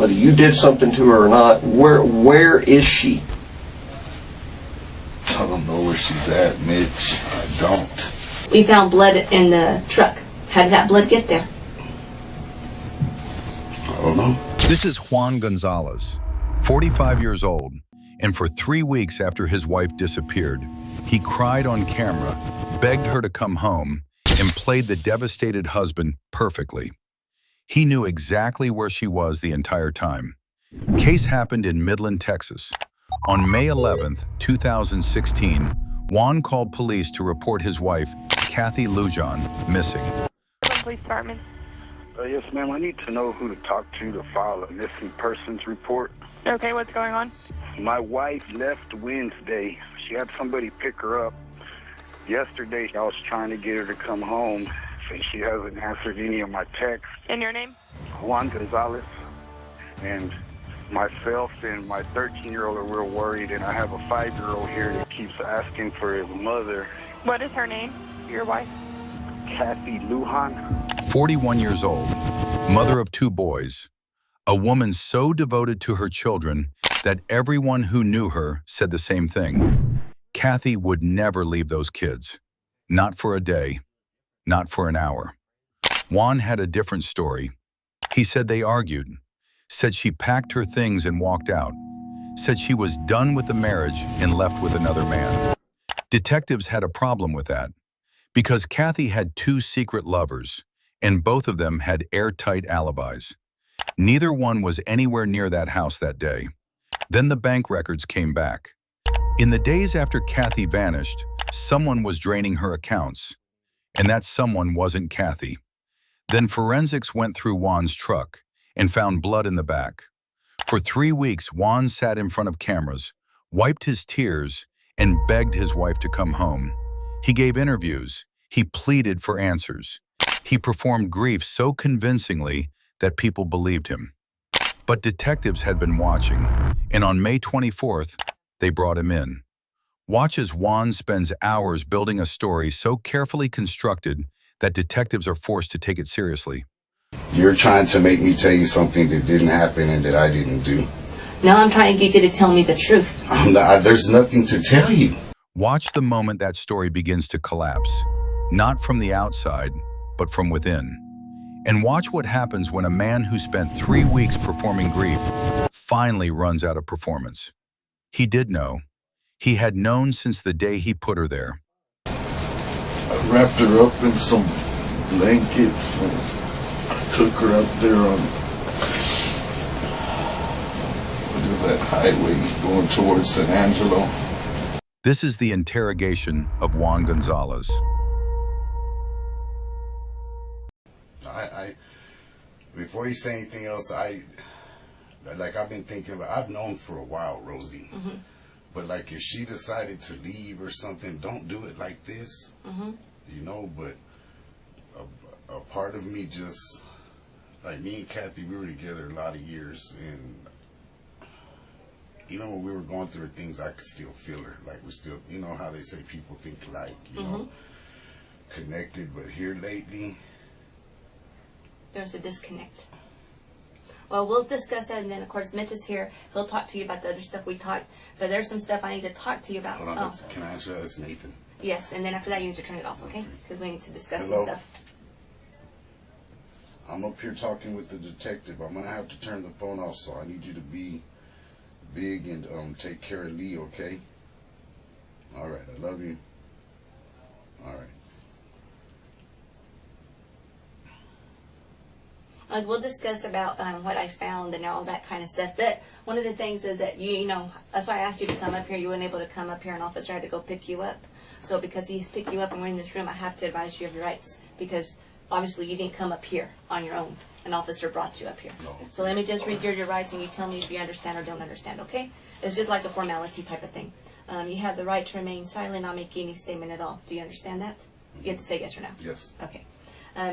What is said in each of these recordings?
whether you did something to her or not. Where is she? I don't know where she's at, Mitch. I don't. We found blood in the truck. How did that blood get there? I don't know. This is Juan Gonzalez, 45 years old, and for 3 weeks after his wife disappeared, he cried on camera, begged her to come home, and played the devastated husband perfectly. He knew exactly where she was the entire time. Case happened in Midland, Texas. On May 11th, 2016, Juan called police to report his wife, Kathy Lujan, missing. Police department. Yes, ma'am. I need to know who to talk to file a missing persons report. Okay, what's going on? My wife left Wednesday. She had somebody pick her up. Yesterday, I was trying to get her to come home, and she hasn't answered any of my texts. And your name? Juan Gonzalez. And myself and my 13-year-old are real worried, and I have a 5-year-old here that keeps asking for his mother. What is her name? Your wife? Kathy Lujan. 41 years old, mother of 2 boys, a woman so devoted to her children that everyone who knew her said the same thing. Kathy would never leave those kids. Not for a day, not for an hour. Juan had a different story. He said they argued, said she packed her things and walked out, said she was done with the marriage and left with another man. Detectives had a problem with that because Kathy had 2 secret lovers, and both of them had airtight alibis. Neither one was anywhere near that house that day. Then the bank records came back. In the days after Kathy vanished, someone was draining her accounts, and that someone wasn't Kathy. Then forensics went through Juan's truck and found blood in the back. For 3 weeks, Juan sat in front of cameras, wiped his tears, and begged his wife to come home. He gave interviews. He pleaded for answers. He performed grief so convincingly that people believed him. But detectives had been watching, and on May 24th, they brought him in. Watch as Juan spends hours building a story so carefully constructed that detectives are forced to take it seriously. You're trying to make me tell you something that didn't happen and that I didn't do. Now I'm trying to get you to tell me the truth. There's nothing to tell you. Watch the moment that story begins to collapse, not from the outside, but from within. And watch what happens when a man who spent 3 weeks performing grief finally runs out of performance. He did know. He had known since the day he put her there. I wrapped her up in some blankets and I took her up there on, what is that highway going towards San Angelo? This is the interrogation of Juan Gonzalez. Before you say anything else, I've been thinking about, I've known for a while, Rosie. Mm-hmm. But like if she decided to leave or something, don't do it like this. Mm-hmm. You know, but a part of me just, like me and Kathy, we were together a lot of years, and even when we were going through things, I could still feel her. Like we still, you know how they say people think like, you know, connected, but here lately, There's a disconnect. Well, we'll discuss that, and then, of course, Mitch is here. He'll talk to you about the other stuff we talked. But there's some stuff I need to talk to you about. hold on, can I answer that? It's Nathan. Yes, and then after that, you need to turn it off, okay? Because we need to discuss Hello? some stuff. I'm up here talking with the detective. I'm gonna have to turn the phone off, so I need you to be big and take care of Lee, okay? All right, I love you. All right. We'll discuss about what I found and all that kind of stuff. But one of the things is that you know, that's why I asked you to come up here. You weren't able to come up here. An officer had to go pick you up. So because he's picked you up and we're in this room, I have to advise you of your rights. Because obviously you didn't come up here on your own. An officer brought you up here. No. So let me just read your rights and you tell me if you understand or don't understand, okay? It's just like a formality type of thing. You have the right to remain silent, not make any statement at all. Do you understand that? You have to say yes or no. Yes. Okay.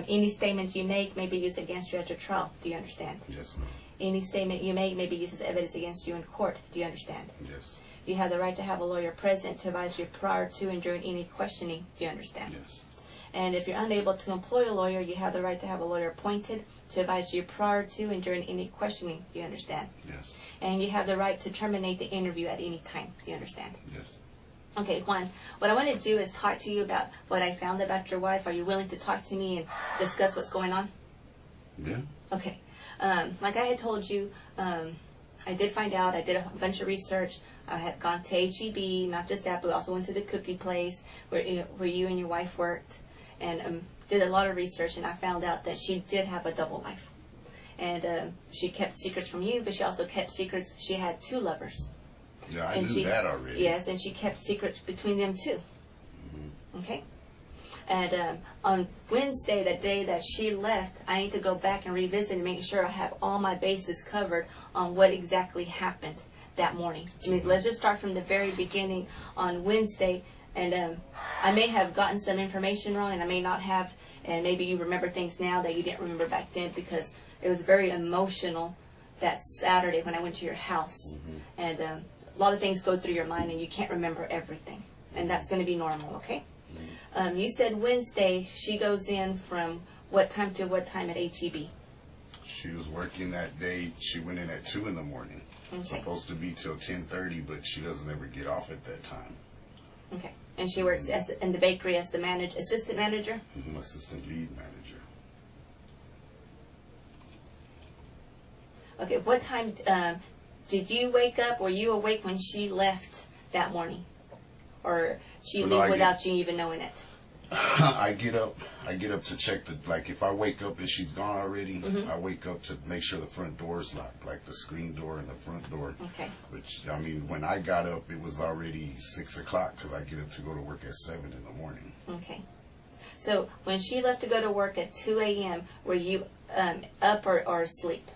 Any statements you make may be used against you at your trial. Do you understand? Yes, ma'am. Any statement you make may be used as evidence against you in court. Do you understand? Yes. You have the right to have a lawyer present to advise you prior to and during any questioning. Do you understand? Yes. And if you're unable to employ a lawyer, you have the right to have a lawyer appointed to advise you prior to and during any questioning. Do you understand? Yes. And you have the right to terminate the interview at any time. Do you understand? Yes. Okay, Juan, what I want to do is talk to you about what I found about your wife. Are you willing to talk to me and discuss what's going on? Yeah. Okay. Like I had told you, I did find out, I did a bunch of research. I had gone to HEB, not just that, but also went to the cookie place where you and your wife worked, and did a lot of research, and I found out that she did have a double life. And she kept secrets from you, but she also kept secrets. She had 2 lovers. Yeah, I And knew that already. Yes, and she kept secrets between them too. Okay? And on Wednesday, the day that she left, I need to go back and revisit and make sure I have all my bases covered on what exactly happened that morning. I mean, let's just start from the very beginning on Wednesday. And I may have gotten some information wrong, and I may not have. And maybe you remember things now that you didn't remember back then, because it was very emotional that Saturday when I went to your house. And a lot of things go through your mind, and you can't remember everything. And that's going to be normal, okay? You said Wednesday she goes in from what time to what time at HEB? She was working that day. She went in at 2 in the morning. Okay. Supposed to be till 10:30, but she doesn't ever get off at that time. Okay. And she works in the bakery as the assistant manager? Assistant lead manager. Okay. What time did you wake up? Were you awake when she left that morning? Or she Well, no, leave I without you even knowing it? I get up to check like if I wake up and she's gone already, I wake up to make sure the front door is locked, like the screen door and the front door. Okay. Which, I mean, when I got up, it was already 6 o'clock because I get up to go to work at 7 in the morning. Okay. So when she left to go to work at 2 a.m., were you up or asleep?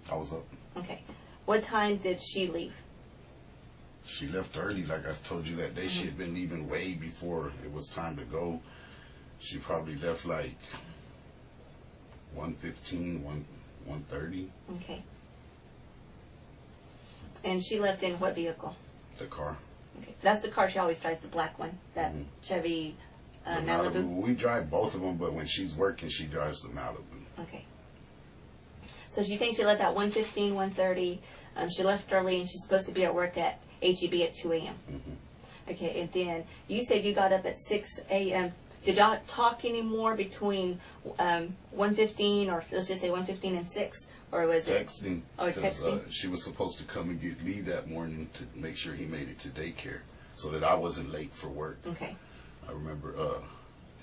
I was up. Okay. What time did she leave? She left early, like I told you that day. She had been leaving way before it was time to go. She probably left like 1:15, 1:30. Okay. And she left in what vehicle? The car. Okay. That's the car she always drives, the black one, that Chevy The Malibu. We drive both of them, but when she's working, she drives the Malibu. Okay. So you think she left at 1:15, 1:30. She left early, and she's supposed to be at work at HEB at 2 a.m. Okay, and then you said you got up at 6 a.m. Did y'all talk anymore between 1:15 or let's just say 1:15 and 6, or was it Texting. Oh, 'cause, texting. She was supposed to come and get Lee that morning to make sure he made it to daycare, so that I wasn't late for work. Okay. I remember.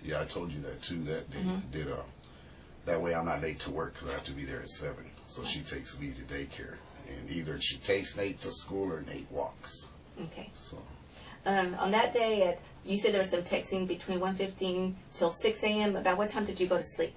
Yeah, I told you that too. That day that way I'm not late to work because I have to be there at 7. So she takes Lee to daycare, and either she takes Nate to school or Nate walks. Okay. So. On that day, you said there was some texting between 1:15 till 6 a.m. About what time did you go to sleep?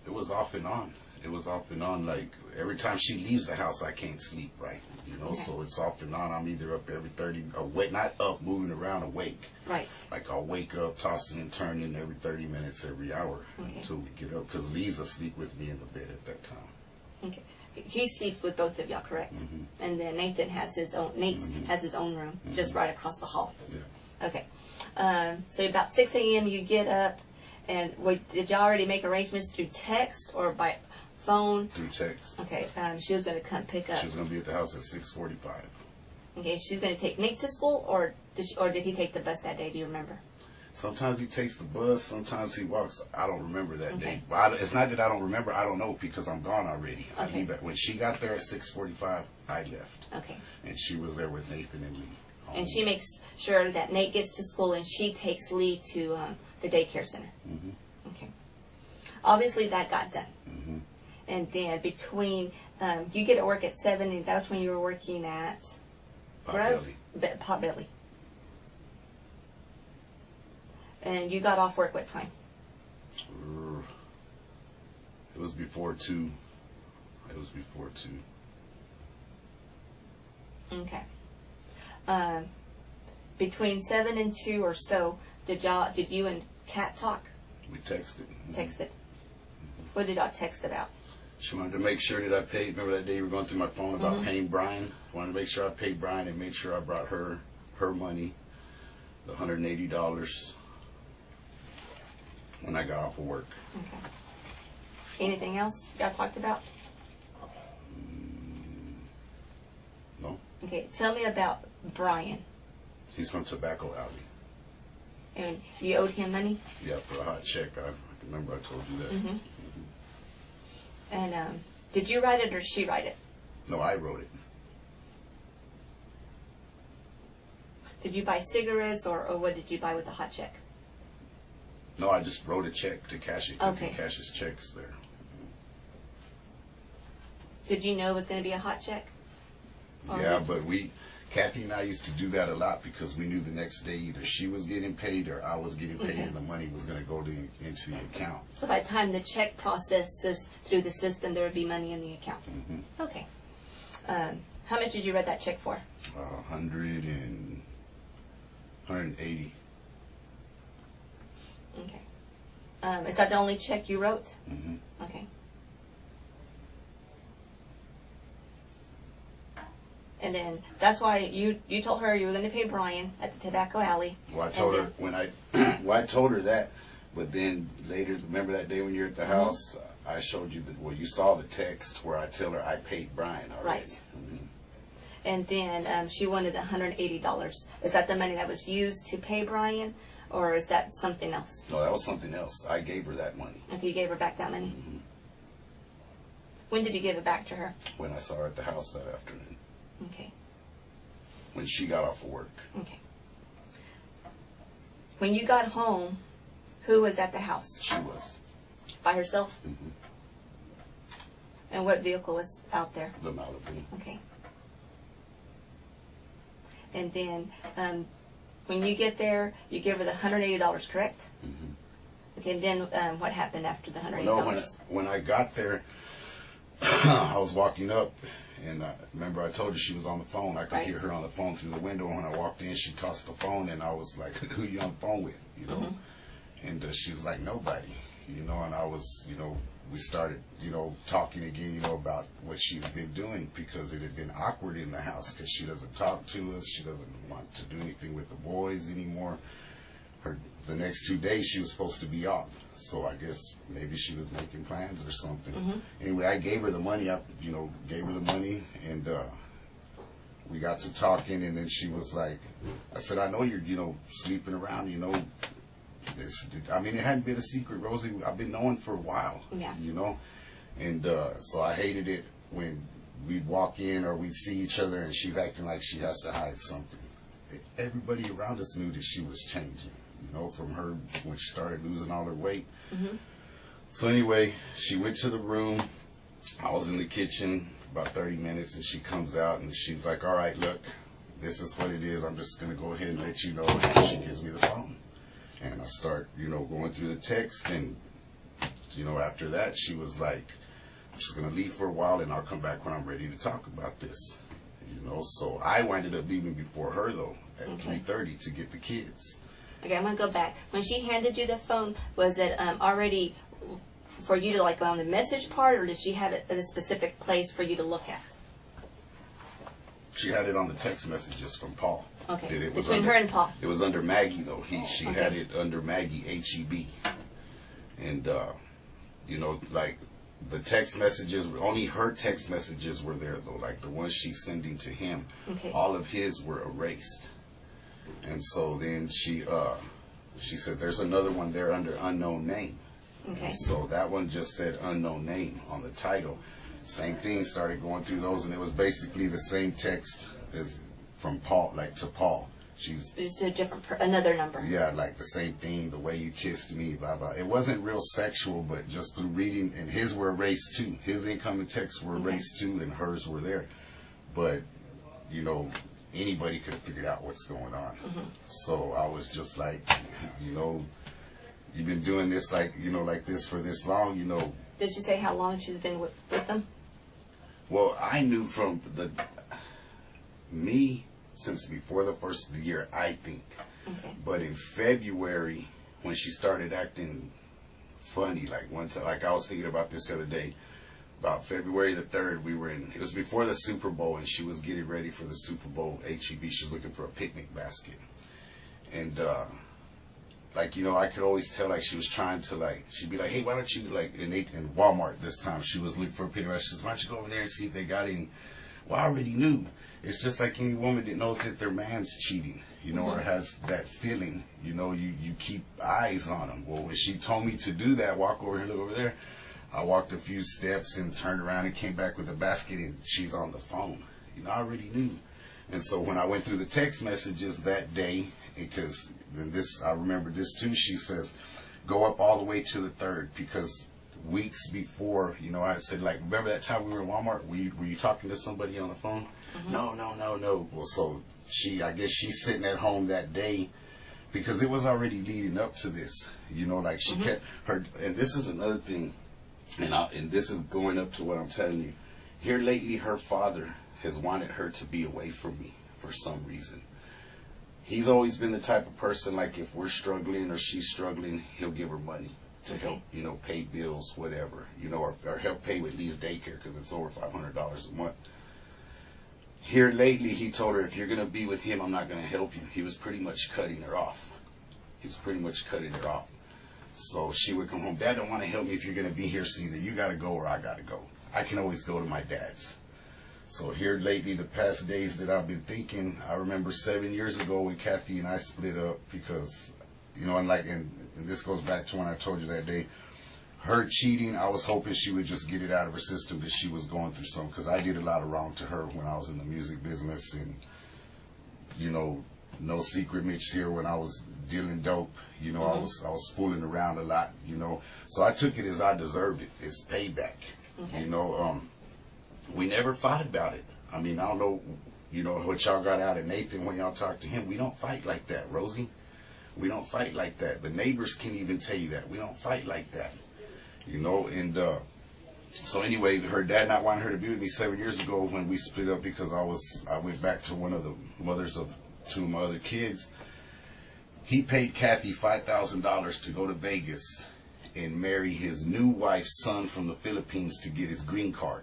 It was off and on. It was off and on. Like every time she leaves the house, I can't sleep right. You know, Okay. so it's off and on. I'm either up every 30, awake, not up, moving around, awake. Right. Like I'll wake up, tossing and turning every 30 minutes, every hour until we get up. Because Lee's asleep with me in the bed at that time. Okay. He sleeps with both of y'all, correct? And then Nathan has his own. Nate has his own room just right across the hall. Yeah. Okay. So about 6 a.m. you get up, and did y'all already make arrangements through text or by phone? Through text. Okay. She was going to come pick up. She was going to be at the house at 6:45. Okay. She's going to take Nate to school, or did he take the bus that day? Do you remember? Sometimes he takes the bus, sometimes he walks. I don't remember that Okay. day. But it's not that I don't remember. I don't know because I'm gone already. I Okay. leave when she got there at 6:45, I left. Okay. And she was there with Nathan and Lee. And she makes sure that Nate gets to school, and she takes Lee to the daycare center. Okay. Obviously, that got done. And then between you get to work at 7, and that's when you were working at Potbelly. Potbelly. And you got off work what time? It was before 2. It was before 2. Okay. Between 7 and 2 or so, did you and Kat talk? We texted. Texted. What did y'all text about? She wanted to make sure that I paid. Remember that day you were going through my phone about paying Brian? Wanted to make sure I paid Brian and make sure I brought her money. the $180 when I got off of work. Okay. Anything else y'all talked about? No? Okay, tell me about Brian. He's from Tobacco Alley. And you owed him money? Yeah, for a hot check. I remember I told you that. Mm-hmm. And did you write it or she write it? No, I wrote it. Did you buy cigarettes or what did you buy with the hot check? No, I just wrote a check to cash it because Okay. he cashes checks there. Did you know it was going to be a hot check? Or Yeah, did- but Kathy and I used to do that a lot because we knew the next day either she was getting paid or I was getting paid, Okay. and the money was going to go into the account. So by the time the check processes through the system, there would be money in the account. Mhm. Okay. How much did you write that check for? 180. Okay. Is that the only check you wrote? Mm-hmm. Okay. And then that's why you told her you were going to pay Brian at the Tobacco Alley. Well, I told her then- when I told her that, but then later, remember that day when you were at the house, I showed you you saw the text where I tell her I paid Brian already. Right. Mhm. And then she wanted the $180. Is that the money that was used to pay Brian, or is that something else? No, that was something else. I gave her that money Okay, you gave her back that money. When did you give it back to her? when I saw her at the house that afternoon, Okay. when she got off of work. Okay. When you got home, who was at the house? She was By herself? Mhm. And what vehicle was out there? the Malibu. Okay. And then when you get there, you give her the $180, correct? Mhm. Okay, and then what happened after the $180? No, when I got there, I was walking up, and remember I told you she was on the phone. I could Right. hear her on the phone through the window. And when I walked in, she tossed the phone, and I was like, "Who you on the phone with?" You know, and she was like, "Nobody," you know. And I was, we started, talking again, about what she's been doing because it had been awkward in the house because she doesn't talk to us. She doesn't want to do anything with the boys anymore. The next 2 days she was supposed to be off, so I guess maybe she was making plans or something. Anyway, I gave her the money. And we got to talking, and then she was like, I said, "I know you're, sleeping around, it hadn't been a secret, Rosie. I've been knowing for a while, Yeah. And so I hated it when we'd walk in or we'd see each other and she's acting like she has to hide something. Everybody around us knew that she was changing, from her when she started losing all her weight. So anyway, she went to the room. I was in the kitchen for about 30 minutes, and she comes out and she's like, "All right, look, this is what it is. I'm just going to go ahead and let you know." And she gives me the phone. And I start, going through the text, and, after that, she was like, "I'm just going to leave for a while, and I'll come back when I'm ready to talk about this." So I ended up leaving before her, though, at 3:30 to get the kids. Okay, I'm going to go back. When she handed you the phone, was it already for you to go on the message part, or did she have it at a specific place for you to look at? She had it on the text messages from Paul. Okay, It was between her and Paul. It was under Maggie, though. She Okay. had it under Maggie, HEB. And, the text messages, only her text messages were there, though. Like the ones she's sending to him, Okay. all of his were erased. And so then she said, "There's another one there under unknown name." Okay. And so that one just said unknown name on the title. Same thing, started going through those, and it was basically the same text as from Paul, to Paul. She's, Just a different, another number. yeah, like the same thing, the way you kissed me, blah, blah. It wasn't real sexual, but just through reading, and his were erased too. His incoming texts were erased too, and hers were there. But, anybody could have figured out what's going on. So I was just like, you've been doing this like this for this long, Did she say how long she's been with them? Well, I knew from me since before the first of the year, I think. Okay. But in February, when she started acting funny, one time, I was thinking about this the other day, about February the 3rd, it was before the Super Bowl, and she was getting ready for the Super Bowl HEB. She was looking for a picnic basket. And like, you know, I could always tell, like, she was trying to, like, she'd be like, hey, why don't you, like, in Walmart this time, she was looking for a pair of, she says, why don't you go over there and see if they got any? Well, I already knew. It's just like any woman that knows that their man's cheating, you know, or has that feeling, you know, you keep eyes on them. Well, when she told me to do that, walk over here, look over there, I walked a few steps and turned around and came back with a basket, and she's on the phone. You know, I already knew. And so when I went through the text messages that day, because then this, I remember this too, she says, go up all the way to the 3rd, because weeks before, you know, I said, like, remember that time we were in Walmart? Were you talking to somebody on the phone? No. Well, so I guess she's sitting at home that day, because it was already leading up to this, you know, like she kept her, and this is another thing, and this is going up to what I'm telling you. Here lately, her father has wanted her to be away from me for some reason. He's always been the type of person, like, if we're struggling or she's struggling, he'll give her money to help, you know, pay bills, whatever, you know, or help pay with Lee's daycare, because it's over $500 a month. Here lately, he told her, if you're going to be with him, I'm not going to help you. He was pretty much cutting her off. So she would come home, Dad don't want to help me if you're going to be here, so either you got to go or I got to go. I can always go to my dad's. So here lately, the past days that I've been thinking, I remember 7 years ago when Kathy and I split up, because, you know, and this goes back to when I told you that day, her cheating, I was hoping she would just get it out of her system that she was going through something, because I did a lot of wrong to her when I was in the music business, and, you know, no secret, Mitch here, when I was dealing dope, you know, I was fooling around a lot, you know, so I took it as I deserved it. It's payback, you know. We never fought about it. I mean, I don't know, you know, what y'all got out of Nathan when y'all talked to him. We don't fight like that, Rosie. We don't fight like that. The neighbors can even tell you that. We don't fight like that, you know. And so anyway, her dad not wanting her to be with me 7 years ago when we split up, because I went back to one of the mothers of 2 of my other kids. He paid Kathy $5,000 to go to Vegas and marry his new wife's son from the Philippines to get his green card,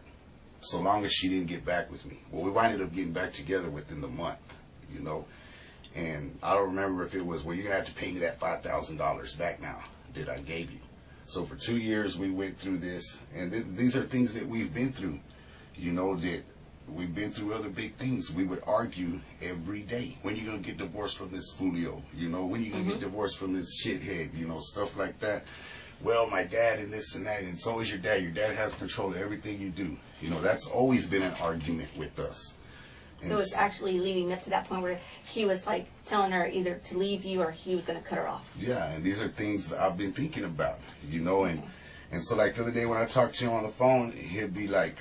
so long as she didn't get back with me. Well, we winded up getting back together within the month, you know. And I don't remember if it was, well, you're going to have to pay me that $5,000 back now that I gave you. So for 2 years, we went through this. And these are things that we've been through, you know, that we've been through other big things. We would argue every day. When are you going to get divorced from this Fulio? You know, when are you going to get divorced from this shithead? You know, stuff like that. Well, my dad and this and that, and so is your dad. Your dad has control of everything you do. You know, that's always been an argument with us. And So it's actually leading up to that point where he was like telling her either to leave you or he was going to cut her off. yeah, and these are things I've been thinking about, you know, and so like the other day when I talked to him on the phone, he'd be like,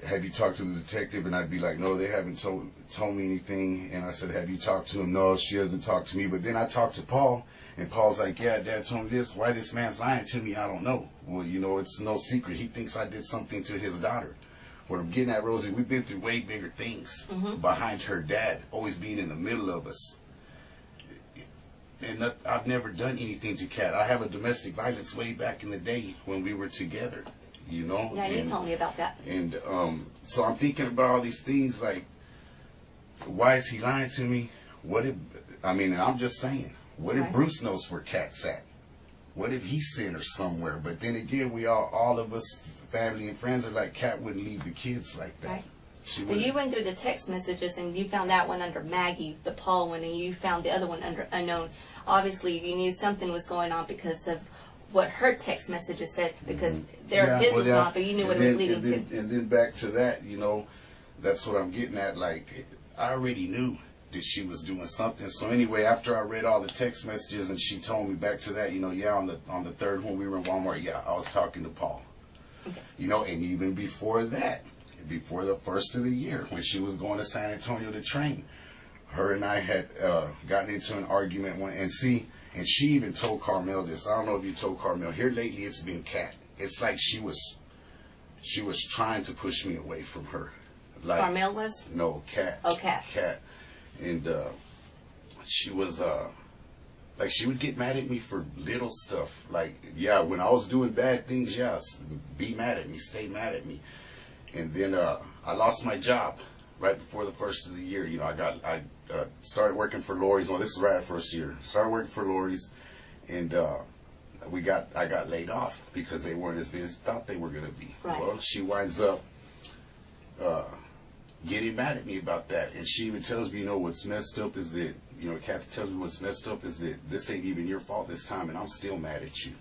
have you talked to the detective? And I'd be like, no, they haven't told me anything. And I said, have you talked to him? No, she hasn't talked to me. But then I talked to Paul, and Paul's like, yeah, Dad told me this. Why this man's lying to me, I don't know. Well, you know, it's no secret. He thinks I did something to his daughter. What I'm getting at, Rosie, we've been through way bigger things behind her dad, always being in the middle of us. And I've never done anything to Kat. I have a domestic violence way back in the day when we were together, you know. Yeah, you told me about that. And so I'm thinking about all these things, like, why is he lying to me? What if, I mean, and I'm just saying, what if Bruce knows where Kat's at? What if he sent her somewhere? But then again, we all of us, family and friends, are like, Kat wouldn't leave the kids like that. Right. She But wouldn't. you went through the text messages and you found that one under Maggie, the Paul one, and you found the other one under unknown. Obviously, you knew something was going on because of what her text messages said, because his was not, but you knew what it was leading to. And then back to that, you know, that's what I'm getting at. Like, I already knew that she was doing something. So anyway, after I read all the text messages and she told me back to that, you know, yeah, on the third when we were in Walmart, yeah, I was talking to Paul. Okay. You know, and even before that, before the first of the year, when she was going to San Antonio to train, her and I had gotten into an argument and she even told Carmel this. I don't know if you told Carmel. Here lately, it's been Kat. It's like she was trying to push me away from her. Like, Carmel was? No, Kat. Oh, Kat. Kat. And she was like, she would get mad at me for little stuff. Like, yeah, when I was doing bad things, yes, be mad at me, stay mad at me. And then I lost my job right before the first of the year. You know, I started working for Lori's. Well, this is right at first year. Started working for Lori's, and I got laid off because they weren't as busy as I thought they were going to be. Right. Well, she winds up getting mad at me about that, and she even tells me, you know, what's messed up is that, you know, Kathy tells me what's messed up is that this ain't even your fault this time, and I'm still mad at you.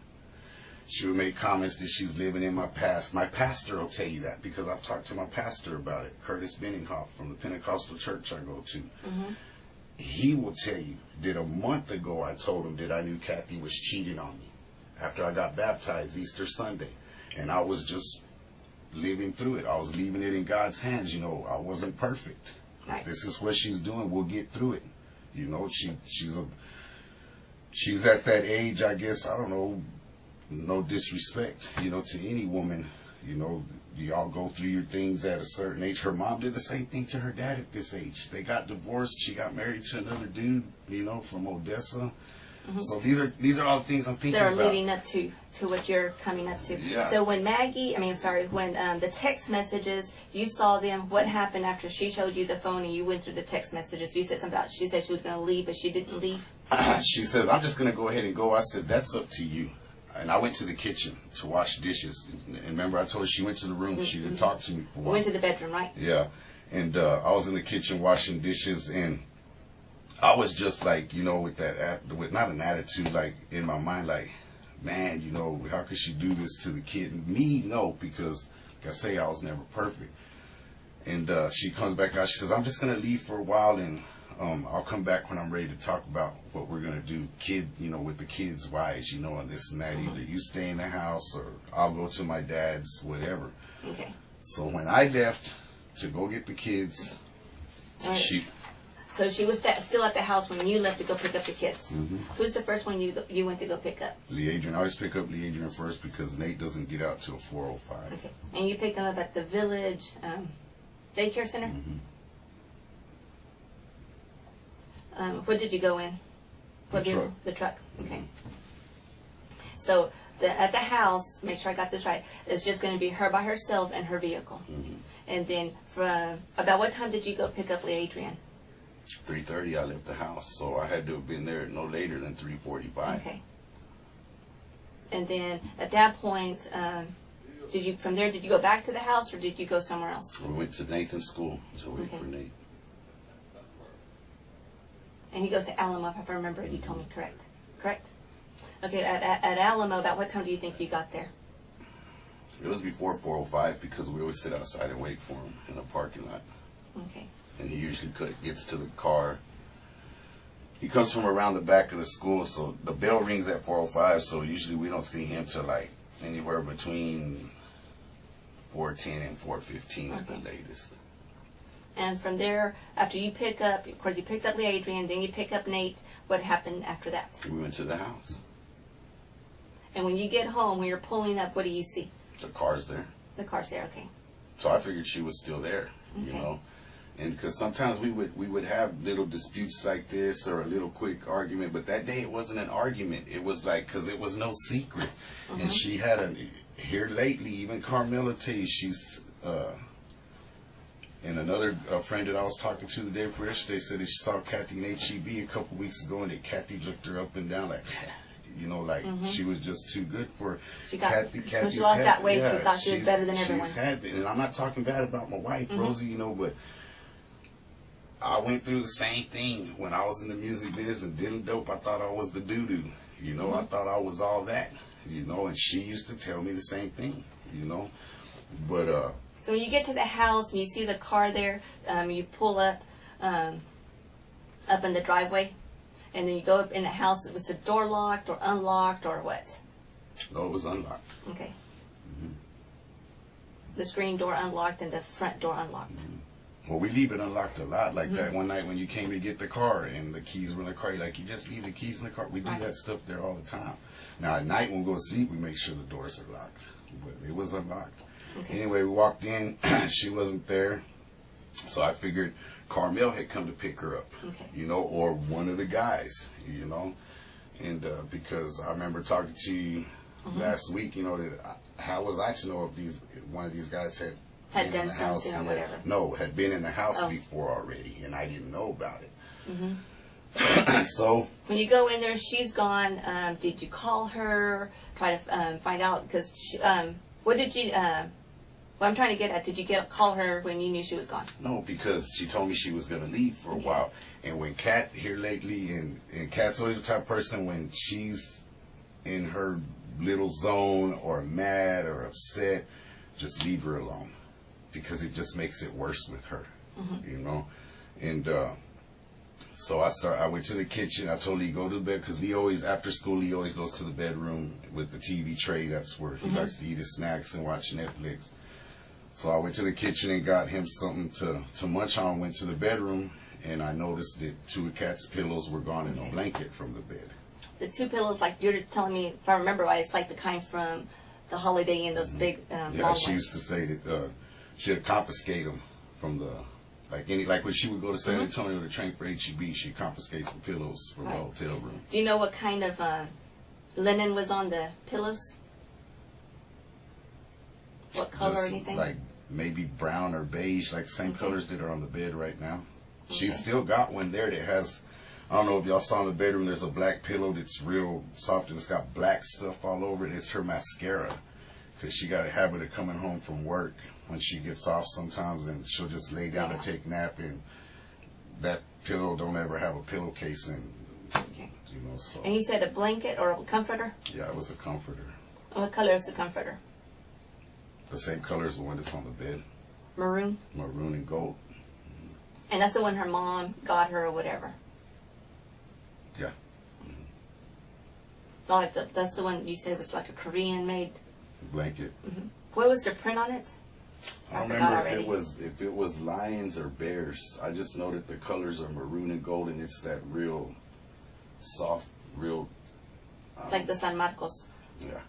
She would make comments that she's living in my past. My pastor will tell you that because I've talked to my pastor about it, Curtis Benninghoff from the Pentecostal church I go to. Mm-hmm. He will tell you that a month ago I told him that I knew Kathy was cheating on me after I got baptized Easter Sunday. And I was just living through it. I was leaving it in God's hands. You know, I wasn't perfect. Right. If this is what she's doing, we'll get through it. You know, she's at that age, I guess, I don't know, no disrespect, you know, to any woman. You know, y'all go through your things at a certain age. Her mom did the same thing to her dad at this age. They got divorced. She got married to another dude, you know, from Odessa. Mm-hmm. So these are all the things I'm thinking that are about. leading up to what you're coming up to. Yeah. So when when the text messages, you saw them, what happened after she showed you the phone and you went through the text messages? You said something about, she said she was going to leave, but she didn't leave. She says, I'm just going to go ahead and go. I said, that's up to you. And I went to the kitchen to wash dishes. And remember, I told her she went to the room. She didn't talk to me for a while. Went to the bedroom, right? Yeah. And I was in the kitchen washing dishes, and I was just like, you know, with not an attitude, like in my mind, like, man, you know, how could she do this to the kid? And me, no, because like I say, I was never perfect. And she comes back out. She says, I'm just going to leave for a while, and I'll come back when I'm ready to talk about what we're going to do, you know, with the kids' wise, you know, and this and that. Either you stay in the house or I'll go to my dad's, whatever. Okay. So when I left to go get the kids, Right. So she was still at the house when you left to go pick up the kids. Mm-hmm. Who's the first one you went to go pick up? Lee Adrian. I always pick up Lee Adrian first because Nate doesn't get out till 4:05. Okay. And you picked them up at the Village Daycare Center? Mm-hmm. What did you go in? What The vehicle? truck. The truck. Okay. So at the house, make sure I got this right, it's just going to be her by herself and her vehicle. Mm-hmm. And then from about what time did you go pick up Lee Adrian? 3:30 I left the house, so I had to have been there no later than 3:45. Okay. And then at that point, did you go back to the house or did you go somewhere else? We went to Nathan's school to wait Okay. for Nate. And he goes to Alamo, if I remember it. You told me correct. Correct? Okay, at Alamo, about what time do you think you got there? It was before 4:05 because we always sit outside and wait for him in the parking lot. Okay. And he usually gets to the car. He comes from around the back of the school, so the bell rings at 4:05, so usually we don't see him till like anywhere between 4:10 and 4:15 at the latest. And from there, after you pick up, of course, you picked up Lee Adrian, then you pick up Nate. What happened after that? We went to the house. And when you get home, when you're pulling up, what do you see? The car's there. The car's there, okay. So I figured she was still there, you Okay. know. And because sometimes we would have little disputes like this or a little quick argument, but that day it wasn't an argument. It was like, because it was no secret. And she had here lately, even Carmela tell you, she's, and another friend that I was talking to the day before yesterday said that she saw Kathy in HEB a couple weeks ago, and that Kathy looked her up and down like, you know, like she was just too good for She got, Kathy. when Kathy's she lost had- that weight, yeah, she thought she was better than everyone. She's had, and I'm not talking bad about my wife, Rosie, you know, but I went through the same thing when I was in the music business and dealing dope. I thought I was the doo-doo, you know. I thought I was all that, you know, and she used to tell me the same thing, you know. But So when you get to the house and you see the car there, you pull up in the driveway, and then you go up in the house. Was the door locked or unlocked or what? no, it was unlocked. Okay. The screen door unlocked and the front door unlocked. Well, we leave it unlocked a lot. Like that one night when you came to get the car and the keys were in the car, you're like, you just leave the keys in the car. We do Right. that stuff there all the time. Now, at night when we go to sleep, we make sure the doors are locked. But it was unlocked. Okay. Anyway, we walked in. She wasn't there. So I figured Carmel had come to pick her up, Okay. you know, or one of the guys, you know. And because I remember talking to you last week, you know, that how was I to know if one of these guys had Had been in done the house. something or whatever. No, had been in the house Oh. before already, and I didn't know about it. Mm-hmm. So When you go in there, she's gone. Did you call her? Try to find out because what did you? What I'm trying to get at, did you call her when you knew she was gone? no, because she told me she was gonna leave for a while. And when Kat here lately, and Kat's always the type of person when she's in her little zone or mad or upset, just leave her alone, because it just makes it worse with her, you know. And so I went to the kitchen. I told Lee go to the bed, because Lee always, after school, he always goes to the bedroom with the TV tray. That's where he likes to eat his snacks and watch Netflix. So I went to the kitchen and got him something to munch on, went to the bedroom, and I noticed that 2 of Kat's pillows were gone and a blanket from the bed. The 2 pillows, like you're telling me, if I remember right, it's like the kind from the Holiday Inn, those big Yeah, long she ones. used to say that she'd confiscate them from the, like when she would go to San Antonio to train for HEB, she'd confiscate some pillows from the hotel room. Do you know what kind of linen was on the pillows? What color or Just anything? like maybe brown or beige, like the same colors that are on the bed right now. She's still got one there that has, I don't know if y'all saw in the bedroom, there's a black pillow that's real soft and it's got black stuff all over it. It's her mascara, because she got a habit of coming home from work when she gets off sometimes, and she'll just lay down and take a nap, and that pillow don't ever have a pillowcase in, you know. So And you said a blanket or a comforter? yeah, it was a comforter. And what color is the comforter? The same color as the one that's on the bed, Maroon? maroon and gold. And that's the one her mom got her or whatever. Yeah. Like that's the one you said was like a Korean made. Blanket. What was the print on it? I don't forgot remember already. if it was lions or bears. I just know that the colors are maroon and gold, and it's that real soft, real. Like the San Marcos. Yeah,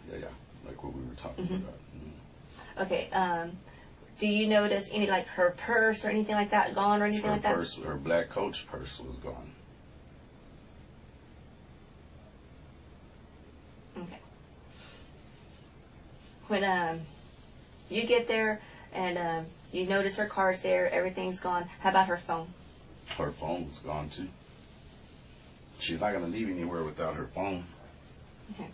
like what we were talking about. Okay. Do you notice any like her purse or anything like that gone or anything Her like that? purse, her black Coach purse, was gone. Okay. When you get there and you notice her car's there, everything's gone. How about her phone? Her phone was gone too. She's not gonna leave anywhere without her phone. Okay.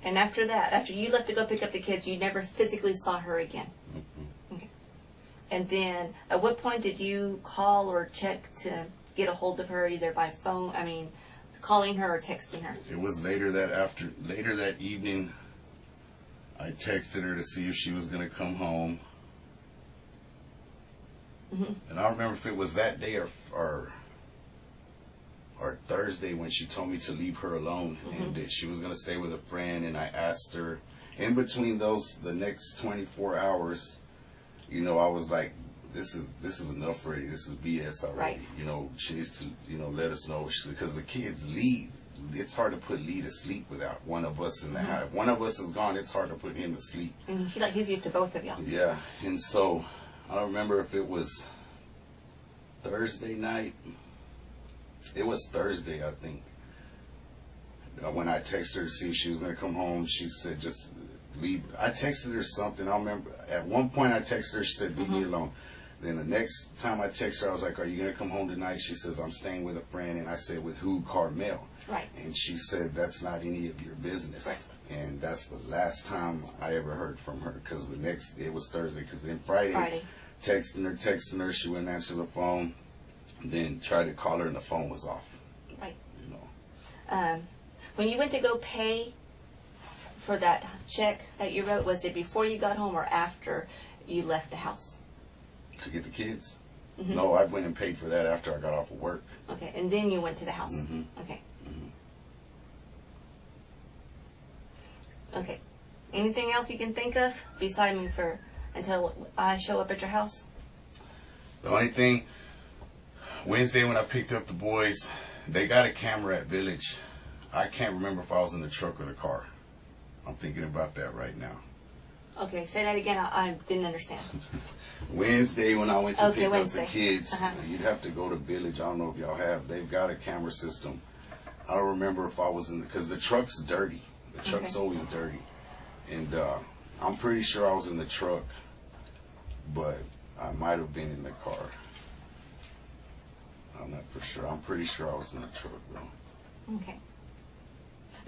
And after that, after you left to go pick up the kids, you never physically saw her again. Okay. And then, at what point did you call or check to get a hold of her, either by phone? I mean, calling her or texting her? It was later that evening. I texted her to see if she was gonna come home. And I don't remember if it was that day or Thursday when she told me to leave her alone and that she was going to stay with a friend. And I asked her, in between the next 24 hours, you know, I was like, this is enough already. This is BS already. Right. You know, she needs to, you know, let us know, because the kids leave. It's hard to put Lee to sleep without one of us in the house. If one of us is gone, it's hard to put him to sleep. And he's used to both of y'all. Yeah, and so I don't remember if it was Thursday night. It was Thursday, I think. When I texted her to see if she was going to come home, she said, just leave. I texted her something. I remember at one point I texted her, she said, leave me alone. Then the next time I texted her, I was like, are you going to come home tonight? She says, I'm staying with a friend. And I said, with who? Carmel. Right. And she said, that's not any of your business. Right. And that's the last time I ever heard from her, because it was Thursday, because then Friday, texting her, she wouldn't answer the phone. Then tried to call her and the phone was off. Right. You know. When you went to go pay for that check that you wrote, was it before you got home or after you left the house? To get the kids? No, I went and paid for that after I got off of work. Okay, and then you went to the house. Okay. Okay. Anything else you can think of besides me until I show up at your house? The only thing, Wednesday when I picked up the boys, they got a camera at Village. I can't remember if I was in the truck or the car. I'm thinking about that right now. Okay, say that again. I didn't understand. Wednesday when I went to pick Wednesday. up the kids, you'd have to go to Village. I don't know if y'all have. They've got a camera system. I don't remember if I was in, because the truck's dirty. The truck's always dirty. And I'm pretty sure I was in the truck, but I might have been in the car. I'm not for sure. I'm pretty sure I was in the truck, though. Okay.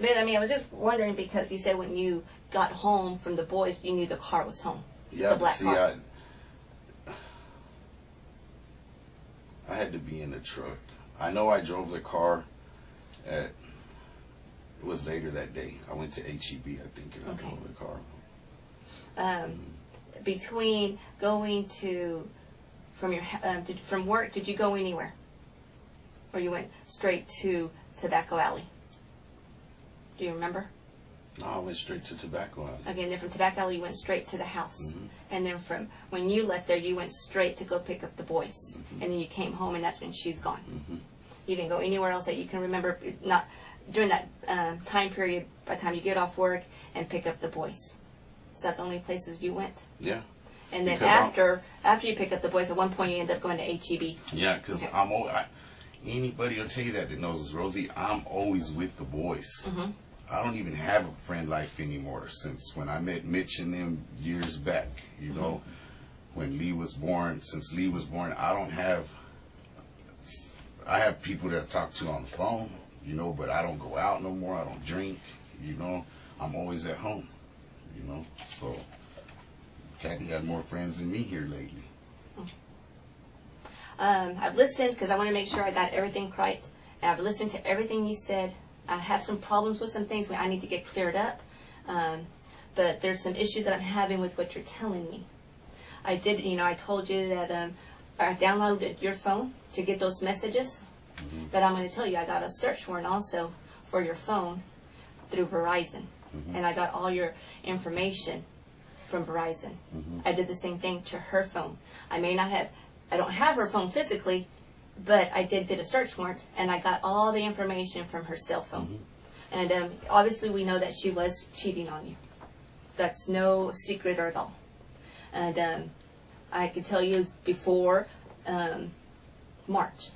But I mean, I was just wondering because you said when you got home from the boys, you knew the car was home. Yeah, the black car. I had to be in the truck. I know I drove the car it was later that day. I went to HEB, I think, and I drove the car. Between going to from work, did you go anywhere, or you went straight to Tobacco Alley? Do you remember? No, I went straight to Tobacco Alley. Okay, and then from Tobacco Alley, you went straight to the house. And then from when you left there, you went straight to go pick up the boys. And then you came home, and that's when she's gone. You didn't go anywhere else that you can remember, not during that time period, by the time you get off work and pick up the boys. Is that the only places you went? Yeah. And then Because after you pick up the boys, at one point you end up going to HEB. Yeah, because anybody will tell you that knows us, Rosie. I'm always with the boys. I don't even have a friend life anymore since when I met Mitch and them years back. You know, when Lee was born. Since Lee was born, I have people that I talk to on the phone. You know, but I don't go out no more. I don't drink. You know, I'm always at home. You know, so Kathy had more friends than me here lately. I've listened because I want to make sure I got everything right. And I've listened to everything you said. I have some problems with some things I need to get cleared up. But there's some issues that I'm having with what you're telling me. I told you that I downloaded your phone to get those messages. But I'm going to tell you, I got a search warrant also for your phone through Verizon. And I got all your information from Verizon. I did the same thing to her phone. I don't have her phone physically, but I did a search warrant, and I got all the information from her cell phone. And obviously we know that she was cheating on you. That's no secret at all. And I can tell you before March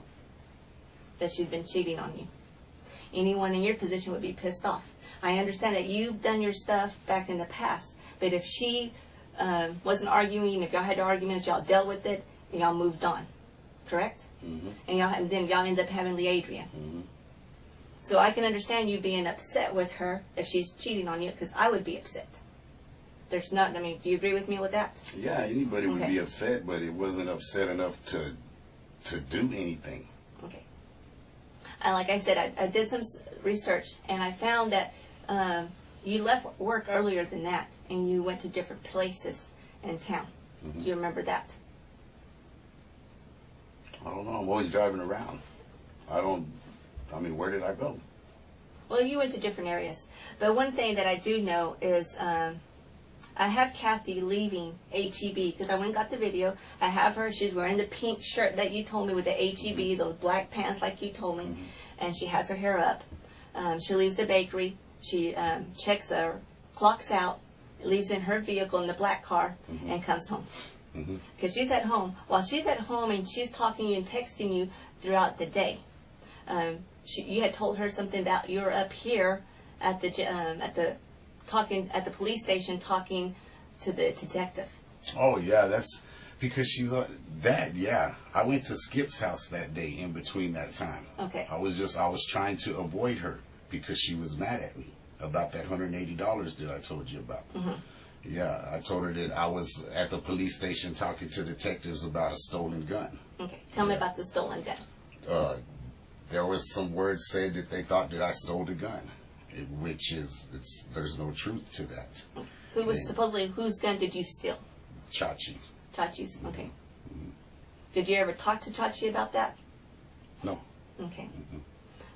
that she's been cheating on you. Anyone in your position would be pissed off. I understand that you've done your stuff back in the past, but if she wasn't arguing, if y'all had arguments, y'all dealt with it, and y'all moved on. Correct? And then y'all end up having Lee Adrian. So I can understand you being upset with her if she's cheating on you, because I would be upset. Do you agree with me with that? Yeah, anybody would be upset, but it wasn't upset enough to do anything. Okay. And like I said, I did some research, and I found that you left work earlier than that, and you went to different places in town. Do you remember that? I don't know. I'm always driving around. Where did I go? Well, you went to different areas. But one thing that I do know is I have Kathy leaving HEB because I went and got the video. I have her. She's wearing the pink shirt that you told me with the HEB, those black pants like you told me. And she has her hair up. She leaves the bakery. She checks her, clocks out, leaves in her vehicle in the black car, and comes home. Because she's at home. While she's at home and she's talking to you and texting you throughout the day, you had told her something about you were up here at the police station talking to the detective. Oh yeah, that's because she's yeah. I went to Skip's house that day in between that time. Okay. I was trying to avoid her because she was mad at me about that $180 that I told you about. Yeah, I told her that I was at the police station talking to detectives about a stolen gun. Okay, tell me about the stolen gun. There was some words said that they thought that I stole the gun, there's no truth to that. Whose gun did you steal? Chachi. Chachi's, okay. Did you ever talk to Chachi about that? No. Okay.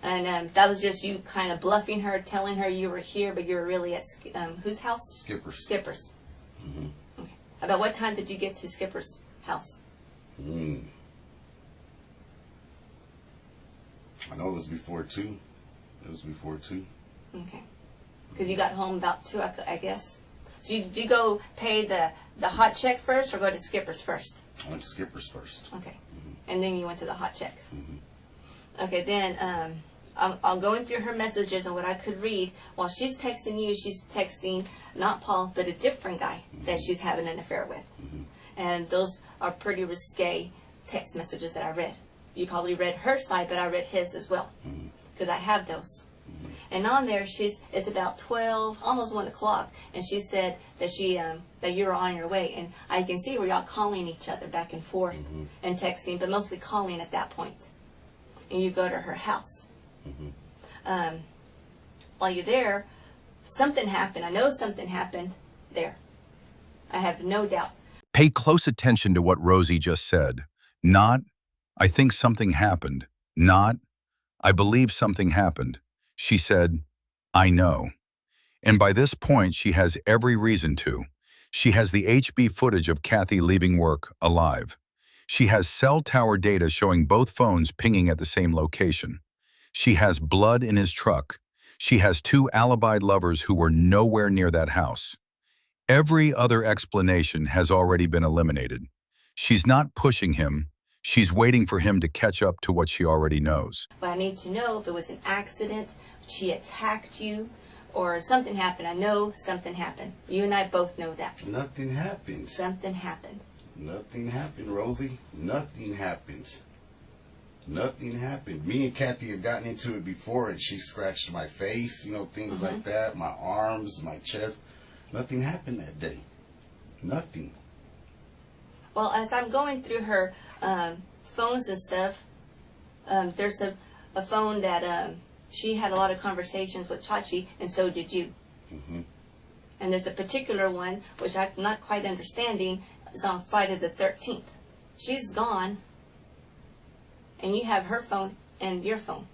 And that was just you kind of bluffing her, telling her you were here, but you were really at whose house? Skipper's. Skipper's. Okay. About what time did you get to Skipper's house? I know it was before 2. Okay. Because you got home about 2, I guess. So did you go pay the hot check first or go to Skipper's first? I went to Skipper's first. Okay. And then you went to the hot check. Okay, then I'm going through her messages and what I could read. While she's texting you, she's texting not Paul, but a different guy that she's having an affair with. And those are pretty risque text messages that I read. You probably read her side, but I read his as well, because I have those. And on there, it's about 12, almost 1 o'clock, and she said that that you were on your way. And I can see where y'all calling each other back and forth and texting, but mostly calling at that point. And you go to her house. While you're there, something happened. I know something happened there. I have no doubt. Pay close attention to what Rosie just said. Not, I think something happened. Not, I believe something happened. She said, I know. And by this point, she has every reason to. She has the HB footage of Kathy leaving work alive. She has cell tower data showing both phones pinging at the same location. She has blood in his truck. She has 2 alibied lovers who were nowhere near that house. Every other explanation has already been eliminated. She's not pushing him. She's waiting for him to catch up to what she already knows. But I need to know if it was an accident, she attacked you, or something happened. I know something happened. You and I both know that. Nothing happened. Something happened. Nothing happened, Rosie. Nothing happened. Nothing happened. Me and Kathy have gotten into it before, and she scratched my face, things like that, my arms, my chest. Nothing happened that day. Nothing. Well, as I'm going through her phones and stuff, there's a phone that she had a lot of conversations with Chachi, and so did you. And there's a particular one, which I'm not quite understanding, is on Friday the 13th. She's gone, and you have her phone and your phone.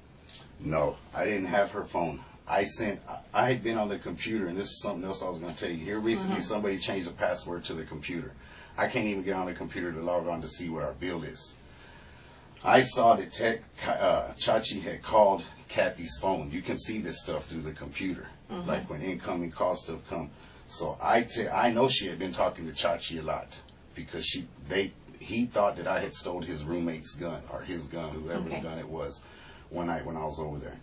No, I didn't have her phone. I had been on the computer, and this is something else I was going to tell you. Here recently, somebody changed the password to the computer. I can't even get on the computer to log on to see what our bill is. I saw that Chachi had called Kathy's phone. You can see this stuff through the computer, like when incoming call stuff come. So I know she had been talking to Chachi a lot because he thought that I had stole his roommate's gun or his gun, whoever's gun it was, one night when I was over there.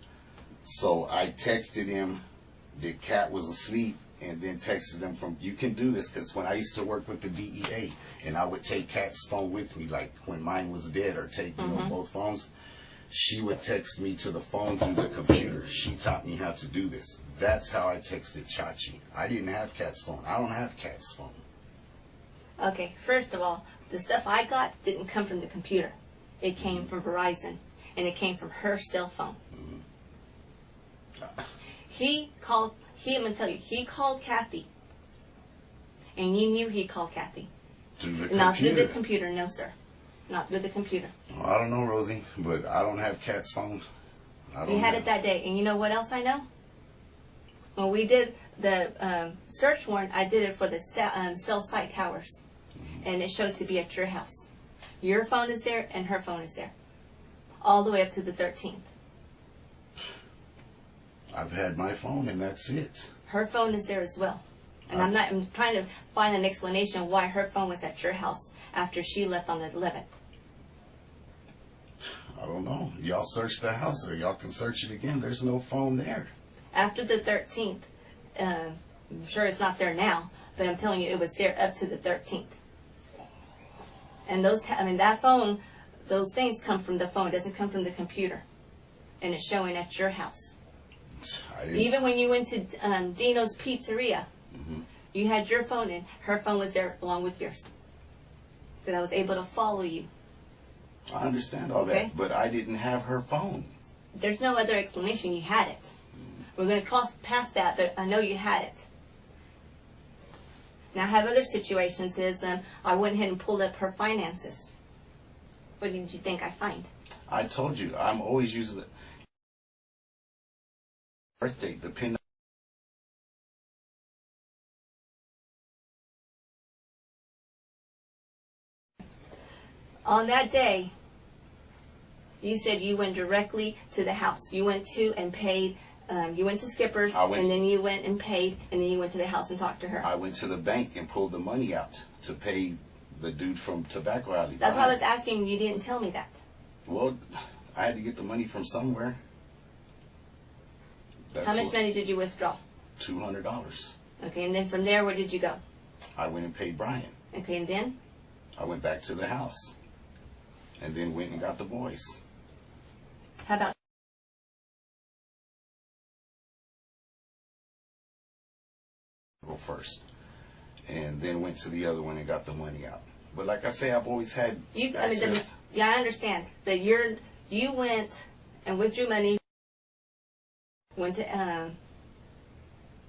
So I texted him that Kat was asleep, and then texted him from, you can do this, because when I used to work with the DEA, and I would take Kat's phone with me, like when mine was dead, or take both phones, she would text me to the phone through the computer. She taught me how to do this. That's how I texted Chachi. I didn't have Kat's phone. I don't have Kat's phone. Okay, first of all, the stuff I got didn't come from the computer. It came from Verizon, and it came from her cell phone. I'm going to tell you, he called Kathy. And you knew he called Kathy. Through the computer? Not through the computer, no, sir. Not through the computer. Well, I don't know, Rosie, but I don't have Kat's phone. You had it that day. And you know what else I know? When we did the search warrant, I did it for the cell site towers. And it shows to be at your house. Your phone is there, and her phone is there. All the way up to the 13th. I've had my phone, and that's it. Her phone is there as well. And I'm trying to find an explanation why her phone was at your house after she left on the 11th. I don't know. Y'all searched the house, or y'all can search it again. There's no phone there. After the 13th, I'm sure it's not there now, but I'm telling you, it was there up to the 13th. And that phone, those things come from the phone. It doesn't come from the computer. And it's showing at your house. Even when you went to Dino's Pizzeria, you had your phone and her phone was there along with yours. Because I was able to follow you. I understand all that, but I didn't have her phone. There's no other explanation. You had it. We're going to cross past that, but I know you had it. Now, I have other situations. I went ahead and pulled up her finances. What did you think I find? I told you, I'm always using the birthday, the pin. On that day, you said you went directly to the house. You went to and paid. You went to Skipper's, and then you went and paid, and then you went to the house and talked to her. I went to the bank and pulled the money out to pay the dude from Tobacco Alley. That's why I was asking. You didn't tell me that. Well, I had to get the money from somewhere. That's How much money did you withdraw? $200. Okay, and then from there, where did you go? I went and paid Brian. Okay, and then? I went back to the house. And then went and got the boys. How about first? And then went to the other one and got the money out. But like I say, I've always had you? access. Yeah, I understand. But you went and withdrew money. Went to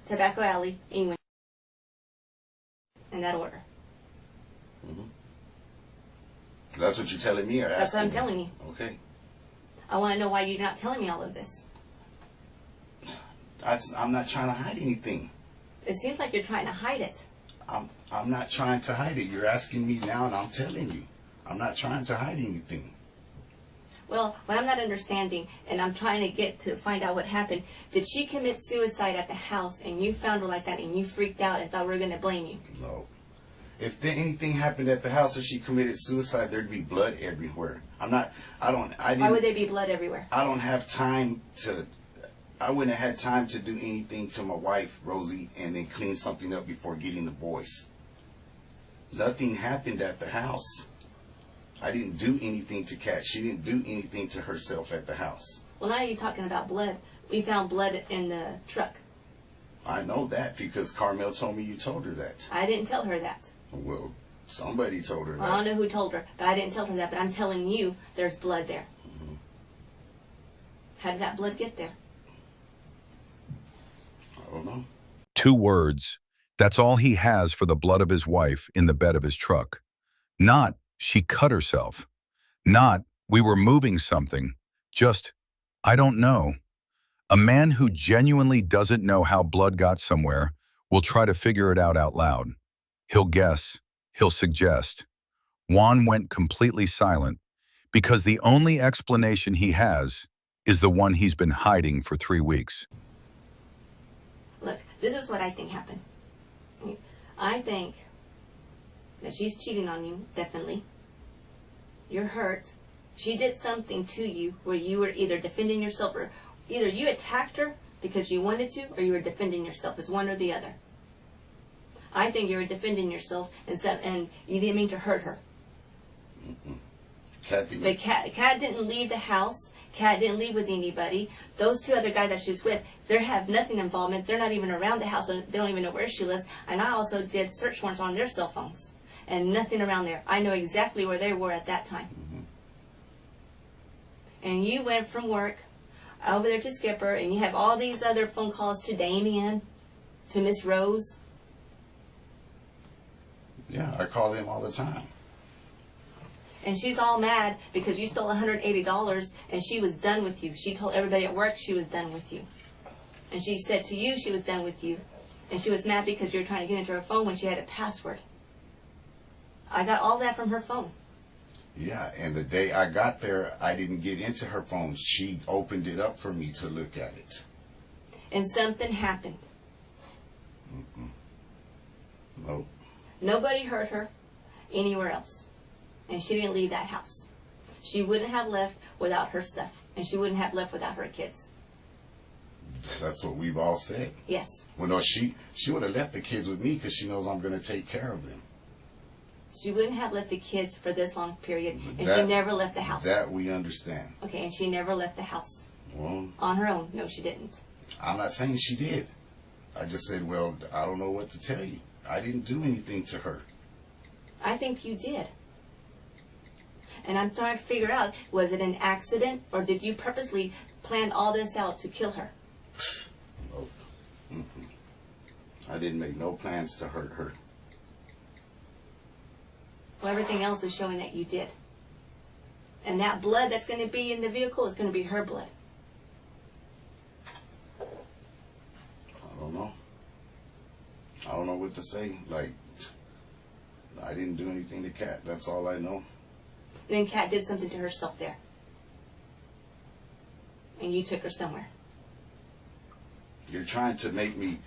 Tobacco Alley, and you went in that order. That's what you're telling me, or That's what I'm asking me? telling you. Okay. I want to know why you're not telling me all of this. I'm not trying to hide anything. It seems like you're trying to hide it. I'm not trying to hide it. You're asking me now, and I'm telling you. I'm not trying to hide anything. Well, what I'm not understanding, and I'm trying to get to find out what happened, did she commit suicide at the house, and you found her like that, and you freaked out and thought we were going to blame you? No. If anything happened at the house or she committed suicide, there'd be blood everywhere. Why would there be blood everywhere? I don't have time to. I wouldn't have had time to do anything to my wife, Rosie, and then clean something up before getting the boys. Nothing happened at the house. I didn't do anything to Kat. She didn't do anything to herself at the house. Well, now you're talking about blood. We found blood in the truck. I know that because Carmel told me you told her that. I didn't tell her that. Well, somebody told her that. Well, I don't know who told her, but I didn't tell her that. But I'm telling you, there's blood there. How did that blood get there? I don't know. 2 words. That's all he has for the blood of his wife in the bed of his truck. Not, she cut herself. Not, we were moving something. Just, I don't know. A man who genuinely doesn't know how blood got somewhere will try to figure it out loud. He'll guess. He'll suggest. Juan went completely silent because the only explanation he has is the one he's been hiding for 3 weeks. Look, this is what I think happened. I think that she's cheating on you, definitely. You're hurt. She did something to you where you were either defending yourself or either you attacked her because you wanted to or you were defending yourself. It's one or the other. I think you were defending yourself and you didn't mean to hurt her. Kathy. But Kat didn't leave the house. Kat didn't leave with anybody. Those 2 other guys that she's with, they have nothing involvement. They're not even around the house. They don't even know where she lives. And I also did search warrants on their cell phones. And nothing around there. I know exactly where they were at that time. And you went from work over there to Skipper, and you have all these other phone calls to Damien, to Miss Rose. Yeah, I call them all the time. And she's all mad because you stole $180 and she was done with you. She told everybody at work she was done with you. And she said to you she was done with you. And she was mad because you were trying to get into her phone when she had a password. I got all that from her phone. Yeah, and the day I got there, I didn't get into her phone. She opened it up for me to look at it. And something happened. Nope. Nobody hurt her anywhere else. And she didn't leave that house. She wouldn't have left without her stuff. And she wouldn't have left without her kids. That's what we've all said. Yes. Well, no, she would have left the kids with me because she knows I'm going to take care of them. She wouldn't have left the kids for this long period. And That- she never left the house. That we understand. Okay, and she never left the house. Well, On her own. No, she didn't. I'm not saying she did. I just said, well, I don't know what to tell you. I didn't do anything to her. I think you did. And I'm trying to figure out, was it an accident or did you purposely plan all this out to kill her? Nope. I didn't make no plans to hurt her. Well, everything else is showing that you did. And that blood that's going to be in the vehicle is going to be her blood. I don't know. I don't know what to say. Like, I didn't do anything to Kat. That's all I know. Then Kat did something to herself there. And you took her somewhere. You're trying to make me,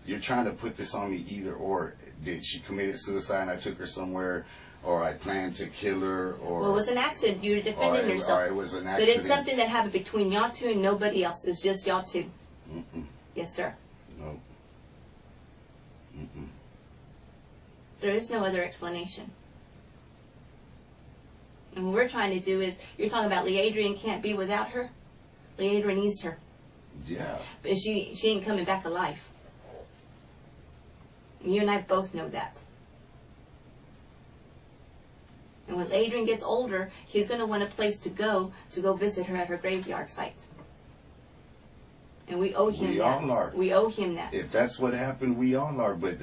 you're trying to put this on me either or. Did she commit suicide and I took her somewhere, or I planned to kill her, or... Well, it was an accident. You were defending yourself. Or it was an But accident. it's something that happened between y'all two and nobody else. It's just y'all two. Yes, sir. No. There is no other explanation. And what we're trying to do is, you're talking about Leadrian can't be without her. Leadrian needs her. Yeah. But she ain't coming back alive. And you and I both know that. And when Adrian gets older, he's going to want a place to go visit her at her graveyard site. And we owe him We that. all are. We owe him that. If that's what happened, we all are, but...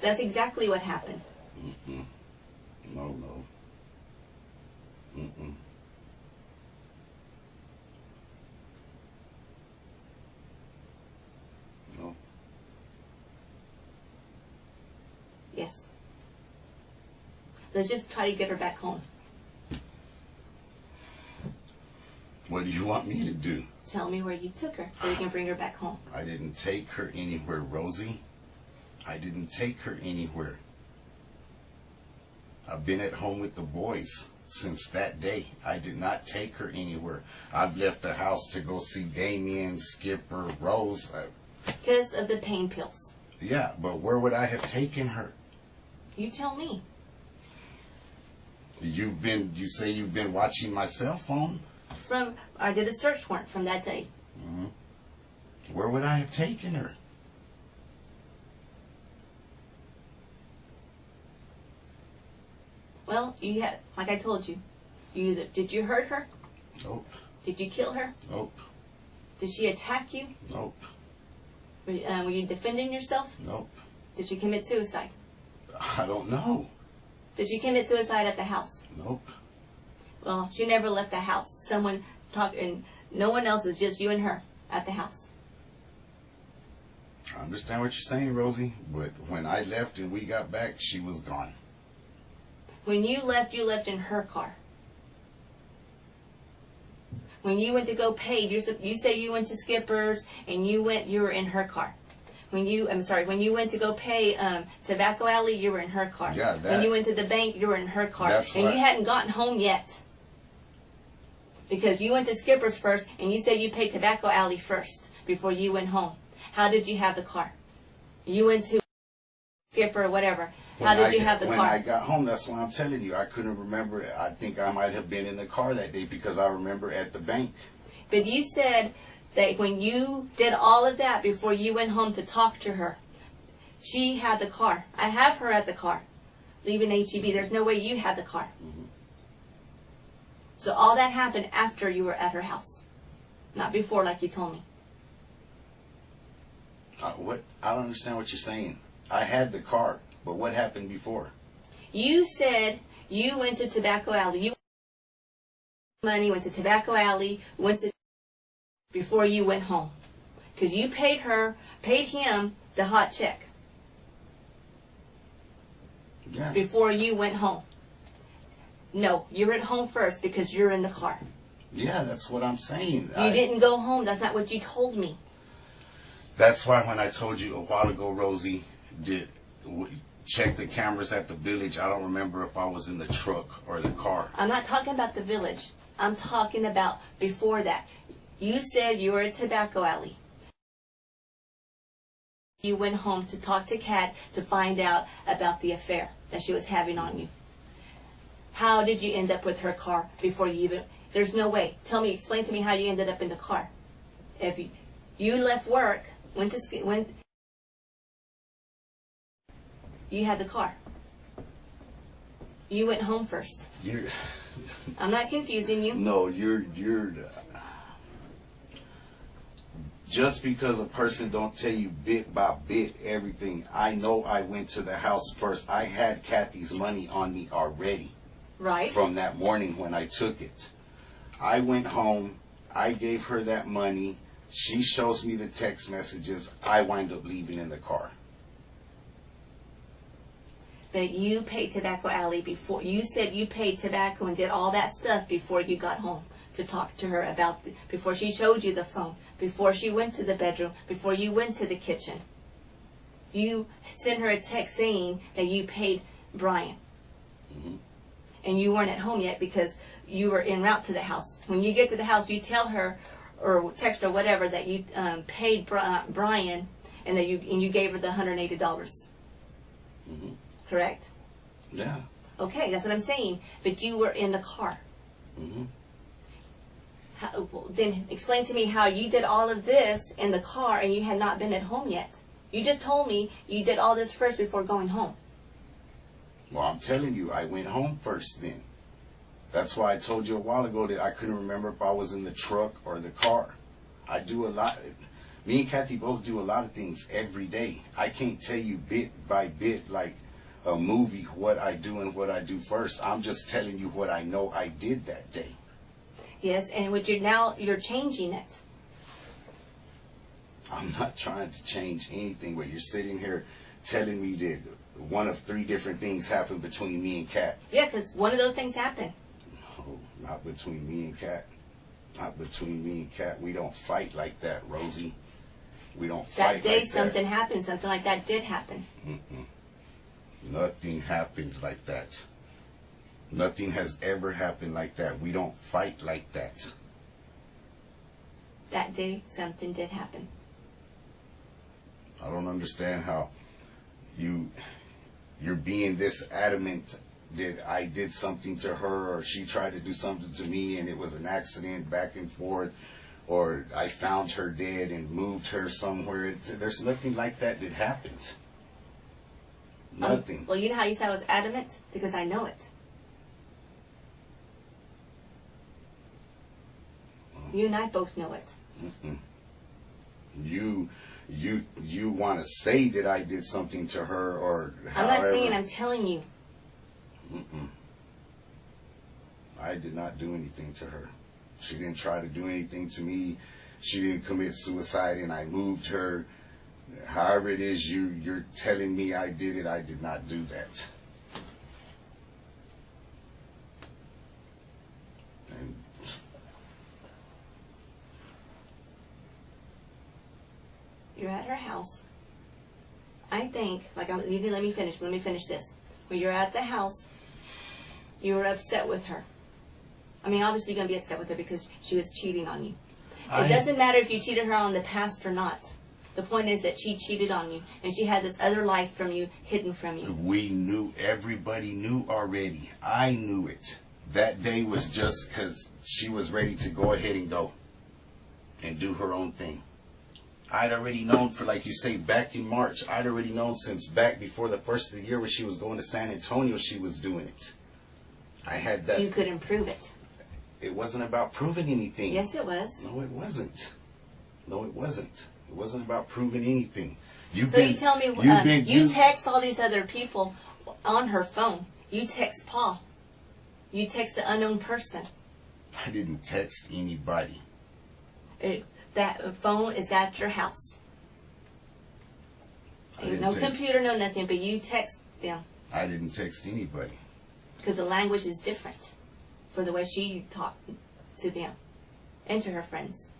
That's exactly what happened. No. No. Yes. Let's just try to get her back home. What do you want me to do? Tell me where you took her so we can bring her back home. I didn't take her anywhere, Rosie. I didn't take her anywhere. I've been at home with the boys since that day. I did not take her anywhere. I've left the house to go see Damien, Skipper, Rose. Because of the pain pills. Yeah, but where would I have taken her? You tell me. You say you've been watching my cell phone? I did a search warrant from that day. Where would I have taken her? Well, you had, like I told you, did you hurt her? Nope. Did you kill her? Nope. Did she attack you? Nope. Were you defending yourself? Nope. Did she commit suicide? I don't know. Did she commit suicide at the house? Nope. Well, she never left the house. Someone talked, and no one else, was just you and her at the house. I understand what you're saying, Rosie, but when I left and we got back, she was gone. When you left in her car. When you went to go pay, you say you went to Skipper's and you were in her car. When you went to go pay Tobacco Alley, you were in her car. Yeah, that. When you went to the bank, you were in her car. That's and right. you hadn't gotten home yet. Because you went to Skipper's first and you said you paid Tobacco Alley first before you went home. How did you have the car? You went to Skipper or whatever. How did you have the car? When I got home, that's why I'm telling you, I couldn't remember. I think I might have been in the car that day because I remember at the bank. But you said that when you did all of that before you went home to talk to her, she had the car. I have her at the car, leaving HEB. There's no way you had the car. So all that happened after you were at her house, not before, like you told me. What? I don't understand what you're saying. I had the car, but what happened before? You said you went to Tobacco Alley. You went to Tobacco Alley, before you went home. Because you paid him the hot check. Yeah. Before you went home. No, you were at home first because you're in the car. Yeah, that's what I'm saying. You didn't go home. That's not what you told me. That's why when I told you a while ago, Rosie, check the cameras at the village, I don't remember if I was in the truck or the car. I'm not talking about the village. I'm talking about before that. You said you were at Tobacco Alley. You went home to talk to Kat to find out about the affair that she was having on you. How did you end up with her car before you even... There's no way. Explain to me how you ended up in the car. If you left work, you had the car. You went home first. I'm not confusing you. No, you're just because a person don't tell you bit by bit everything. I know I went to the house first. I had Kathy's money on me already. Right. From that morning when I took it. I went home. I gave her that money. She shows me the text messages. I wind up leaving in the car. But you paid Tobacco Alley before. You said you paid tobacco and did all that stuff before you got home to talk to her about, before she showed you the phone, before she went to the bedroom, before you went to the kitchen. You sent her a text saying that you paid Brian. And you weren't at home yet because you were en route to the house. When you get to the house, you tell her, or text or whatever that you paid Brian, and that you gave her the $180. Mm-hmm. Correct? Yeah. Okay, that's what I'm saying. But you were in the car. Mm-hmm. Then explain to me how you did all of this in the car and you had not been at home yet. You just told me you did all this first before going home. Well, I'm telling you, I went home first then. That's why I told you a while ago that I couldn't remember if I was in the truck or the car. I do a lot. Me and Kathy both do a lot of things every day. I can't tell you bit by bit like a movie what I do and what I do first. I'm just telling you what I know I did that day. Yes, and you're changing it. I'm not trying to change anything, but you're sitting here telling me that one of 3 different things happened between me and Kat. Yeah, because one of those things happened. No, not between me and Kat. Not between me and Kat. We don't fight like that, Rosie. We don't fight That day like something that. happened. Something like that did happen. Nothing happened like that. Nothing has ever happened like that. We don't fight like that. That day something did happen. I don't understand how you're being this adamant that I did something to her or she tried to do something to me and it was an accident back and forth, or I found her dead and moved her somewhere. There's nothing like that that happened. Nothing. Well, you know how you said I was adamant? Because I know it. You and I both know it. You want to say that I did something to her or I'm however. not saying, I'm telling you. I did not do anything to her. She didn't try to do anything to me. She didn't commit suicide and I moved her. However it is you're telling me I did it, I did not do that. And You're at her house. I think, you didn't let me finish, but let me finish this. When you're at the house, you were upset with her. I mean, obviously you're going to be upset with her because she was cheating on you. It doesn't matter if you cheated her on the past or not. The point is that she cheated on you, and she had this other life from you, hidden from you. we knew, everybody knew already. I knew it. That day was just because she was ready to go ahead and go and do her own thing. I'd already known for, like you say, back in March. I'd already known since back before the first of the year when she was going to San Antonio, she was doing it. I had that. You could improve it. It wasn't about proving anything. Yes, it was. No, it wasn't. No, it wasn't. It wasn't about proving anything. You tell me, you text all these other people on her phone. You text Paul. You text the unknown person. I didn't text anybody. That phone is at your house. No computer, no nothing, but you text them. I didn't text anybody. Because the language is different for the way she talked to them and to her friends.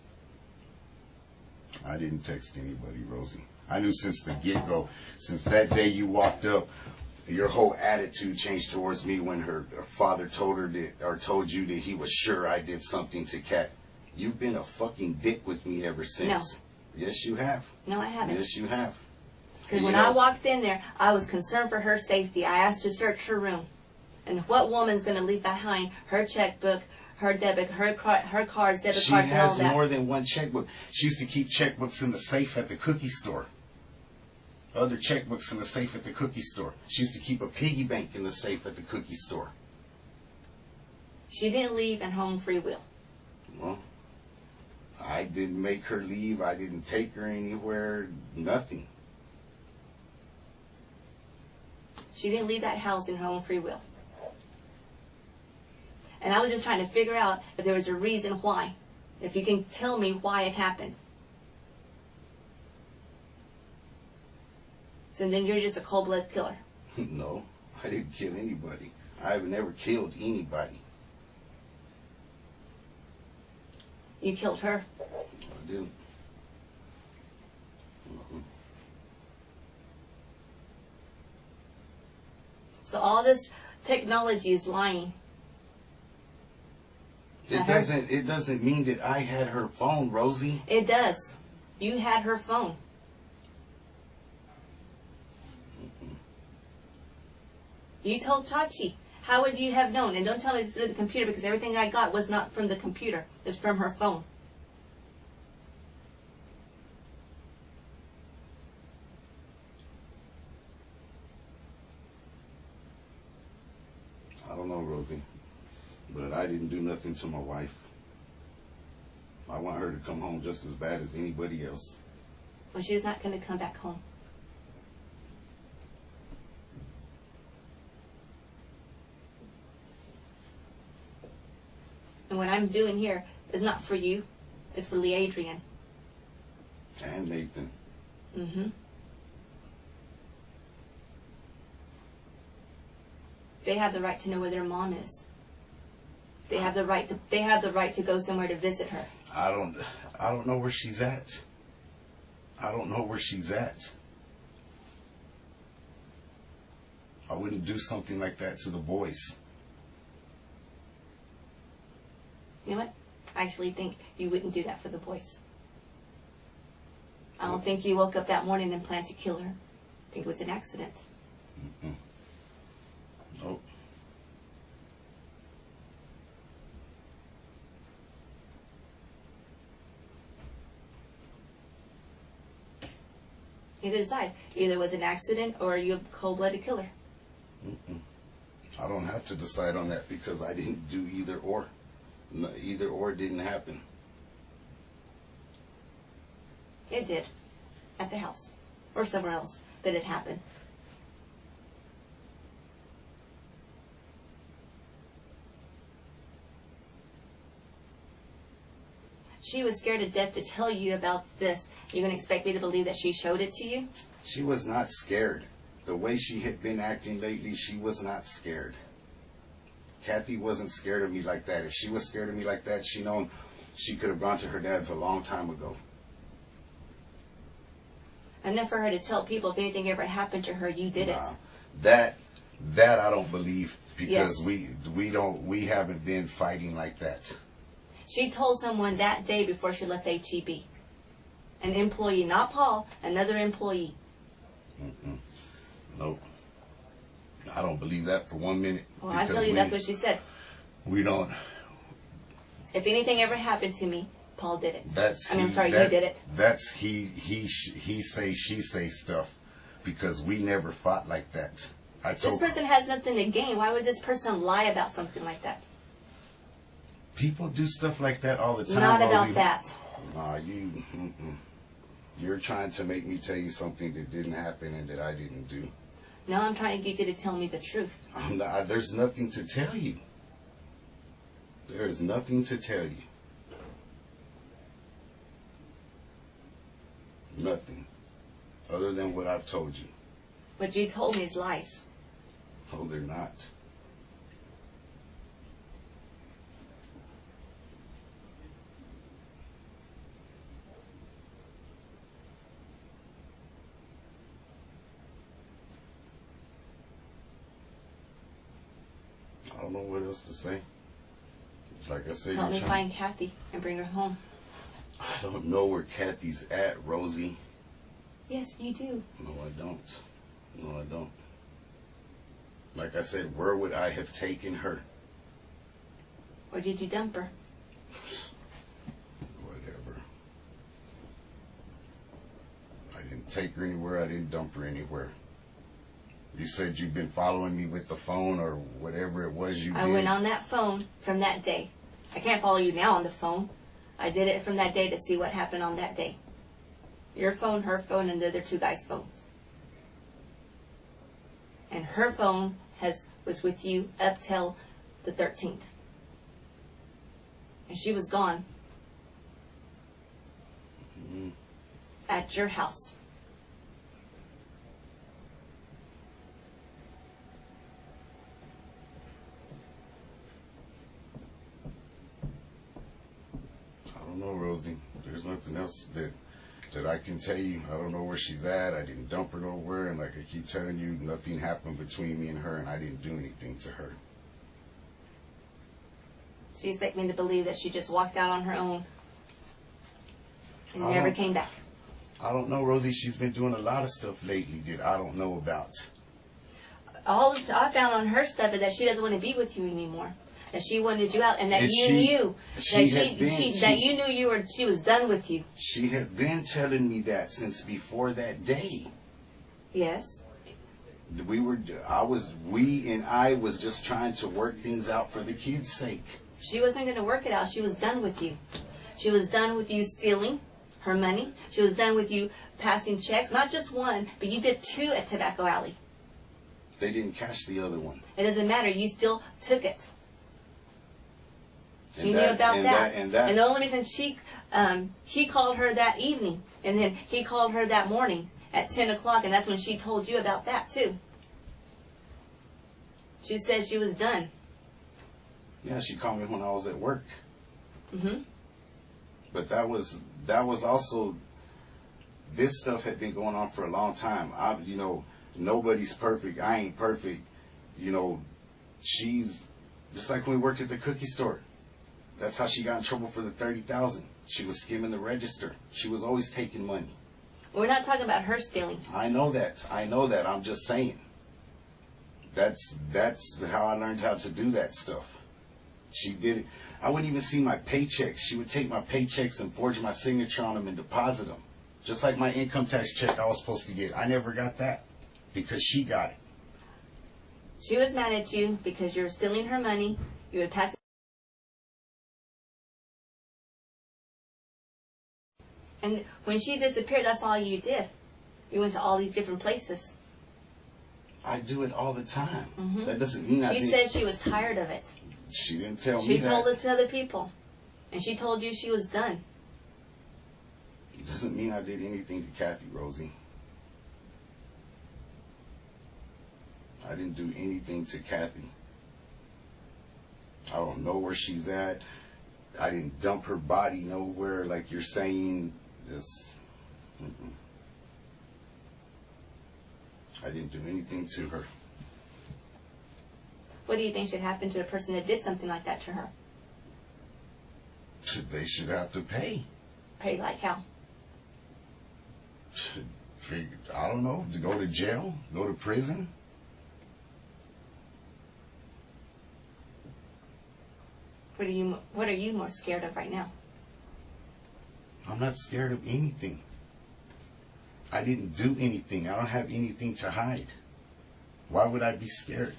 I didn't text anybody, Rosie. I knew since the get-go, since that day you walked up, your whole attitude changed towards me when her father told her that, or told you that he was sure I did something to Kat. You've been a fucking dick with me ever since. No. Yes, you have. No, I haven't. Yes, you have. Because when I walked in there, I was concerned for her safety. I asked to search her room. And what woman's going to leave behind her checkbook, her debit, her cards, debit cards, and all that? She has more than one checkbook. She used to keep checkbooks in the safe at the cookie store. Other checkbooks in the safe at the cookie store. She used to keep a piggy bank in the safe at the cookie store. She didn't leave in home free will. Well, I didn't make her leave. I didn't take her anywhere. Nothing. She didn't leave that house in her own free will. And I was just trying to figure out if there was a reason why. If you can tell me why it happened. So then you're just a cold-blooded killer. No, I didn't kill anybody. I've never killed anybody. You killed her. I didn't. So all this technology is lying. It doesn't mean that I had her phone, Rosie. It does. You had her phone. You told Chachi. How would you have known? And don't tell me it's through the computer, because everything I got was not from the computer. It's from her phone. I don't know, Rosie, but I didn't do nothing to my wife. I want her to come home just as bad as anybody else. Well, she's not going to come back home. And what I'm doing here is not for you. It's for Lee Adrian. And Nathan. Mm-hmm. They have the right to know where their mom is. They have the right to go somewhere to visit her. I don't know where she's at. I don't know where she's at. I wouldn't do something like that to the boys. You know what? I actually think you wouldn't do that for the boys. I don't think you woke up that morning and planned to kill her. I think it was an accident. Mm-mm. Nope. You decide. Either it was an accident or you're a cold-blooded killer. Mm-mm. I don't have to decide on that because I didn't do either or. No, either or didn't happen. It did. At the house. Or somewhere else. But it happened. She was scared to death to tell you about this. You're going to expect me to believe that she showed it to you? She was not scared. The way she had been acting lately, she was not scared. Kathy wasn't scared of me like that. If she was scared of me like that, she known she could have gone to her dad's a long time ago. Enough for her to tell people if anything ever happened to her, you did it. That I don't believe because Yes. we haven't been fighting like that. She told someone that day before she left HEB. An employee, not Paul, another employee. Mm-mm. Nope. I don't believe that for 1 minute. Well, I tell you, that's what she said. We don't. If anything ever happened to me, Paul did it. I'm sorry, you did it. That's he say, she say stuff because we never fought like that. This person has nothing to gain. Why would this person lie about something like that? People do stuff like that all the time. Not Rosie. about that. Nah, you're trying to make me tell you something that didn't happen and that I didn't do. No, I'm trying to get you to tell me the truth. There's nothing to tell you. There is nothing to tell you. Nothing. Other than what I've told you. What you told me is lies. No, they're not. I don't know what else to say. Like I said, Help me find Kathy and bring her home. I don't know where Kathy's at, Rosie. Yes, you do. No, I don't. No, I don't. Like I said, where would I have taken her? Or did you dump her? Whatever. I didn't take her anywhere. I didn't dump her anywhere. You said you've been following me with the phone or whatever it was you did. I went on that phone from that day. I can't follow you now on the phone. I did it from that day to see what happened on that day. Your phone, her phone, and the other two guys' phones. And her phone was with you up till the 13th. And she was gone. Mm-hmm. At your house. I don't know, Rosie. There's nothing else that I can tell you. I don't know where she's at. I didn't dump her nowhere. And like I keep telling you, nothing happened between me and her, and I didn't do anything to her. So you expect me to believe that she just walked out on her own and never came back? I don't know, Rosie. She's been doing a lot of stuff lately that I don't know about. All I found on her stuff is that she doesn't want to be with you anymore. That she wanted you out, and that you knew that you knew she was done with you. She had been telling me that since before that day. Yes. We and I was just trying to work things out for the kids' sake. She wasn't going to work it out. She was done with you. She was done with you stealing her money. She was done with you passing checks, not just one, but you did 2 at Tobacco Alley. They didn't catch the other one. It doesn't matter. You still took it. She knew about that. And the only reason he called her that evening, and then he called her that morning at 10 o'clock, and that's when she told you about that too. She said she was done. Yeah, she called me when I was at work. Mm-hmm. But that was also, this stuff had been going on for a long time. Nobody's perfect. I ain't perfect. She's just like when we worked at the cookie store. That's how she got in trouble for the $30,000. She was skimming the register. She was always taking money. We're not talking about her stealing. I know that. I'm just saying. That's how I learned how to do that stuff. She did it. I wouldn't even see my paychecks. She would take my paychecks and forge my signature on them and deposit them. Just like my income tax check I was supposed to get. I never got that because she got it. She was mad at you because you were stealing her money. You would pass. And when she disappeared, that's all you did. You went to all these different places. I do it all the time. Mm-hmm. That doesn't mean She said she was tired of it. She didn't tell me She that. told it to other people. And she told you she was done. It doesn't mean I did anything to Kathy, Rosie. I didn't do anything to Kathy. I don't know where she's at. I didn't dump her body nowhere like you're saying. Just, I didn't do anything to her. What do you think should happen to a person that did something like that to her? They should have to pay. Pay like how? I don't know, to go to jail, go to prison. What are you more scared of right now? I'm not scared of anything. I didn't do anything. I don't have anything to hide. Why would I be scared?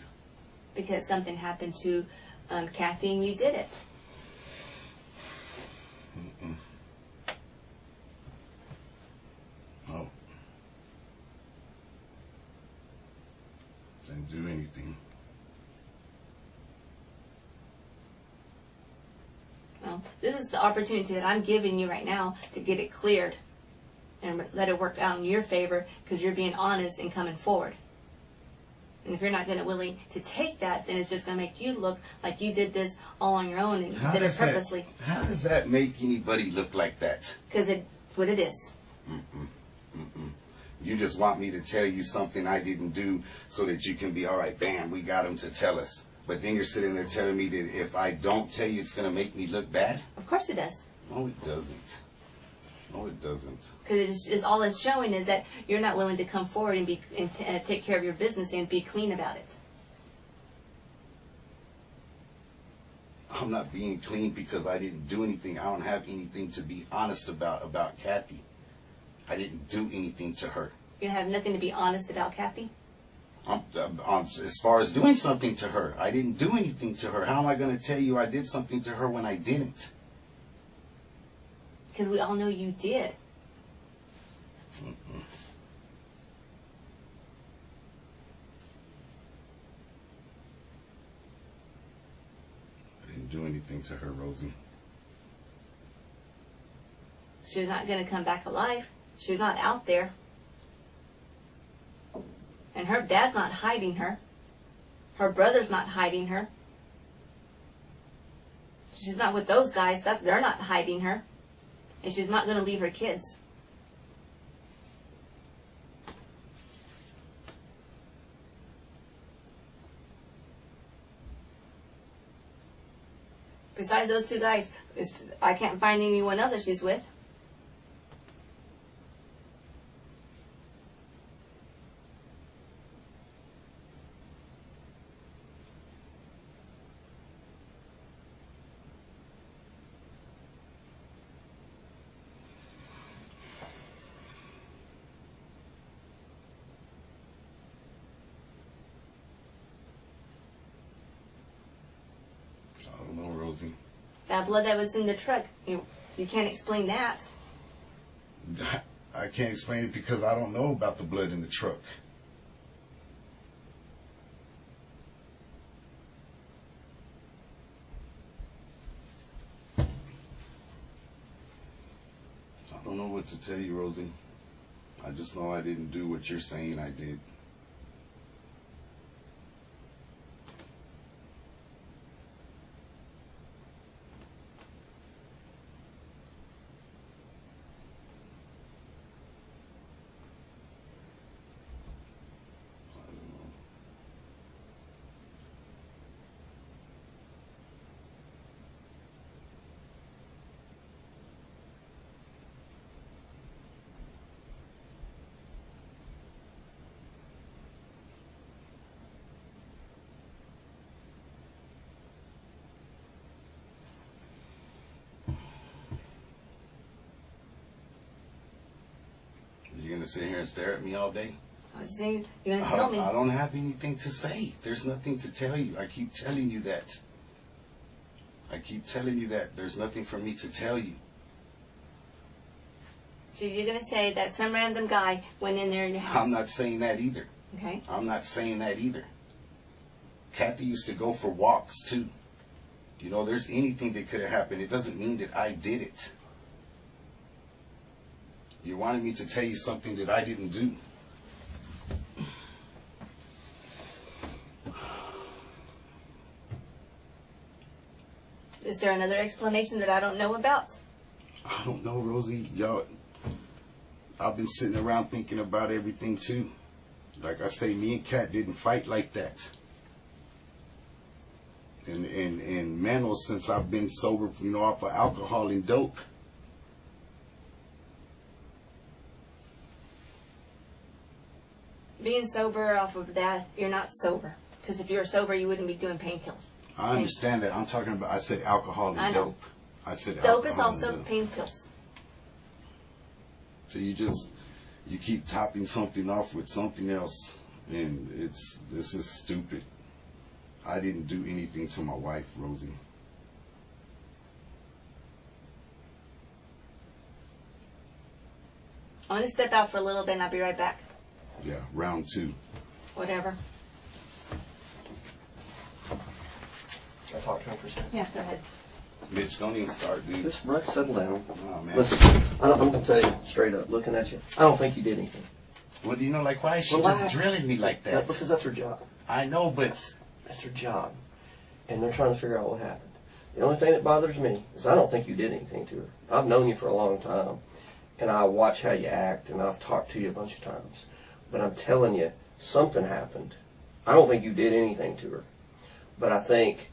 Because something happened to Kathy and you did it. No. Didn't do anything. Well, this is the opportunity that I'm giving you right now to get it cleared and let it work out in your favor because you're being honest and coming forward. And if you're not willing to take that, then it's just going to make you look like you did this all on your own and did it purposely. How does that make anybody look like that? Because it's what it is. You just want me to tell you something I didn't do so that you can be, all right, bam, we got him to tell us. But then you're sitting there telling me that if I don't tell you, it's going to make me look bad? Of course it does. No, it doesn't. No, it doesn't. Because it's all it's showing is that you're not willing to come forward and take care of your business and be clean about it. I'm not being clean because I didn't do anything. I don't have anything to be honest about Kathy. I didn't do anything to her. You have nothing to be honest about, Kathy? As far as doing something to her, I didn't do anything to her. How am I going to tell you I did something to her when I didn't? Because we all know you did. I didn't do anything to her, Rosie. She's not going to come back alive. She's not out there. And her dad's not hiding her. Her brother's not hiding her. She's not with those guys. They're not hiding her. And she's not going to leave her kids. Besides those two guys, I can't find anyone else that she's with. I don't know, Rosie. That blood that was in the truck, you can't explain that. I can't explain it because I don't know about the blood in the truck. I don't know what to tell you, Rosie. I just know I didn't do what you're saying I did. You're gonna sit here and stare at me all day? I was saying, you're gonna tell me. I don't have anything to say. There's nothing to tell you. I keep telling you that. I keep telling you that. There's nothing for me to tell you. So you're gonna say that some random guy went in there in your house? I'm not saying that either. Okay. I'm not saying that either. Kathy used to go for walks too. You know, there's anything that could have happened. It doesn't mean that I did it. You wanted me to tell you something that I didn't do. Is there another explanation that I don't know about? I don't know, Rosie. Y'all, I've been sitting around thinking about everything too. Like I say, me and Kat didn't fight like that. And Manuel, since I've been sober, you know, off of alcohol and dope. Being sober off of that, you're not sober. Because if you were sober, you wouldn't be doing painkillers. I understand that. I'm talking about, I said alcohol and dope. I said dope alcohol is also and dope. pain pills. So you keep topping something off with something else, and this is stupid. I didn't do anything to my wife, Rosie. I'm going to step out for a little bit and I'll be right back. Yeah, round 2. Whatever. Can I talk to him for a second? Yeah, go ahead. Mitch, don't even start, dude. Just Russ, settle down. Oh, man. Listen, I'm going to tell you straight up, looking at you, I don't think you did anything. Well, you know, like, why is she Relax. just drilling me like that? Because that's her job. I know, but That's her job. And they're trying to figure out what happened. The only thing that bothers me is I don't think you did anything to her. I've known you for a long time, and I watch how you act, and I've talked to you a bunch of times. But I'm telling you, something happened. I don't think you did anything to her. But I think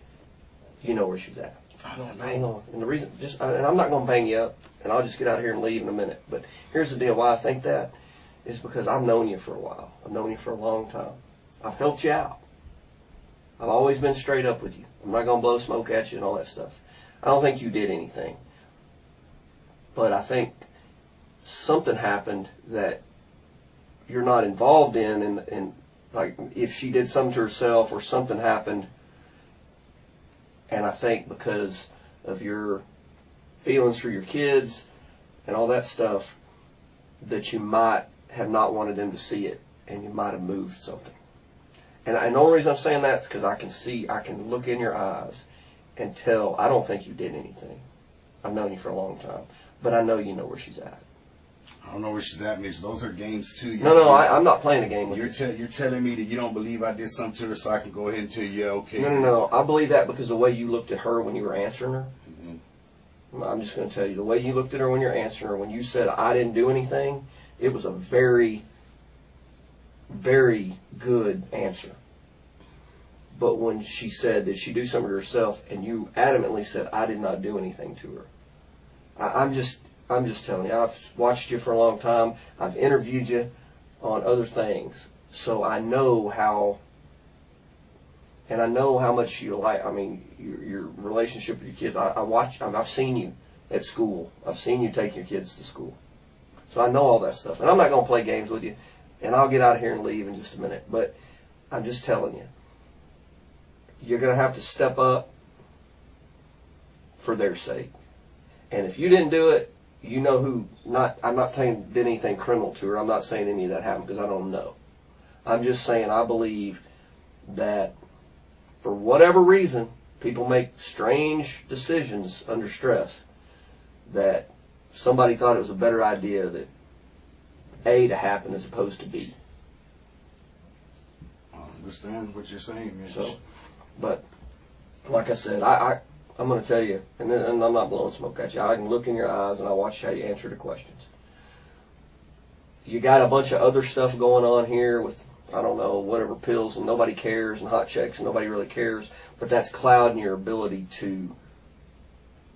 you know where she's at. I don't know. Hang on. And the reason, and I'm not going to bang you up, and I'll just get out of here and leave in a minute. But here's the deal. Why I think that is because I've known you for a while. I've known you for a long time. I've helped you out. I've always been straight up with you. I'm not going to blow smoke at you and all that stuff. I don't think you did anything. But I think something happened that you're not involved in, and like if she did something to herself or something happened. And I think because of your feelings for your kids and all that stuff, that you might have not wanted them to see it, and you might have moved something. And the only reason I'm saying that is because I can look in your eyes and tell I don't think you did anything. I've known you for a long time, but I know you know where she's at. I don't know where she's at, Mitch. Those are games too. No, I'm not playing a game with you. You're telling me that you don't believe I did something to her, so I can go ahead and tell you, yeah, okay. No. I believe that because the way you looked at her when you were answering her. Mm-hmm. I'm just going to tell you, the way you looked at her when you're answering her, when you said I didn't do anything, it was a very, very good answer. But when she said, did she do something to herself, and you adamantly said, I did not do anything to her. I'm just telling you, I've watched you for a long time. I've interviewed you on other things. So I know how, and I know how much you like, I mean, your relationship with your kids. I've seen you at school. I've seen you take your kids to school. So I know all that stuff. And I'm not going to play games with you. And I'll get out of here and leave in just a minute. But I'm just telling you, you're going to have to step up for their sake. And if you didn't do it, you know who, I'm not saying did anything criminal to her. I'm not saying any of that happened because I don't know. I'm just saying I believe that for whatever reason, people make strange decisions under stress, that somebody thought it was a better idea that A to happen as opposed to B. I understand what you're saying, Mitch. So, but like I said, I'm going to tell you, and I'm not blowing smoke at you. I can look in your eyes and I watch how you answer the questions. You got a bunch of other stuff going on here with, I don't know, whatever pills, and nobody cares, and hot checks, and nobody really cares. But that's clouding your ability to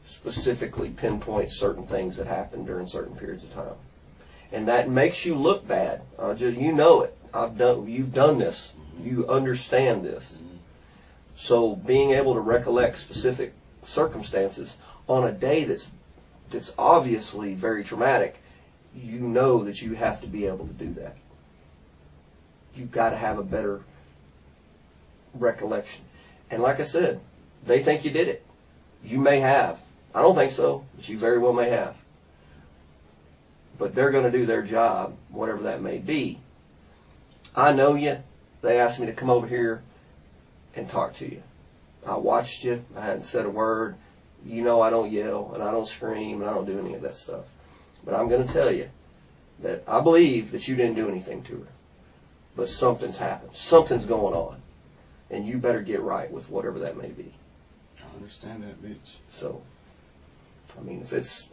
specifically pinpoint certain things that happen during certain periods of time. And that makes you look bad. You know it. You've done this. You understand this. So being able to recollect specific circumstances on a day that's obviously very traumatic, you know that you have to be able to do that. You've got to have a better recollection. And like I said, they think you did it. You may have. I don't think so, but you very well may have. But they're going to do their job, whatever that may be. I know you. They asked me to come over here and talk to you. I watched you. I hadn't said a word. You know I don't yell, and I don't scream, and I don't do any of that stuff. But I'm going to tell you that I believe that you didn't do anything to her. But something's happened. Something's going on. And you better get right with whatever that may be. I understand that, Mitch. So, I mean, if it's,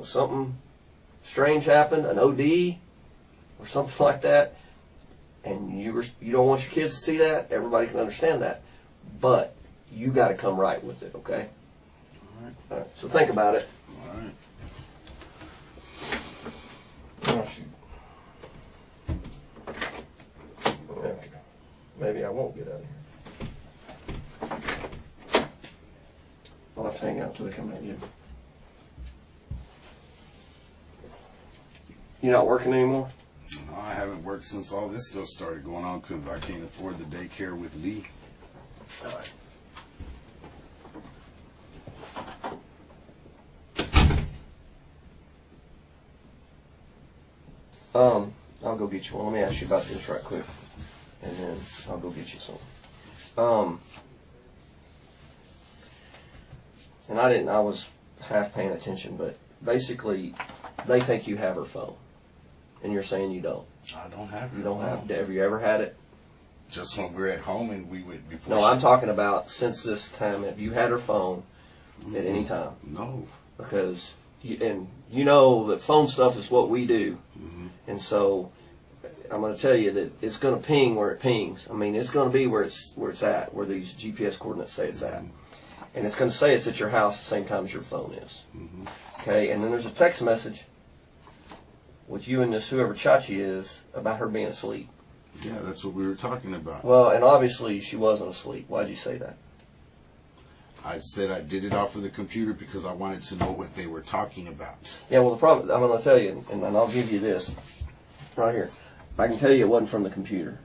something strange happened, an OD or something like that, and you don't want your kids to see that, everybody can understand that. But you got to come right with it, okay? All right. So think about it. All right. Oh, shoot. Okay. Maybe I won't get out of here. I'll have to hang out until they come in. You not working anymore? No, I haven't worked since all this stuff started going on because I can't afford the daycare with Lee. All right. I'll go get you one. Let me ask you about this right quick, and then I'll go get you some. And I was half paying attention, but basically, they think you have her phone, and you're saying you don't. I don't have her. You don't phone. have you ever had it? Just when we're at home and we would before. No, I'm talking about since this time. Have you had her phone at any time? No. Because you know that phone stuff is what we do, and so I'm going to tell you that it's going to ping where it pings. I mean, it's going to be where it's at, where these GPS coordinates say it's at, and it's going to say it's at your house at the same time as your phone is. Okay, and then there's a text message with you and this whoever Chachi is about her being asleep. Yeah, that's what we were talking about. Well, and obviously she wasn't asleep. Why'd you say that? I said I did it off of the computer because I wanted to know what they were talking about. Yeah, well, the problem, I'm going to tell you, and I'll give you this right here. I can tell you it wasn't from the computer.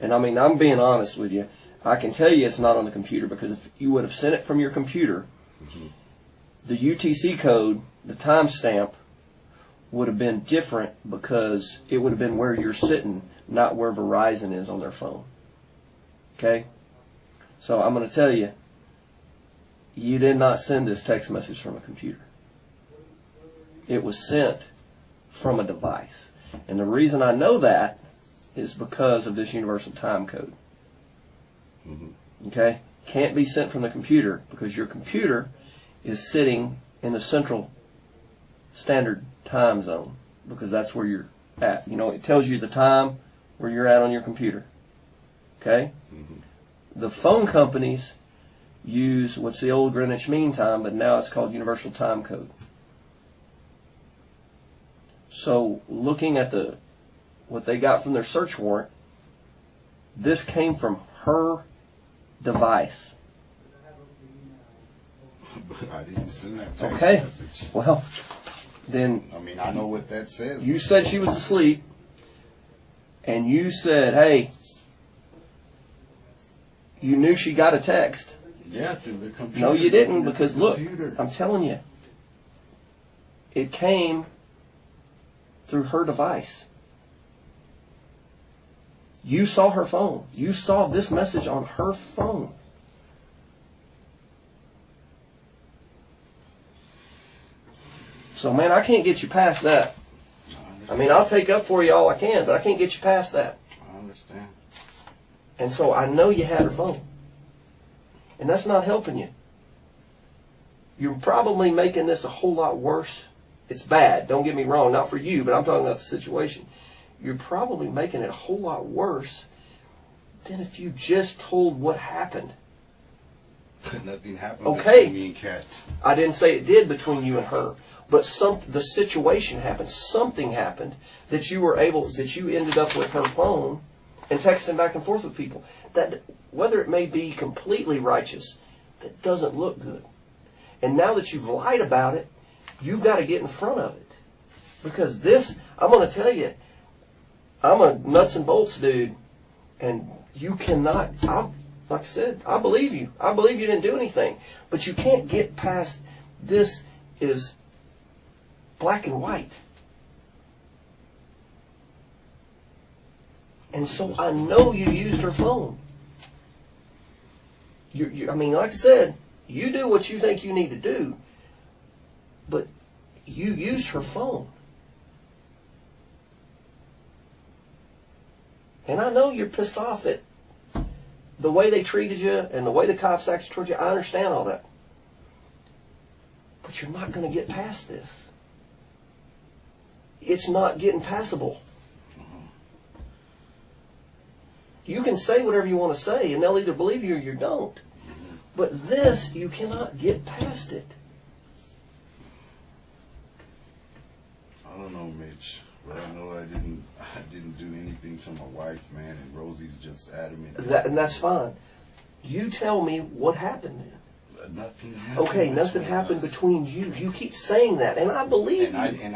And I mean, I'm being honest with you. I can tell you it's not on the computer because if you would have sent it from your computer, the UTC code, the timestamp, would have been different because it would have been where you're sitting, not where Verizon is on their phone. Okay? So I'm going to tell you, you did not send this text message from a computer. It was sent from a device. And the reason I know that is because of this universal time code. Okay? Can't be sent from the computer because your computer is sitting in the central standard time zone because that's where you're at. You know, it tells you the time where you're at on your computer. Okay? The phone companies use what's the old Greenwich Mean Time, but now it's called Universal Time Code. So looking at what they got from their search warrant, this came from her device. I didn't send that text Okay. message. Well, then I mean, I know what that says. you said she was asleep, and you said, hey, you knew she got a text. Yeah, through the computer. No, you didn't, Through because the look, computer. I'm telling you, it came through her device. You saw her phone. You saw this message on her phone. So, man, I can't get you past that. I mean, I'll take up for you all I can, but I can't get you past that. I understand. And so I know you had her phone. And that's not helping you. You're probably making this a whole lot worse. It's bad, don't get me wrong, not for you, but I'm talking about the situation. You're probably making it a whole lot worse than if you just told what happened. Nothing happened Okay. between me and Kat. I didn't say it did between you and her, but the situation happened. Something happened that you ended up with her phone and texting back and forth with people. That, whether it may be completely righteous, that doesn't look good. And now that you've lied about it, you've got to get in front of it. Because this, I'm going to tell you, I'm a nuts and bolts dude, and you cannot, like I said, I believe you. I believe you didn't do anything. But you can't get past, this is black and white. And so I know you used her phone. I mean, like I said, you do what you think you need to do, but you used her phone. And I know you're pissed off at the way they treated you and the way the cops acted towards you. I understand all that. But you're not going to get past this. It's not getting passable. You can say whatever you want to say, and they'll either believe you or you don't. But this, you cannot get past it. I don't know, Mitch, but I know I didn't do anything to my wife, man, and Rosie's just adamant. And that's fine. You tell me what happened then. Nothing happened. Okay, nothing between happened us. between you. You keep saying that, and I believe And you.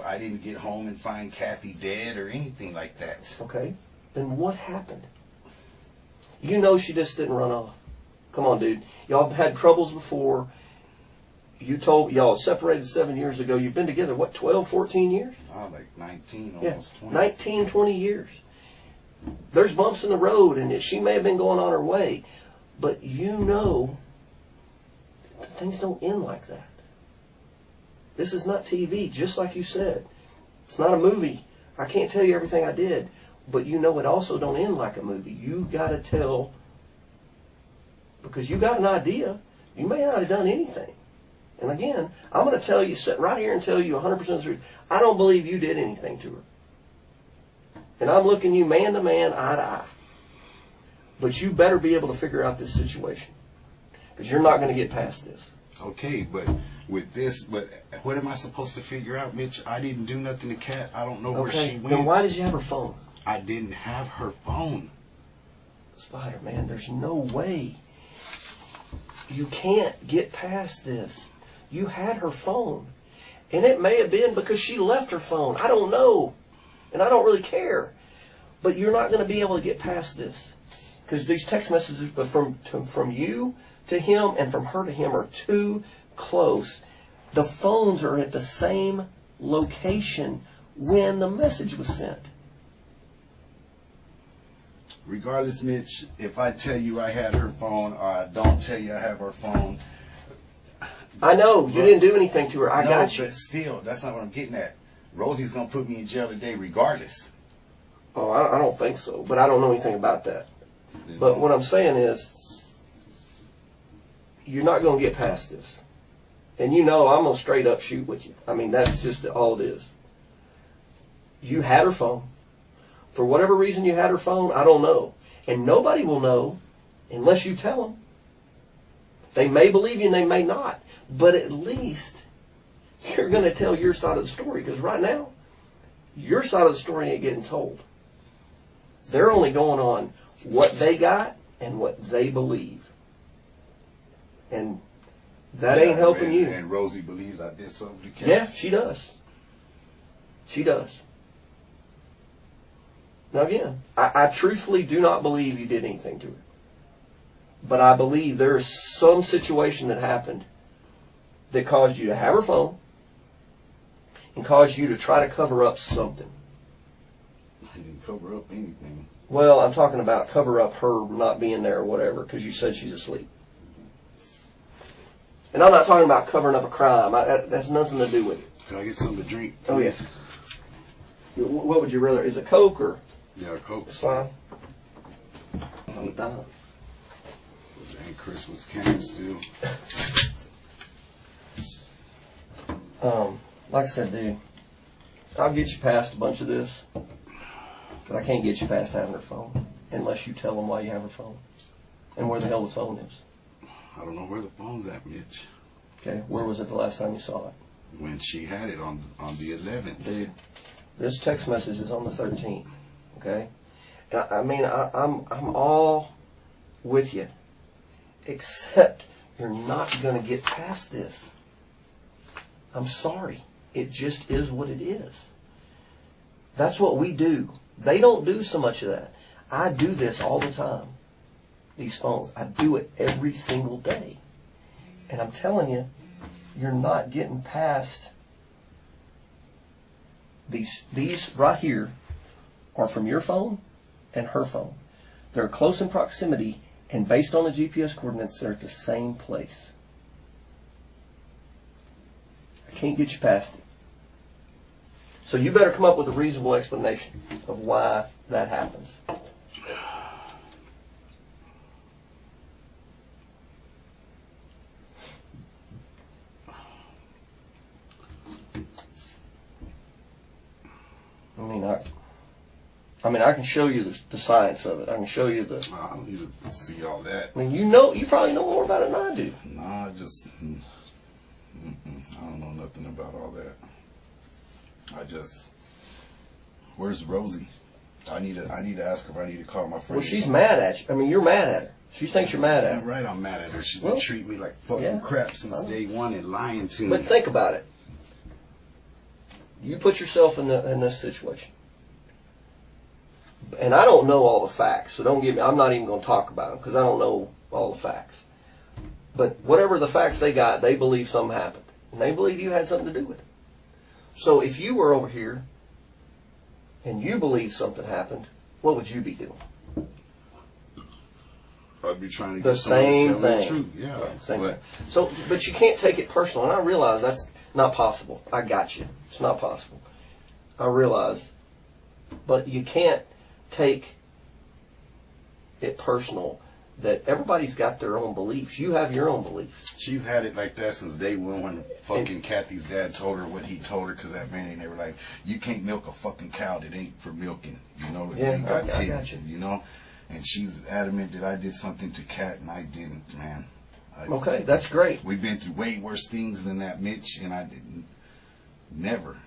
I didn't get home and find Kathy dead or anything like that. Okay, then what happened? You know she just didn't run off. Come on, dude. Y'all have had troubles before. Y'all separated 7 years ago. You've been together, what, 12, 14 years? Like 19, Yeah, almost 20. 19, 20 years. There's bumps in the road, and she may have been going on her way. But you know that things don't end like that. This is not TV, just like you said. It's not a movie. I can't tell you everything I did. But you know it also don't end like a movie. You got to tell, because you got an idea. You may not have done anything. And again, I'm going to tell you, sit right here and tell you 100% the truth. I don't believe you did anything to her. And I'm looking you man to man, eye to eye. But you better be able to figure out this situation. Because you're not going to get past this. Okay, but with this, what am I supposed to figure out, Mitch? I didn't do nothing to Kat. I don't know where she went. Then why did you have her phone? I didn't have her phone. Spider, man, there's no way. You can't get past this. You had her phone. And it may have been because she left her phone. I don't know. And I don't really care. But you're not going to be able to get past this. Because these text messages from you to him and from her to him are too close. The phones are at the same location when the message was sent. Regardless, Mitch, if I tell you I had her phone or I don't tell you I have her phone. I know, you didn't do anything to her. I got you. But still, that's not what I'm getting at. Rosie's going to put me in jail today regardless. Oh, I don't think so. But I don't know anything about that. But what I'm saying is, you're not going to get past this. And you know I'm going to straight up shoot with you. I mean, that's just all it is. You had her phone. For whatever reason you had her phone, I don't know. And nobody will know unless you tell them. They may believe you and they may not. But at least you're going to tell your side of the story. Because right now, your side of the story ain't getting told. They're only going on what they got and what they believe. And that ain't helping you. And Rosie believes I did something to Kat. Yeah, she does. She does. Now again, I truthfully do not believe you did anything to her. But I believe there is some situation that happened that caused you to have her phone and caused you to try to cover up something. I didn't cover up anything. Well, I'm talking about cover up her not being there or whatever because you said she's asleep. And I'm not talking about covering up a crime. That has nothing to do with it. Can I get something to drink? Oh, yes. What would you rather? Is it Coke or? Yeah, Coke. It's fine. I'm done. And Christmas cans still. Like I said, dude, I'll get you past a bunch of this, but I can't get you past having her phone unless you tell them why you have her phone and where the hell the phone is. I don't know where the phone's at, Mitch. Okay, where was it the last time you saw it? When she had it on the 11th. Dude, this text message is on the 13th. Okay, and I mean I'm all with you, except you're not going to get past this. I'm sorry. It just is what it is. That's what we do. They don't do so much of that. I do this all the time. These phones. I do it every single day. And I'm telling you, you're not getting past these right here are from your phone and her phone. They're close in proximity, and based on the GPS coordinates, they're at the same place. I can't get you past it. So you better come up with a reasonable explanation of why that happens. I mean, I can show you the science of it. I can show you the. I don't need to see all that. I mean, you probably know more about it than I do. Nah, I don't know nothing about all that. Where's Rosie? I need to ask her if I need to call my friend. Well, she's mad at you. I mean, you're mad at her. She thinks you're mad at her. Damn right, I'm mad at her. She's been treating me like fucking crap since day one and lying to me. But think about it. You put yourself in this situation. And I don't know all the facts, so don't get me. I'm not even going to talk about them because I don't know all the facts. But whatever the facts they got, they believe something happened. And they believe you had something to do with it. So if you were over here and you believe something happened, what would you be doing? I'd be trying to the get someone same to tell me the thing. truth. Yeah. Same thing. So, but you can't take it personal, and I realize that's not possible. I got you. It's not possible. I realize. But you can't take it personal that everybody's got their own beliefs. You have your own beliefs. She's had it like that since day one when fucking Kathy's dad told her what he told her because that man ain't never like, you can't milk a fucking cow that ain't for milking. You know, that ain't got titties, got you. You know? And she's adamant that I did something to Kat and I didn't, man. Okay, that's great. We've been through way worse things than that, Mitch, and I didn't. Never.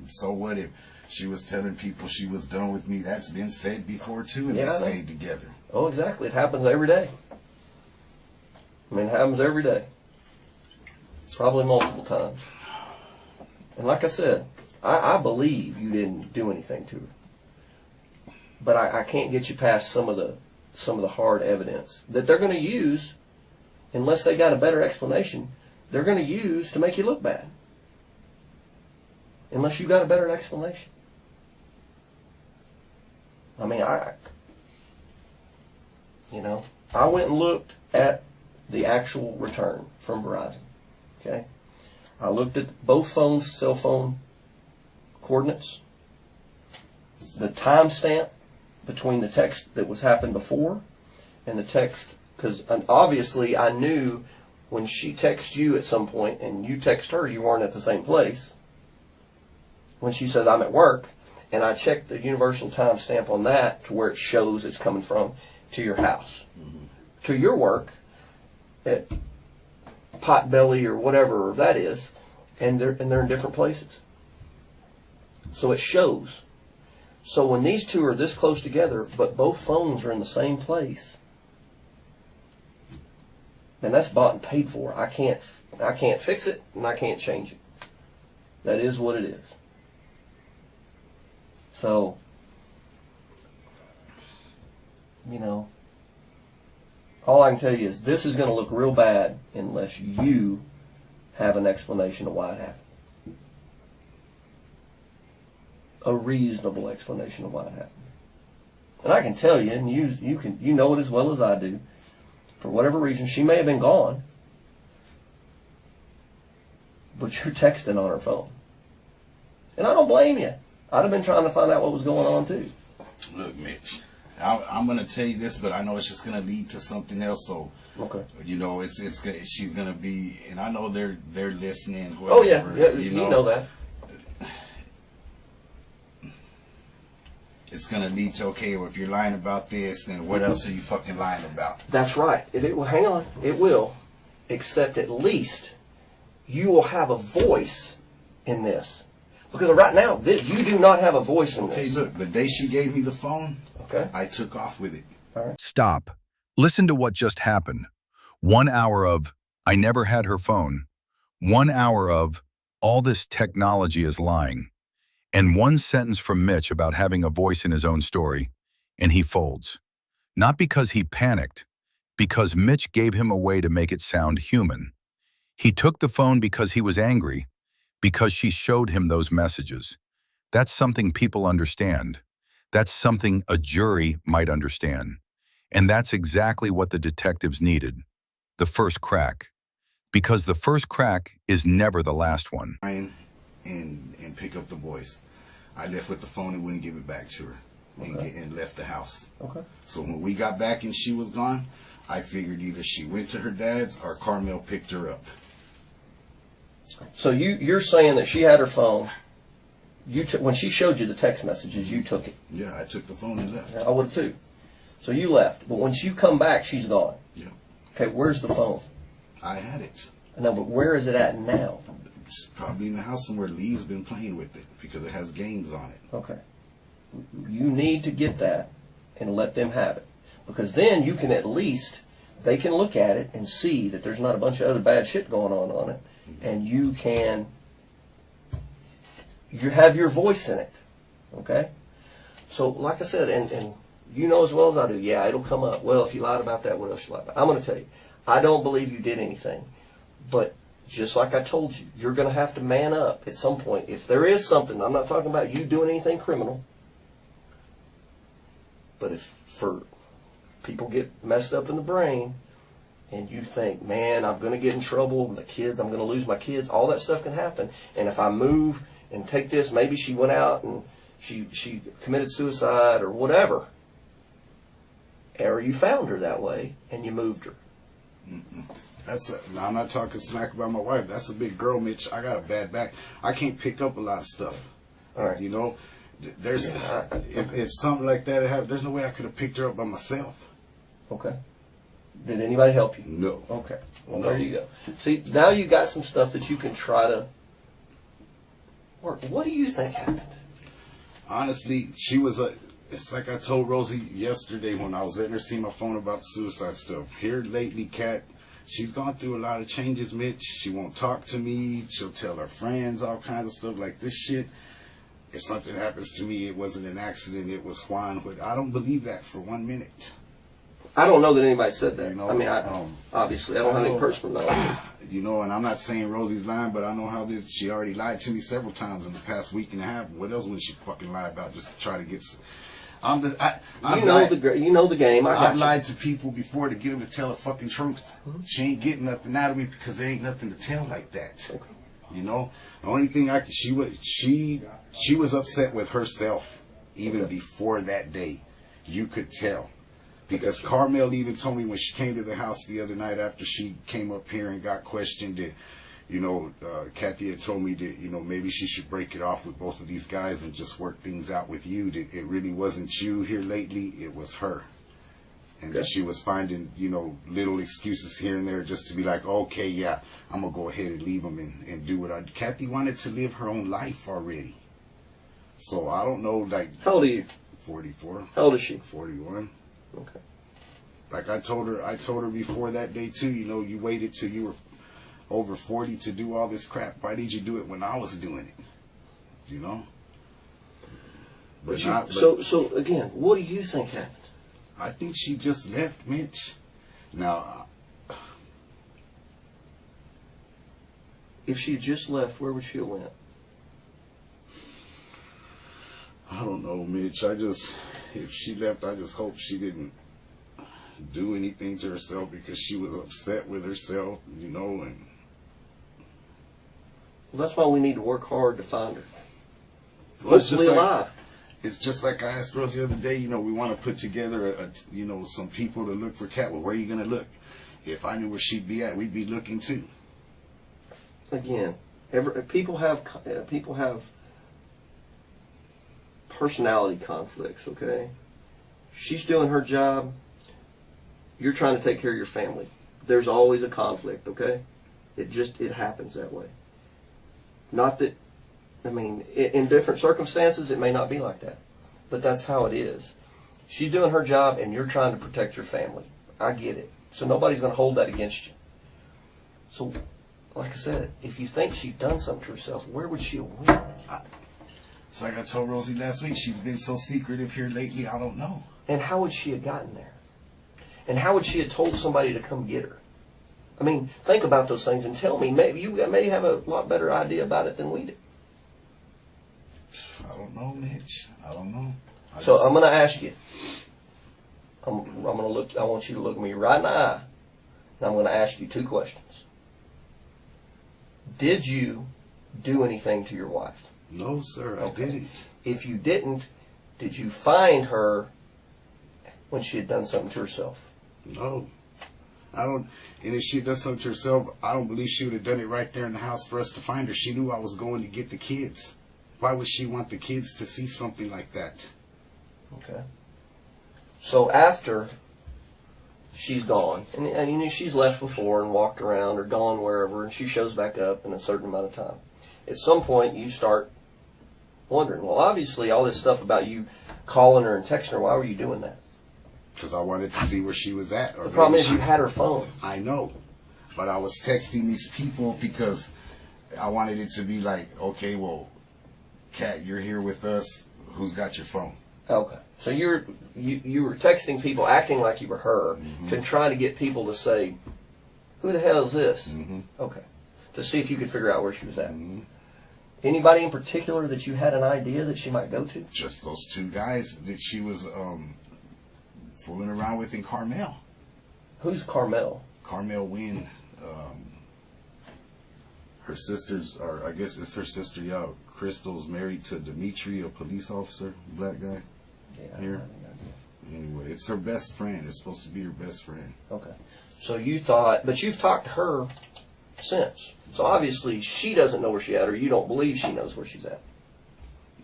So what if she was telling people she was done with me? That's been said before too, and we stayed together. Oh, exactly. It happens every day. I mean, it happens every day. Probably multiple times. And like I said, I believe you didn't do anything to her. But I can't get you past some of the hard evidence that they're going to use, unless they got a better explanation, they're going to use to make you look bad. Unless you got a better explanation. I mean, I went and looked at the actual return from Verizon. Okay? I looked at both phones' cell phone coordinates, the timestamp between the text that was happened before and the text, because obviously I knew when she texted you at some point and you text her, you weren't at the same place. When she says I'm at work, and I check the universal timestamp on that to where it shows it's coming from to your house, to your work at Potbelly or whatever that is, and they're in different places. So it shows. So when these two are this close together, but both phones are in the same place, and that's bought and paid for. I can't fix it, and I can't change it. That is what it is. So, you know, all I can tell you is this is going to look real bad unless you have an explanation of why it happened. A reasonable explanation of why it happened. And I can tell you, and you know it as well as I do, for whatever reason, she may have been gone, but you're texting on her phone. And I don't blame you. I'd have been trying to find out what was going on too. Look, Mitch, I'm going to tell you this, but I know it's just going to lead to something else. So, okay, you know, she's going to be, and I know they're listening. Whoever, oh yeah, you know that. It's going to lead to, okay, well, if you're lying about this, then what else are you fucking lying about? That's right. It will, hang on, it will. Except at least you will have a voice in this. Because right now, you do not have a voice in this. Okay, look, the day she gave me the phone, okay, I took off with it. All right. Stop. Listen to what just happened. 1 hour of, I never had her phone. 1 hour of, all this technology is lying. And 1 sentence from Mitch about having a voice in his own story, and he folds. Not because he panicked, because Mitch gave him a way to make it sound human. He took the phone because he was angry, because she showed him those messages. That's something people understand. That's something a jury might understand. And that's exactly what the detectives needed. The first crack. Because the first crack is never the last one. And pick up the boys. I left with the phone and wouldn't give it back to her, and left the house. Okay. So when we got back and she was gone, I figured either she went to her dad's or Carmel picked her up. So you're saying that she had her phone. When she showed you the text messages, you took it. Yeah, I took the phone and left. I would have too. So you left, but once you come back, she's gone. Yeah. Okay, where's the phone? I had it. No, but where is it at now? It's probably in the house somewhere. Lee's been playing with it because it has games on it. Okay. You need to get that and let them have it. Because then you can at least, they can look at it and see that there's not a bunch of other bad shit going on it. And you have your voice in it. Okay? So, like I said, and you know as well as I do, yeah, it'll come up. Well, if you lied about that, what else you lied about? I'm going to tell you, I don't believe you did anything. But just like I told you, you're going to have to man up at some point. If there is something, I'm not talking about you doing anything criminal, but if for people get messed up in the brain and you think, man, I'm going to get in trouble, the kids, I'm going to lose my kids, all that stuff can happen. And if I move and take this, maybe she went out and she committed suicide or whatever, or you found her that way and you moved her. Now, I'm not talking smack about my wife. That's a big girl, Mitch. I got a bad back. I can't pick up a lot of stuff. All right. You know, there's if something like that had happened, there's no way I could have picked her up by myself. Okay. Did anybody help you? No. Okay. Well, No. there you go. See, now you got some stuff that you can try to work. What do you think happened? Honestly, it's like I told Rosie yesterday when I was letting her see my phone about the suicide stuff. Here lately, Kat, she's gone through a lot of changes, Mitch. She won't talk to me. She'll tell her friends all kinds of stuff like this shit. If something happens to me, it wasn't an accident. It was Juan. I don't believe that for 1 minute. I don't know that anybody said that. You know, I mean, obviously, I don't have any personal knowledge. You know, and I'm not saying Rosie's lying, but I know how this. She already lied to me several times in the past week and a half. What else would she fucking lie about just to try to get? You know the game. I've lied to people before to get them to tell the fucking truth. Mm-hmm. She ain't getting nothing out of me because there ain't nothing to tell like that. Okay. You know, the only thing she was upset with herself even before that day. You could tell. Because Carmel even told me when she came to the house the other night after she came up here and got questioned that, you know, Kathy had told me that, you know, maybe she should break it off with both of these guys and just work things out with you. That it really wasn't you here lately, it was her. And that she was finding, you know, little excuses here and there just to be like, okay, yeah, I'm going to go ahead and leave them and do what I... Kathy wanted to live her own life already. So I don't know, like... How old are you? 44. How old is she? 41. Okay. Like I told her before that day too, you know, you waited till you were over 40 to do all this crap. Why did you do it when I was doing it? You know? So again, what do you think happened? I think she just left Mitch. Now, if she just left, where would she have went? I don't know, Mitch. If she left, I just hope she didn't do anything to herself because she was upset with herself, you know, and... Well, that's why we need to work hard to find her. Well, Hopefully alive. It's just like I asked Rose the other day, you know, we want to put together, you know, some people to look for Kat. Well, where are you going to look? If I knew where she'd be at, we'd be looking too. Again, people have personality conflicts, okay? She's doing her job. You're trying to take care of your family. There's always a conflict, okay? It happens that way. Not that, I mean, in different circumstances, it may not be like that. But that's how it is. She's doing her job, and you're trying to protect your family. I get it. So nobody's going to hold that against you. So, like I said, if you think she's done something to herself, where would she have went? It's like I told Rosie last week, she's been so secretive here lately, I don't know. And how would she have gotten there? And how would she have told somebody to come get her? I mean, think about those things and tell me. Maybe you may have a lot better idea about it than we do. I don't know, Mitch. I don't know. I'm going to ask you. I'm going to look. I want you to look me right in the eye, and I'm going to ask you two questions. Did you do anything to your wife? No, sir, I didn't. If you didn't, did you find her when she had done something to herself? No. I don't. And if she had done something to herself, I don't believe she would have done it right there in the house for us to find her. She knew I was going to get the kids. Why would she want the kids to see something like that? Okay. So after she's gone, and you know she's left before and walked around or gone wherever, and she shows back up in a certain amount of time. At some point, you start wondering, well, obviously all this stuff about you calling her and texting her, why were you doing that? Because I wanted to see where she was at. The problem is you had her phone. I know. But I was texting these people because I wanted it to be like, okay, well, Kat, you're here with us. Who's got your phone? Okay. So you were texting people acting like you were her to try to get people to say, who the hell is this? Okay. To see if you could figure out where she was at. Anybody in particular that you had an idea that she might go to? Just those two guys that she was fooling around with in Carmel. Who's Carmel? Carmel Wynn. Her sister's, or I guess it's her sister, yeah. Crystal's married to Dimitri, a police officer, black guy. Yeah. Here. Anyway, it's her best friend. It's supposed to be her best friend. Okay. So you thought, but you've talked to her since. So obviously she doesn't know where she's at, or you don't believe she knows where she's at.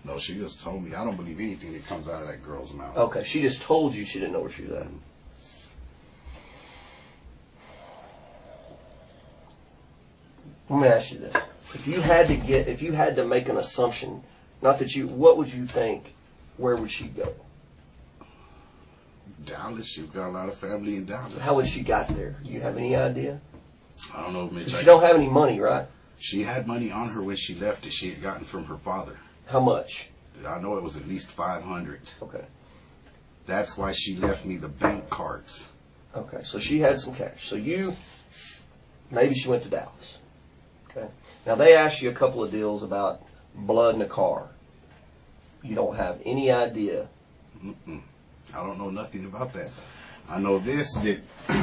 No, she just told me. I don't believe anything that comes out of that girl's mouth. Okay, she just told you she didn't know where she was at. Let me ask you this. If you had to make an assumption, what would you think, where would she go? Dallas. She's got a lot of family in Dallas. How would she got there? Do you have any idea? I don't know, Mitch. She don't have any money, right? She had money on her when she left that she had gotten from her father. How much? I know it was at least $500. Okay. That's why she left me the bank cards. Okay, so she had some cash. So maybe she went to Dallas. Okay. Now they asked you a couple of deals about blood in a car. You don't have any idea. I don't know nothing about that. I know this, that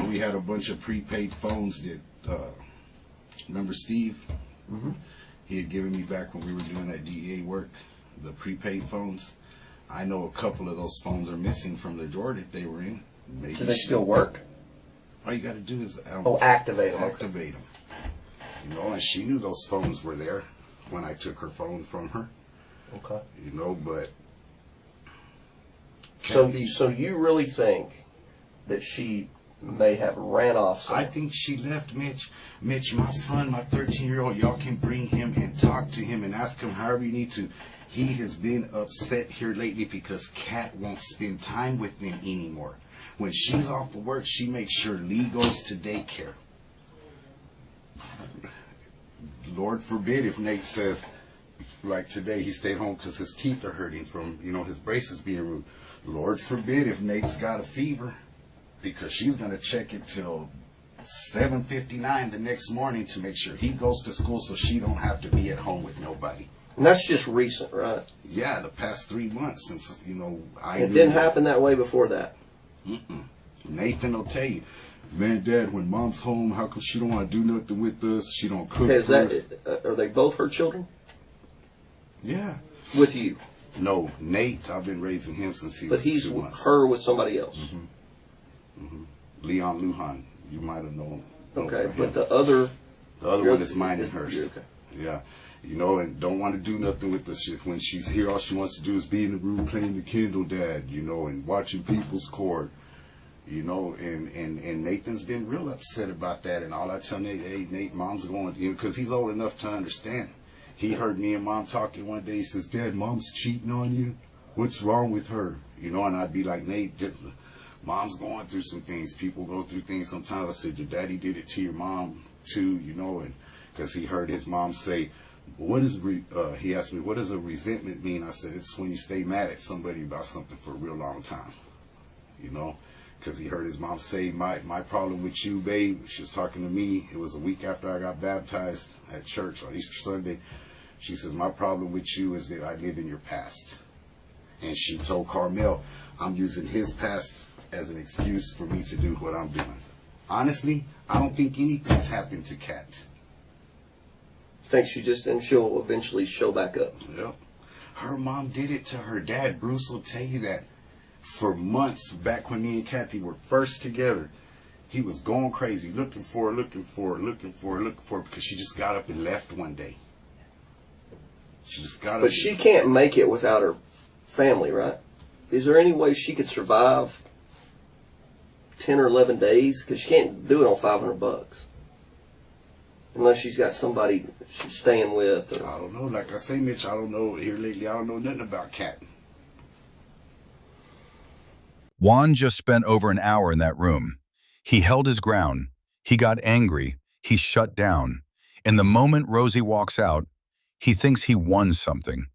we had a bunch of prepaid phones that, remember Steve? He had given me back when we were doing that DEA work, the prepaid phones. I know a couple of those phones are missing from the drawer that they were in. Maybe Do they still work? All you got to do is activate them. Activate them. You know, and she knew those phones were there when I took her phone from her. Okay. You know, but So you really think that she may have ran off somewhere? I think she left Mitch. Mitch, my son, my 13-year-old, y'all can bring him and talk to him and ask him however you need to. He has been upset here lately because Kat won't spend time with him anymore. When she's off of work, she makes sure Lee goes to daycare. Lord forbid if Nate says, like today, he stayed home because his teeth are hurting from, you know, his braces being removed. Lord forbid if Nate's got a fever, because she's going to check it till 7:59 the next morning to make sure he goes to school so she don't have to be at home with nobody. And that's just recent, right? Yeah, the past 3 months since, you know, It didn't happen that way before that. Nathan will tell you, man, Dad, when Mom's home, how come she don't want to do nothing with us? She don't cook Is for us. that, are they both her children? Yeah. With you? No, Nate, I've been raising him since he But was he's 2 months. her with somebody else. Leon Lujan, you might have known. Okay, him. but the other one is mine and hers. Okay. Yeah. You know, and don't want to do nothing with the shit. When she's here, all she wants to do is be in the room playing the Kindle, Dad, you know, and watching People's Court, you know, and Nathan's been real upset about that. And all I tell Nate, hey, Nate, Mom's going, you know, because he's old enough to understand. He heard me and Mom talking one day. He says, Dad, Mom's cheating on you. What's wrong with her? You know, and I'd be like, Nate, Mom's going through some things. People go through things sometimes. I said, your daddy did it to your mom, too, you know, and because he heard his mom say, he asked me, what does a resentment mean? I said, it's when you stay mad at somebody about something for a real long time, you know, because he heard his mom say, my problem with you, babe, she was talking to me. It was a week after I got baptized at church on Easter Sunday. She says, my problem with you is that I live in your past. And she told Carmel, I'm using his past as an excuse for me to do what I'm doing. Honestly, I don't think anything's happened to Kat. Think she just, and she'll eventually show back up. Yep. Her mom did it to her dad. Bruce will tell you that for months, back when me and Kathy were first together, he was going crazy, looking for her, because she just got up and left one day. She just got up. But she can't make it without her family, right? Is there any way she could survive 10 or 11 days? Because she can't do it on $500. Unless she's got somebody she's staying with. Or... I don't know. Like I say, Mitch, I don't know. Here lately, I don't know nothing about Kat. Juan just spent over an hour in that room. He held his ground. He got angry. He shut down. And the moment Rosie walks out, he thinks he won something.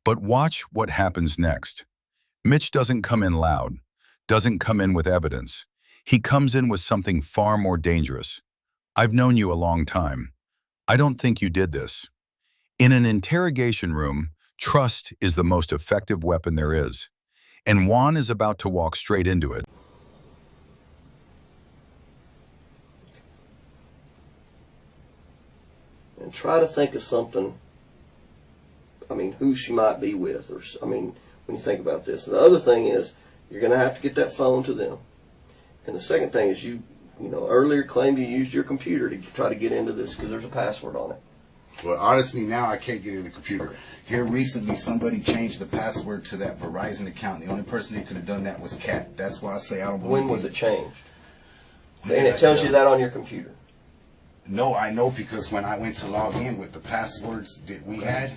But watch what happens next. Mitch doesn't come in loud, doesn't come in with evidence. He comes in with something far more dangerous. I've known you a long time. I don't think you did this. In an interrogation room, trust is the most effective weapon there is. And Juan is about to walk straight into it. And try to think of something, who she might be with. When you think about this. The other thing is, you're going to have to get that phone to them. And the second thing is you earlier claimed you used your computer to try to get into this because there's a password on it. Well, honestly, now I can't get in the computer. Here recently, somebody changed the password to that Verizon account. The only person that could have done that was Kat. That's why I say I don't believe. When was it changed? When And did it I tells tell you that on your computer. No, I know because when I went to log in with the passwords that we had,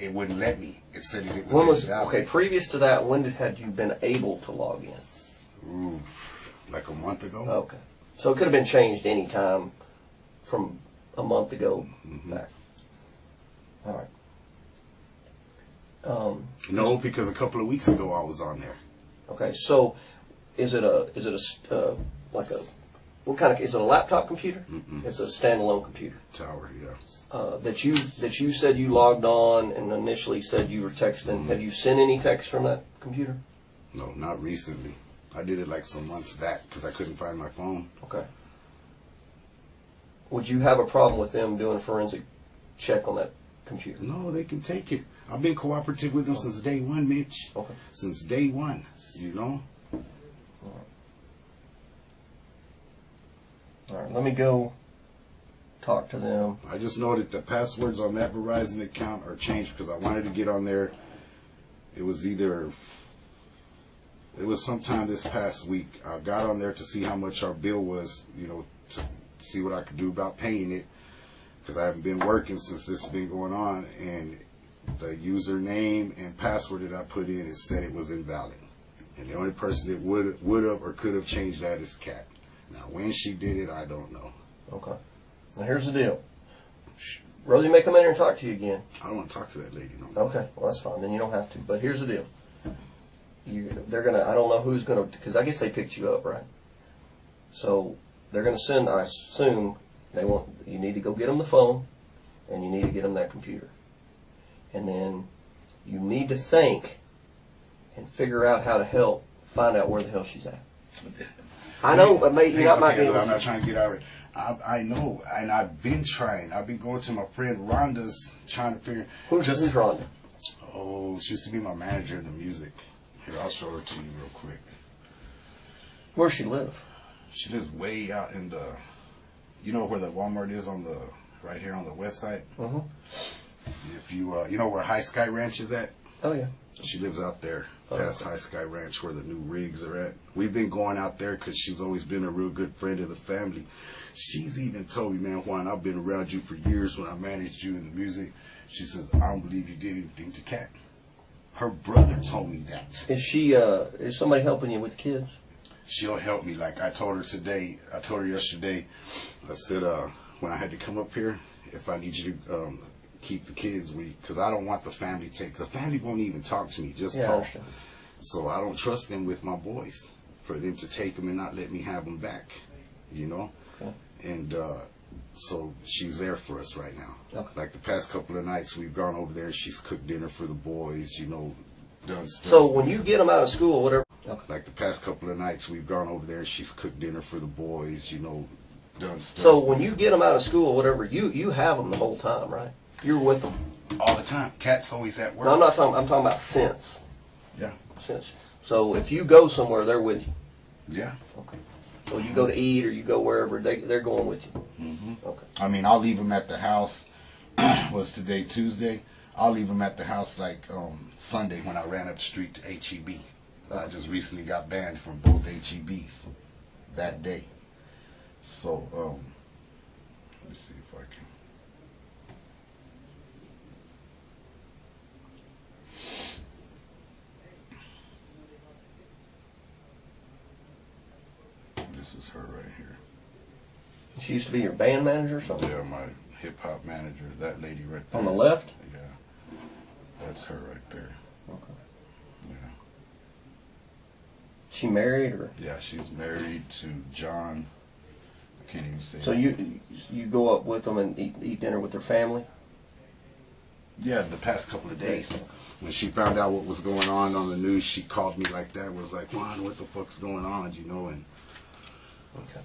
it wouldn't let me. It said it was invalid. Okay, previous to that, when had you been able to log in? Ooh, like a month ago. Okay. So it could have been changed any time from a month ago back. All right. No, because a couple of weeks ago I was on there. Okay, so is it a laptop computer? It's a standalone computer. Tower, yeah. That you said you logged on and initially said you were texting. Have you sent any text from that computer? No, not recently. I did it like some months back because I couldn't find my phone. Okay. Would you have a problem with them doing a forensic check on that computer? No, they can take it. I've been cooperative with them since day one, Mitch. Okay. Since day one, you know? All right, let me go talk to them. I just know that the passwords on that Verizon account are changed because I wanted to get on there. It was sometime this past week. I got on there to see how much our bill was, you know, to see what I could do about paying it, because I haven't been working since this has been going on, and the username and password that I put in, it said it was invalid. And the only person that would have or could have changed that is Kat. Now, when she did it, I don't know. Okay. Now, here's the deal. Rosie may come in here and talk to you again. I don't want to talk to that lady no more. Okay, well, that's fine. Then you don't have to. But here's the deal. They're going to, I don't know who's going to, because I guess they picked you up, right? So they're going to send, I assume, you need to go get them the phone, and you need to get them that computer. And then you need to think and figure out how to help find out where the hell she's at. I know, but maybe you're not might be able I'm not trying to get out of it. I know, and I've been trying. I've been going to my friend Rhonda's trying to figure. Who's Rhonda? Oh, she used to be my manager in the music. Here, I'll show her to you real quick. Where she live? She lives way out in the, you know where the Walmart is right here on the west side? Mm-hmm. If you know where High Sky Ranch is at? Oh, yeah. She lives out there, past High Sky Ranch, where the new rigs are at. We've been going out there because she's always been a real good friend of the family. She's even told me, man, Juan, I've been around you for years when I managed you in the music. She says, I don't believe you did anything to Kat. Her brother told me that. Is somebody helping you with the kids? She'll help me. Like I told her yesterday, I said, when I had to come up here, if I need you to keep the kids, because I don't want the family the family won't even talk to me, just Paul. So I don't trust them with my boys, for them to take them and not let me have them back, you know? Okay. And so she's there for us right now. Okay. Like the past couple of nights, we've gone over there and she's cooked dinner for the boys, you know, done stuff. So when you get them out of school, whatever. Okay. Like the past couple of nights, we've gone over there and she's cooked dinner for the boys, you know, done stuff. So when you get them out of school, whatever, you have them the whole time, right? You're with them all the time. Kat's always at work. No, I'm not talking. I'm talking about since. Yeah. Since. So if you go somewhere, they're with you. Yeah. Okay. So you go to eat or you go wherever, they're going with you. Mm-hmm. Okay. I mean, I'll leave them at the house. Was today Tuesday? I'll leave them at the house like Sunday when I ran up the street to HEB. I just recently got banned from both HEBs that day. So let me see if I can. This is her right here. She used to be your band manager or something? Yeah, my hip-hop manager, that lady right there. On the left? Yeah. That's her right there. Okay. Yeah. She married or? Yeah, she's married to John. I can't even say So you go up with them and eat dinner with their family? Yeah, the past couple of days. When she found out what was going on the news, she called me like that, was like, Juan, what the fuck's going on, you know? And okay.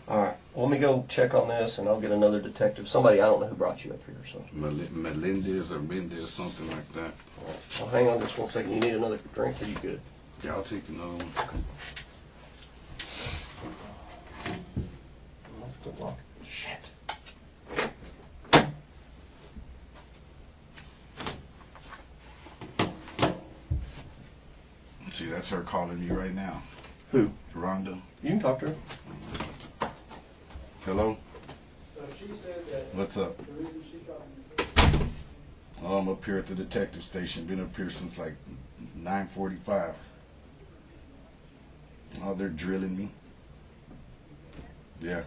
All right. Well, let me go check on this, and I'll get another detective. Somebody, I don't know who brought you up here. So Melendez or Mendez, something like that. All right. Well, hang on just one second. You need another drink, or you good? Yeah, I'll take another one. Shit. See, that's her calling me right now. Who? Rhonda. You can talk to her. Hello? So she said that What's up? the reason she shot me. Oh, I'm up here at the detective station. Been up here since like 9:45. Oh, they're drilling me. Yeah.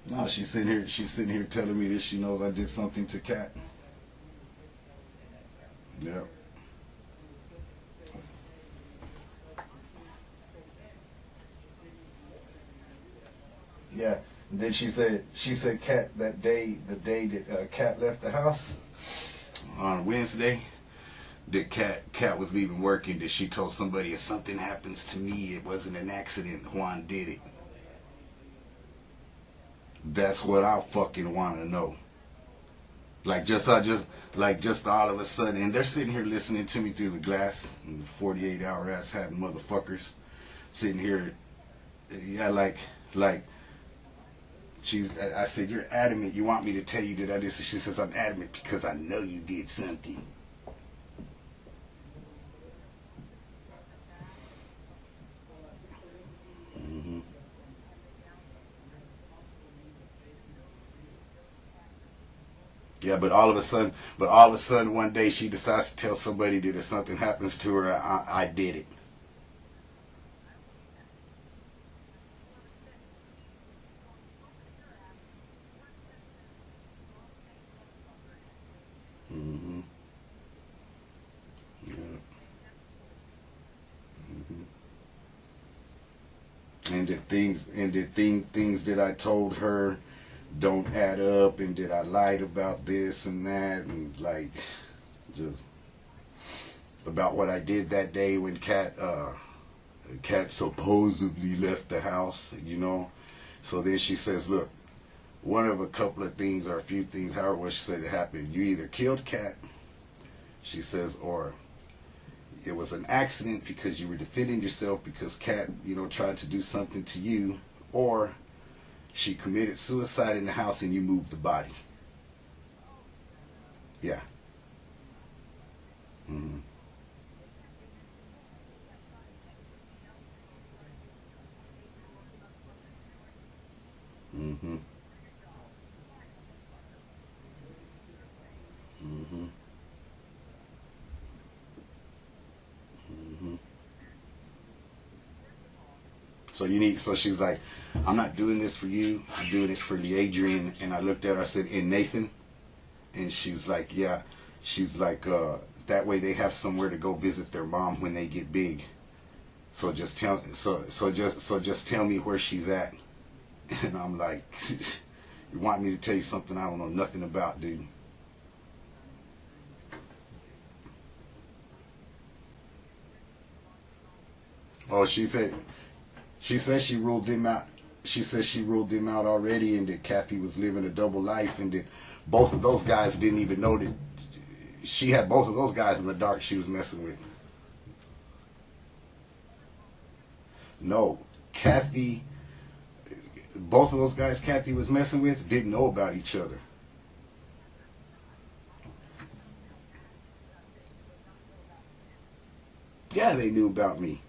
No, she's sitting here telling me that she knows I did something to Kat. Yep. Yeah. And then she said Kat, the day that Kat left the house on Wednesday, that Kat was leaving work, and that she told somebody, if something happens to me, it wasn't an accident, Juan did it. That's what I fucking want to know. Like just all of a sudden, and they're sitting here listening to me through the glass, and the 48-hour ass having motherfuckers sitting here yeah, I said, you're adamant. You want me to tell you that I did? So she says, I'm adamant because I know you did something. Mm-hmm. Yeah, but all of a sudden, one day she decides to tell somebody that if something happens to her, I did it. Mm-hmm. Yeah. Mm-hmm. And things that I told her don't add up, and that I lied about this and that, and like just about what I did that day when Kat supposedly left the house, you know. So then she says, look, one of a couple of things or a few things, however what she said it happened, you either killed Kat, she says, or it was an accident because you were defending yourself because Kat, you know, tried to do something to you, or she committed suicide in the house and you moved the body. Yeah. Mm-hmm. Mm-hmm. Mm-hmm. Mm-hmm. So she's like, I'm not doing this for you. I'm doing it for the Adrian. And I looked at her, I said, and Nathan? And she's like, yeah. She's like, that way they have somewhere to go visit their mom when they get big. So just tell me where she's at. And I'm like, you want me to tell you something I don't know nothing about, dude? Oh, she said she ruled them out. She said she ruled them out already, and that Kathy was living a double life, and that both of those guys didn't even know that she had both of those guys in the dark she was messing with. No, Kathy, both of those guys Kathy was messing with didn't know about each other. Yeah, they knew about me.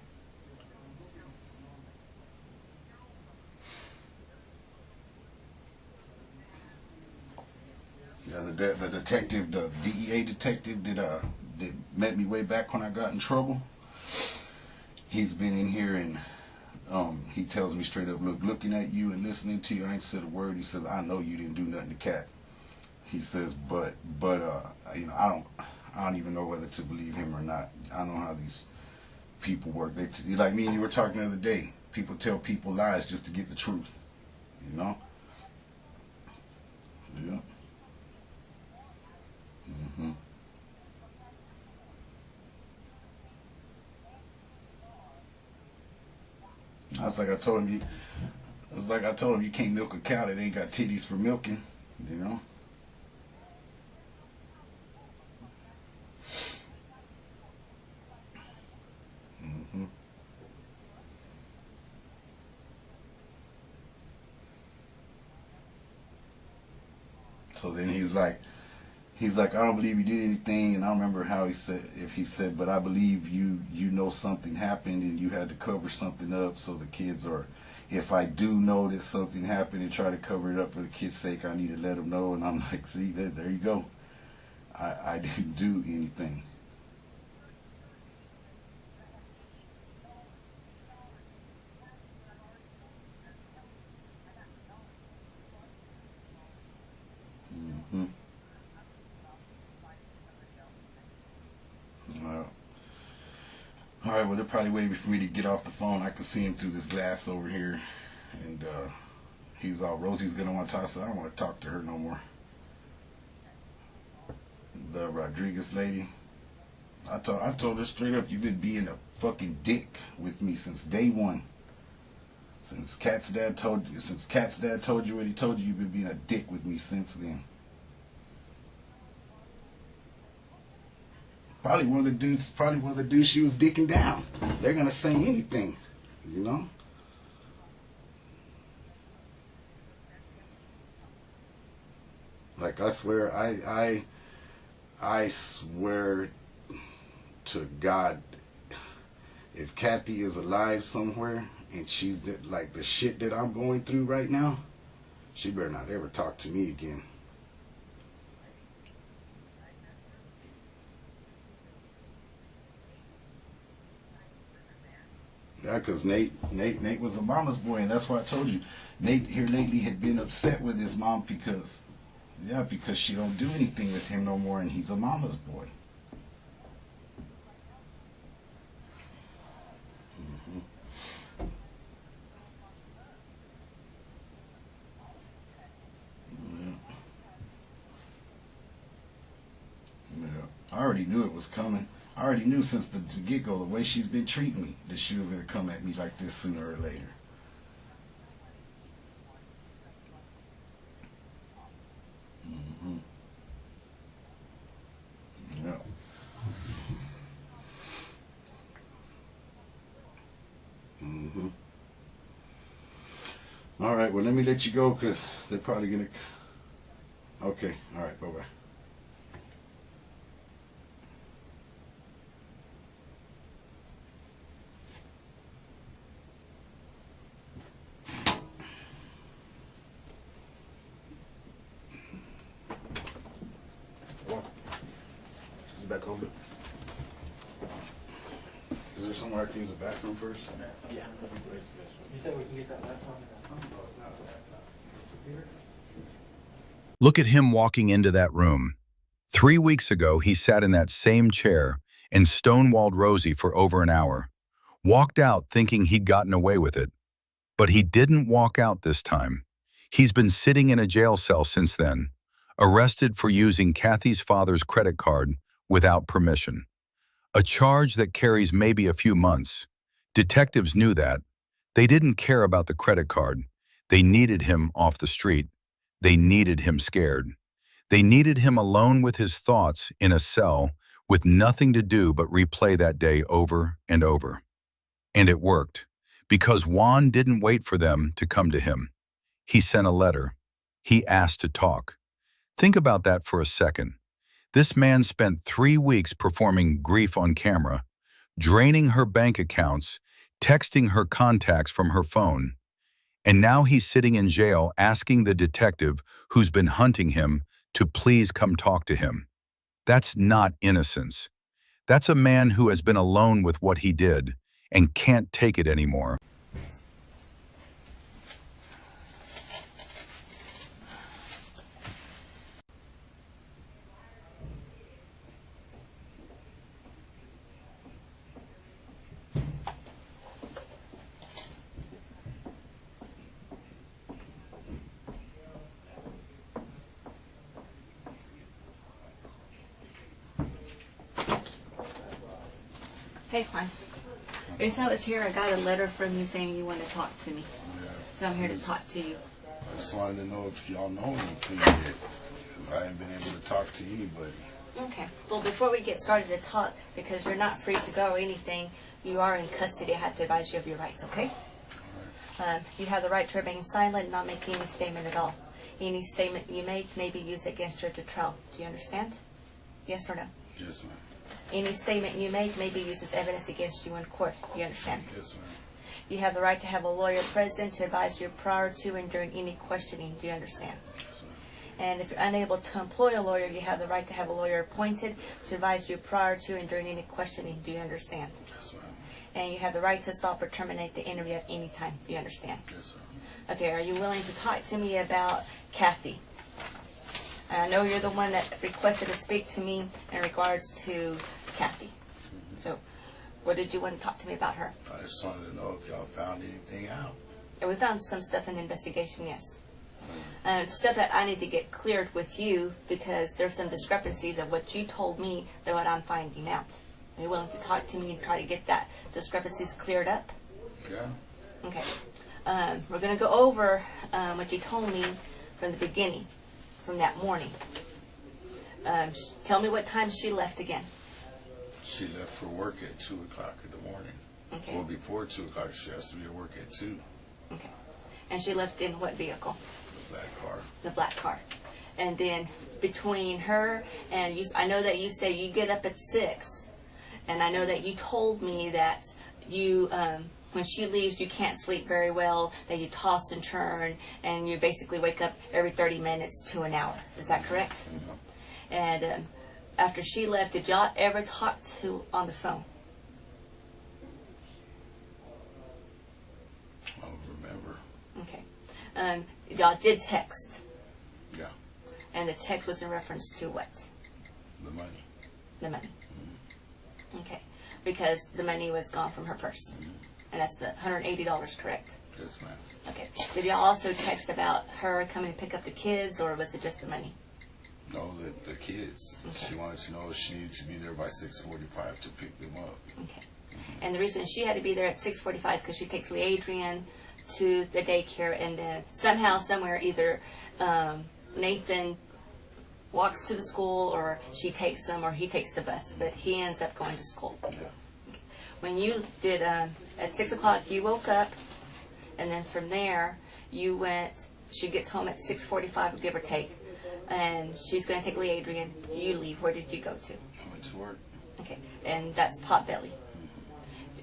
Yeah, the detective, the DEA detective that met me way back when I got in trouble. He's been in here, and he tells me straight up, look, looking at you and listening to you, I ain't said a word. He says, I know you didn't do nothing to Kat. He says, but you know, I don't even know whether to believe him or not. I don't know how these people work. Like me and you were talking the other day. People tell people lies just to get the truth. You know? Yeah. Mm-hmm. That's like I told him. It's like I told him, you can't milk a cow that ain't got titties for milking. You know. Mm-hmm. So then he's like, I don't believe you did anything, and I don't remember how he said, but I believe you know something happened and you had to cover something up so the kids, or if I do know that something happened and try to cover it up for the kids' sake, I need to let them know. And I'm like, see, there you go. I didn't do anything. Mm-hmm. Well, all right, well, they're probably waiting for me to get off the phone. I can see him through this glass over here. And he's all, Rosie's going to want to talk, so I don't want to talk to her no more. The Rodriguez lady. I told her straight up, you've been being a fucking dick with me since day one. Since Kat's dad told you what he told you, you've been being a dick with me since then. Probably one of the dudes she was dicking down. They're gonna say anything, you know. Like, I swear, I swear to God, if Kathy is alive somewhere and she's like the shit that I'm going through right now, she better not ever talk to me again. Yeah, because Nate was a mama's boy, and that's why I told you, Nate here lately had been upset with his mom because she don't do anything with him no more, and he's a mama's boy. Yeah. I already knew it was coming. I already knew since the get-go, the way she's been treating me, that she was going to come at me like this sooner or later. Yeah. All right, well, let me let you go because they're probably going to... Okay, all right, bye-bye. Back home. Is there somewhere I can use the bathroom first? Yeah. You said we can get that laptop? No, it's not a laptop. Computer? Look at him walking into that room. 3 weeks ago, he sat in that same chair and stonewalled Rosie for over an hour. Walked out thinking he'd gotten away with it. But he didn't walk out this time. He's been sitting in a jail cell since then, arrested for using Kathy's father's credit card without permission. A charge that carries maybe a few months. Detectives knew that. They didn't care about the credit card. They needed him off the street. They needed him scared. They needed him alone with his thoughts in a cell with nothing to do but replay that day over and over. And it worked, because Juan didn't wait for them to come to him. He sent a letter. He asked to talk. Think about that for a second. This man spent 3 weeks performing grief on camera, draining her bank accounts, texting her contacts from her phone. And now he's sitting in jail asking the detective who's been hunting him to please come talk to him. That's not innocence. That's a man who has been alone with what he did and can't take it anymore. Hey, Juan. The reason I was here, I got a letter from you saying you want to talk to me. Yeah. So I'm here to talk to you. I just wanted to know if y'all know anything yet, because I haven't been able to talk to anybody. Okay. Well, before we get started to talk, because you're not free to go or anything, you are in custody. I have to advise you of your rights, okay? You have the right to remain silent and not make any statement at all. Any statement you make may be used against you at your trial. Do you understand? Yes or no? Yes, ma'am. Any statement you make may be used as evidence against you in court. Do you understand? Yes, ma'am. You have the right to have a lawyer present to advise you prior to and during any questioning. Do you understand? Yes, ma'am. And if you're unable to employ a lawyer, you have the right to have a lawyer appointed to advise you prior to and during any questioning. Do you understand? Yes, ma'am. And you have the right to stop or terminate the interview at any time. Do you understand? Yes, ma'am. Okay, are you willing to talk to me about Kathy? I know you're the one that requested to speak to me in regards to Kathy. So, what did you want to talk to me about her? I just wanted to know if y'all found anything out. Yeah, we found some stuff in the investigation, yes. Stuff that I need to get cleared with you because there's some discrepancies of what you told me than what I'm finding out. Are you willing to talk to me and try to get that discrepancies cleared up? Yeah. Okay. We're going to go over what you told me from the beginning, from that morning. Tell me what time she left again. She left for work at 2 o'clock in the morning. Okay. Well, before 2 o'clock, she has to be at work at 2. Okay. And she left in what vehicle? The black car. The black car. And then between her and you, I know that you say you get up at 6, and I know that you told me that you, when she leaves, you can't sleep very well, that you toss and turn, and you basically wake up every 30 minutes to an hour. Is that correct? And after she left, did y'all ever talk to on the phone? I don't remember. Okay. Y'all did text, Yeah, and the text was in reference to what? the money. The money. Okay. Because the money was gone from her purse. And that's the $180, correct? Yes, ma'am. Okay. Did y'all also text about her coming to pick up the kids, or was it just the money? No, the kids. Okay. She wanted to know if she needed to be there by 6:45 to pick them up. Okay. And the reason she had to be there at 6:45 is because she takes Lee Adrian to the daycare, and then somehow, somewhere, either Nathan walks to the school, or she takes them, or he takes the bus. But he ends up going to school. Yeah. When you did, at 6 o'clock, you woke up, and then from there, you went, she gets home at 6:45, give or take, and she's going to take Lee Adrian. You leave. Where did you go to? I went to work. Okay, and that's Potbelly.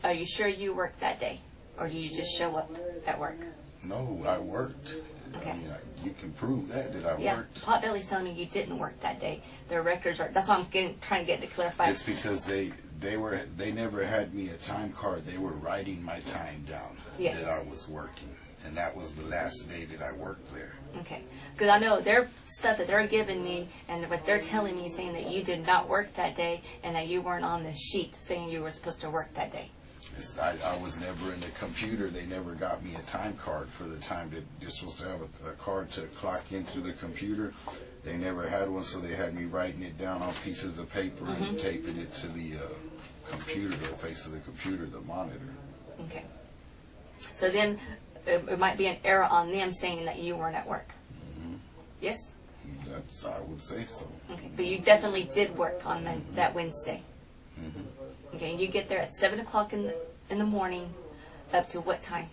Are you sure you worked that day, or do you just show up at work? No, I worked. Okay. I mean, you can prove that I Yeah, worked. Potbelly's telling me you didn't work that day. Their records are, that's why I'm trying to get to clarify. It's because they never had me a time card. They were writing my time down Yes. that I was working, and that was the last day that I worked there. Okay, because I know their stuff that they're giving me, and what they're telling me, saying that you did not work that day, and that you weren't on the sheet saying you were supposed to work that day. I was never in the computer. They never got me a time card for the time that you're supposed to have a card to clock into the computer. They never had one, so they had me writing it down on pieces of paper and taping it to the computer, the face of the computer, the monitor. Okay. So then it might be an error on them saying that you weren't at work. Yes? That's, I would say so. Okay, but you definitely did work on that Wednesday. Okay, and you get there at 7 o'clock in the morning, up to what time?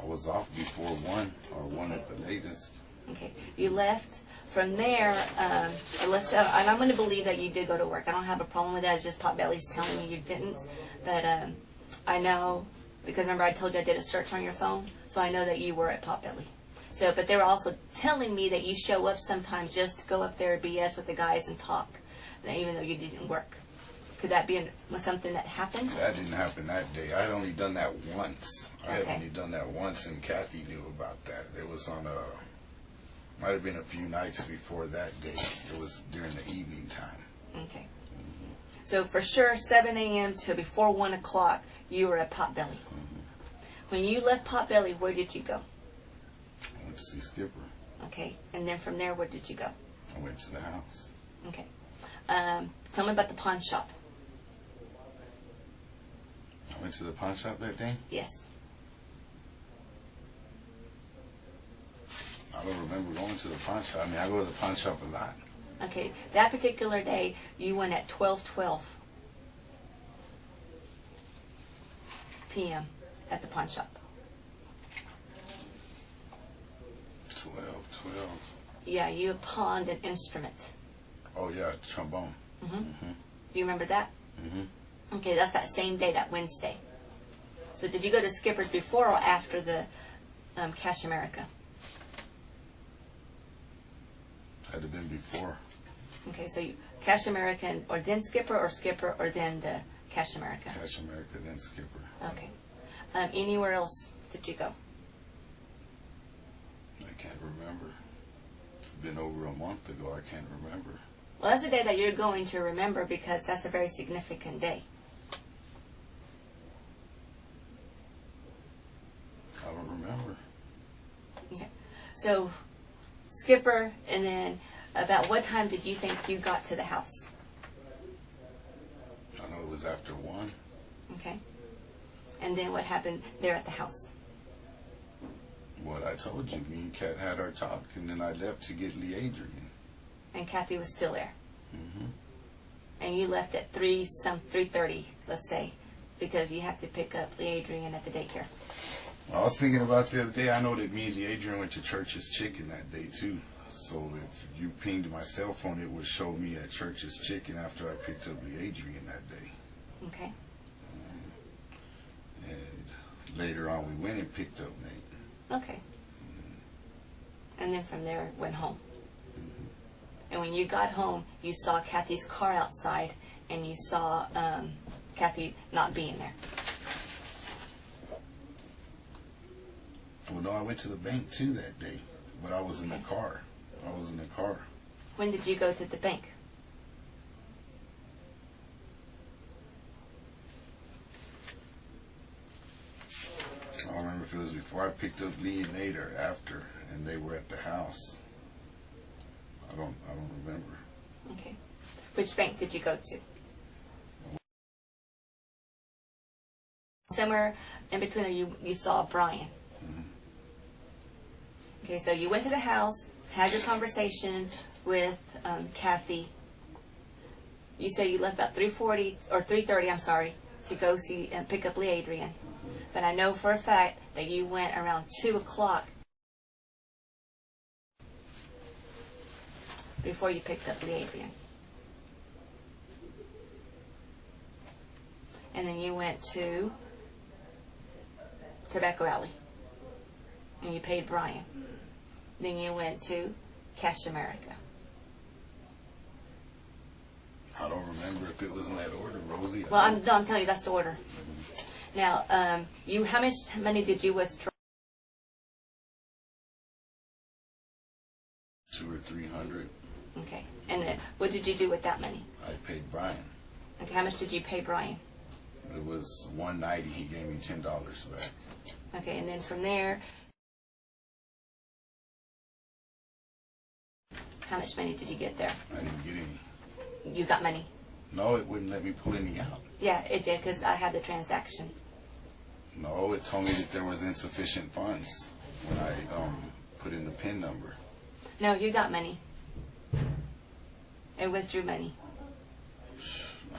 I was off before 1 or 1 at the latest. Okay, you left. From there, and I'm going to believe that you did go to work. I don't have a problem with that. It's just Potbelly's telling me you didn't. But I know, because remember I told you I did a search on your phone, so I know that you were at Potbelly. So, but they were also telling me that you show up sometimes just to go up there, BS with the guys and talk, even though you didn't work. Could that be something that happened? That didn't happen that day. I had only done that once. I had Okay. only done that once, and Kathy knew about that. It was on might have been a few nights before that day. It was during the evening time. Okay. So for sure, 7 a.m. to before 1 o'clock, you were at Potbelly. When you left Potbelly, where did you go? I went to see Skipper. Okay. And then from there, where did you go? I went to the house. Okay. Tell me about the pawn shop. I went to the pawn shop that day. Yes. I don't remember going to the pawn shop. I mean, I go to the pawn shop a lot. Okay. That particular day, you went at 12:12 p.m. at the pawn shop. 12. Yeah, you pawned an instrument. Oh, yeah, trombone. Do you remember that? Mm-hmm. Okay, that's that same day, that Wednesday. So did you go to Skipper's before or after the Cash America? Had to been before. Okay, so you, Cash America, or then Skipper, or then the Cash America? Cash America, then Skipper. Okay. Anywhere else did you go? I can't remember. It's been over a month ago. I can't remember. Well, that's a day that you're going to remember because that's a very significant day. I don't remember. Okay. So, Skipper, and then about what time did you think you got to the house? I know it was after 1. Okay. And then what happened there at the house? What I told you, me and Kat had our talk, and then I left to get Lee Adrian. And Kathy was still there. Mm-hmm. And you left at 3:30, let's say, because you had to pick up Lee Adrian at the daycare. Well, I was thinking about the other day. I know that me and Lee Adrian went to Church's Chicken that day too. So if you pinged my cell phone, it would show me at Church's Chicken after I picked up Adrian that day. Okay. And later on, we went and picked up Nate. Okay. And then from there, went home. And when you got home, you saw Kathy's car outside, and you saw Kathy not being there. Well, no, I went to the bank too that day, but I was in the car. When did you go to the bank? I don't remember if it was before I picked up Lee and Nate or after, and they were at the house. I don't remember. Okay. Which bank did you go to? Somewhere in between there, you saw Brian. Okay, so you went to the house, had your conversation with Kathy. You say you left about 3:40 or 3:30, I'm sorry, to go see and pick up Lee Adrian. But I know for a fact that you went around 2 o'clock before you picked up Lee Adrian. And then you went to Tobacco Alley. And you paid Brian. Then you went to Cash America. I don't remember if it was in that order, Rosie. Well, I'm telling you that's the order. Now, how much money did you withdraw? 200 or 300. Okay. And what did you do with that money? I paid Brian. Okay. How much did you pay Brian? It was $190. He gave me $10 back. Okay. And then from there, how much money did you get there? I didn't get any. You got money? No, it wouldn't let me pull any out. Yeah, it did because I had the transaction. No, it told me that there was insufficient funds when I put in the PIN number. No, you got money. It withdrew money.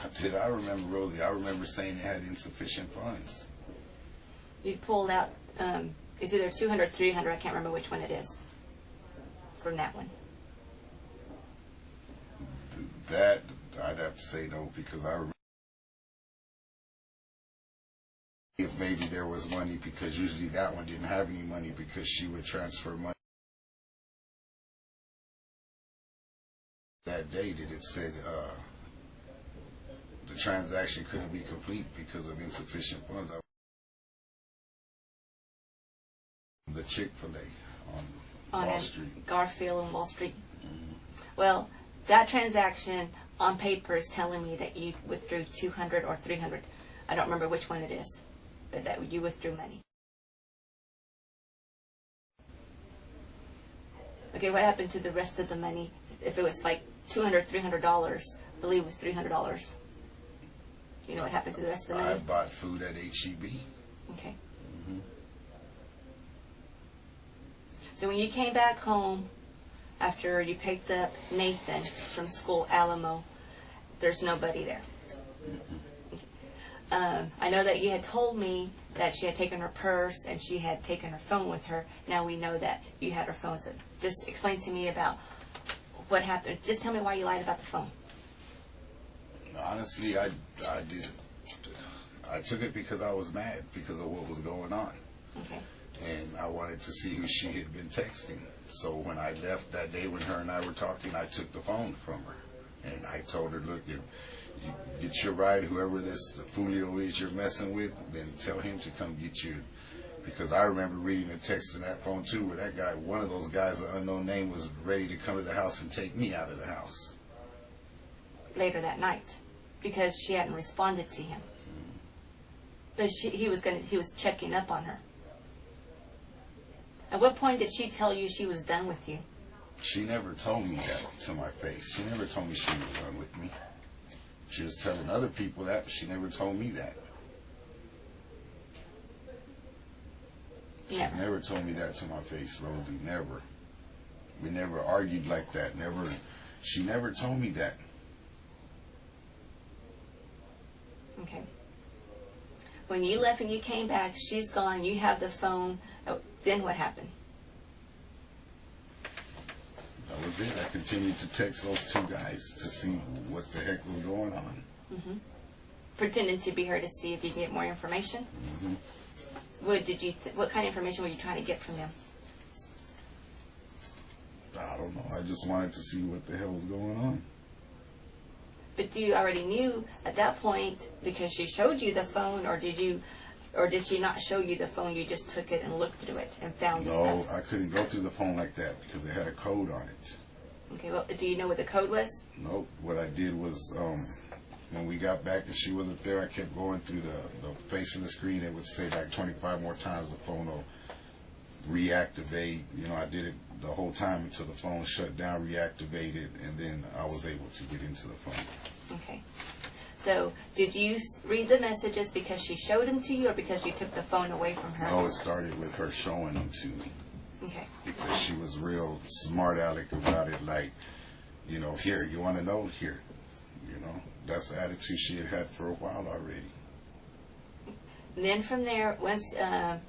I remember, Rosie. I remember saying it had insufficient funds. You pulled out, it's either 200 or 300, I can't remember which one it is, from that one. That, I'd have to say no, because I remember if maybe there was money, because usually that one didn't have any money because she would transfer money. That day that it said the transaction couldn't be complete because of insufficient funds. The Chick-fil-A on Wall Street. Garfield and Wall Street. Well, that transaction on paper is telling me that you withdrew 200 or 300. I don't remember which one it is, but that you withdrew money. Okay, what happened to the rest of the money? If it was like $200, $300, I believe it was $300. You know what happened to the rest of the money? I bought food at HEB. Okay. So when you came back home after you picked up Nathan from school, Alamo, there's nobody there. I know that you had told me that she had taken her purse and she had taken her phone with her. Now we know that you had her phone. So just explain to me about what happened. Just tell me why you lied about the phone. Honestly, I did. I took it because I was mad because of what was going on. Okay. And I wanted to see who she had been texting. So when I left that day when her and I were talking, I took the phone from her. And I told her, look, if you get your ride, whoever this Fulio is you're messing with, then tell him to come get you. Because I remember reading a text in that phone too where that guy, one of those guys, an unknown name, was ready to come to the house and take me out of the house. Later that night, because she hadn't responded to him. But he was checking up on her. At what point did she tell you she was done with you? She never told me that to my face. She never told me she was done with me. She was telling other people that, but she never told me that. Never. She never told me that to my face, Rosie. Never. We never argued like that. Never. She never told me that. Okay. When you left and you came back, she's gone, you have the phone. Oh, then what happened? was it. I continued to text those two guys to see what the heck was going on. Pretending to be her to see if you can get more information. What kind of information were you trying to get from them? I don't know. I just wanted to see what the hell was going on. But you already knew at that point because she showed you the phone, or did she not show you the phone? You just took it and looked through it and found the stuff. No, I couldn't go through the phone like that because it had a code on it. Okay, well, do you know what the code was? Nope. What I did was, when we got back and she wasn't there, I kept going through the face of the screen. It would say like 25 more times the phone will reactivate. You know, I did it the whole time until the phone shut down, reactivated, and then I was able to get into the phone. Okay. So, did you read the messages because she showed them to you, or because you took the phone away from her? No, it started with her showing them to me. Okay. Because she was real smart aleck about it, like, you know, here, you want to know? Here. You know, that's the attitude she had for a while already. And then from there, once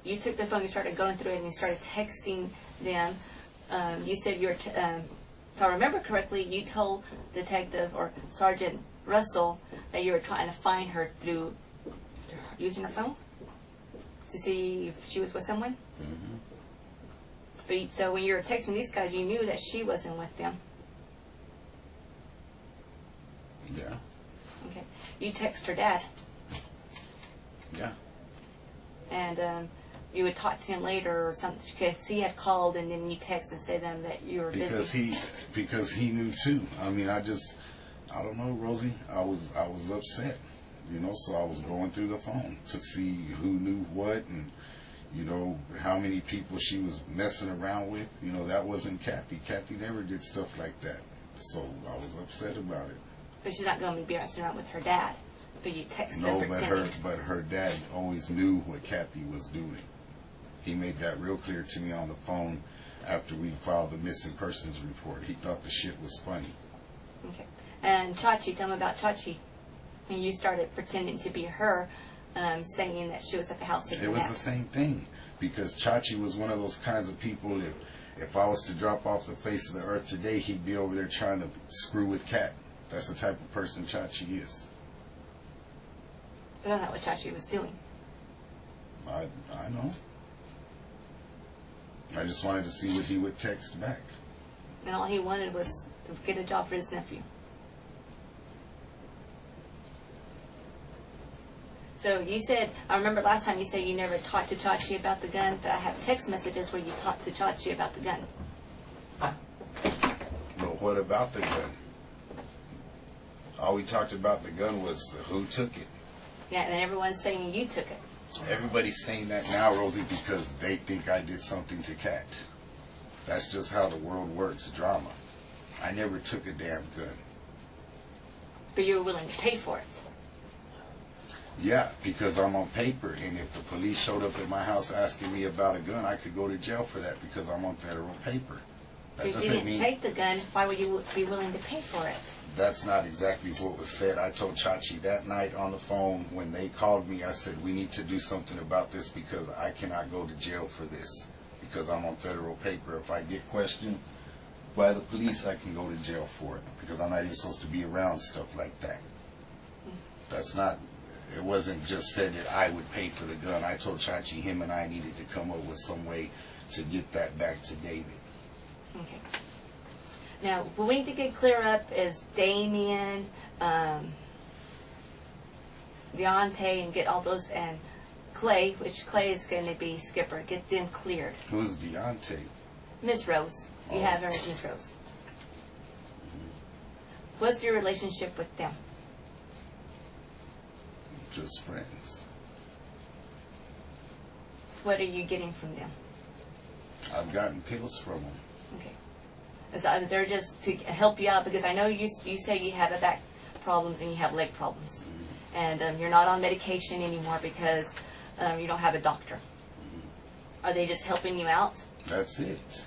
you took the phone, you started going through it, and you started texting them. You said you were, if I remember correctly, you told Detective or Sergeant Russell that you were trying to find her through using her phone to see if she was with someone. But so when you were texting these guys, you knew that she wasn't with them. Yeah. Okay. You text her dad. Yeah. And you would talk to him later or something because he had called, and then you text and say to them that you were busy. Because he knew too. I mean, I don't know, Rosie. I was upset, you know. So I was going through the phone to see who knew what, and you know how many people she was messing around with. You know, that wasn't Kathy. Kathy never did stuff like that. So I was upset about it. But she's not going to be messing around with her dad. But you text them No, pretending. but her dad always knew what Kathy was doing. He made that real clear to me on the phone after we filed the missing persons report. He thought the shit was funny. Okay. And Chachi, tell me about Chachi. When you started pretending to be her, saying that she was at the house taking a It was nap. the same thing, because Chachi was one of those kinds of people. If I was to drop off the face of the earth today, he'd be over there trying to screw with Kat. That's the type of person Chachi is. But that's not what Chachi was doing. I know. I just wanted to see what he would text back. And all he wanted was to get a job for his nephew. So you said, I remember last time you said you never talked to Chachi about the gun, but I have text messages where you talked to Chachi about the gun. But what about the gun? All we talked about the gun was who took it. Yeah, and everyone's saying you took it. Everybody's saying that now, Rosie, because they think I did something to Kat. That's just how the world works, drama. I never took a damn gun. But you were willing to pay for it. Yeah, because I'm on paper, and if the police showed up at my house asking me about a gun, I could go to jail for that because I'm on federal paper. That If you doesn't didn't mean take the gun, why would you be willing to pay for it? that's not exactly what was said. I told Chachi that night on the phone when they called me, I said, we need to do something about this because I cannot go to jail for this because I'm on federal paper. If I get questioned by the police, I can go to jail for it because I'm not even supposed to be around stuff like that. That's not, it wasn't just said that I would pay for the gun. I told Chachi him and I needed to come up with some way to get that back to David. Okay. Now, what we need to get clear up is Damien, Deontay, and get all those, and Clay, which Clay is going to be skipper. Get them cleared. Who's Deontay? Miss Rose. You Oh. have her as Miss Rose. What's your relationship with them? Just friends. What are you getting from them? I've gotten pills from them. Okay. They're just to help you out because I know you say you have a back problems and you have leg problems. And you're not on medication anymore because you don't have a doctor. Are they just helping you out? That's it.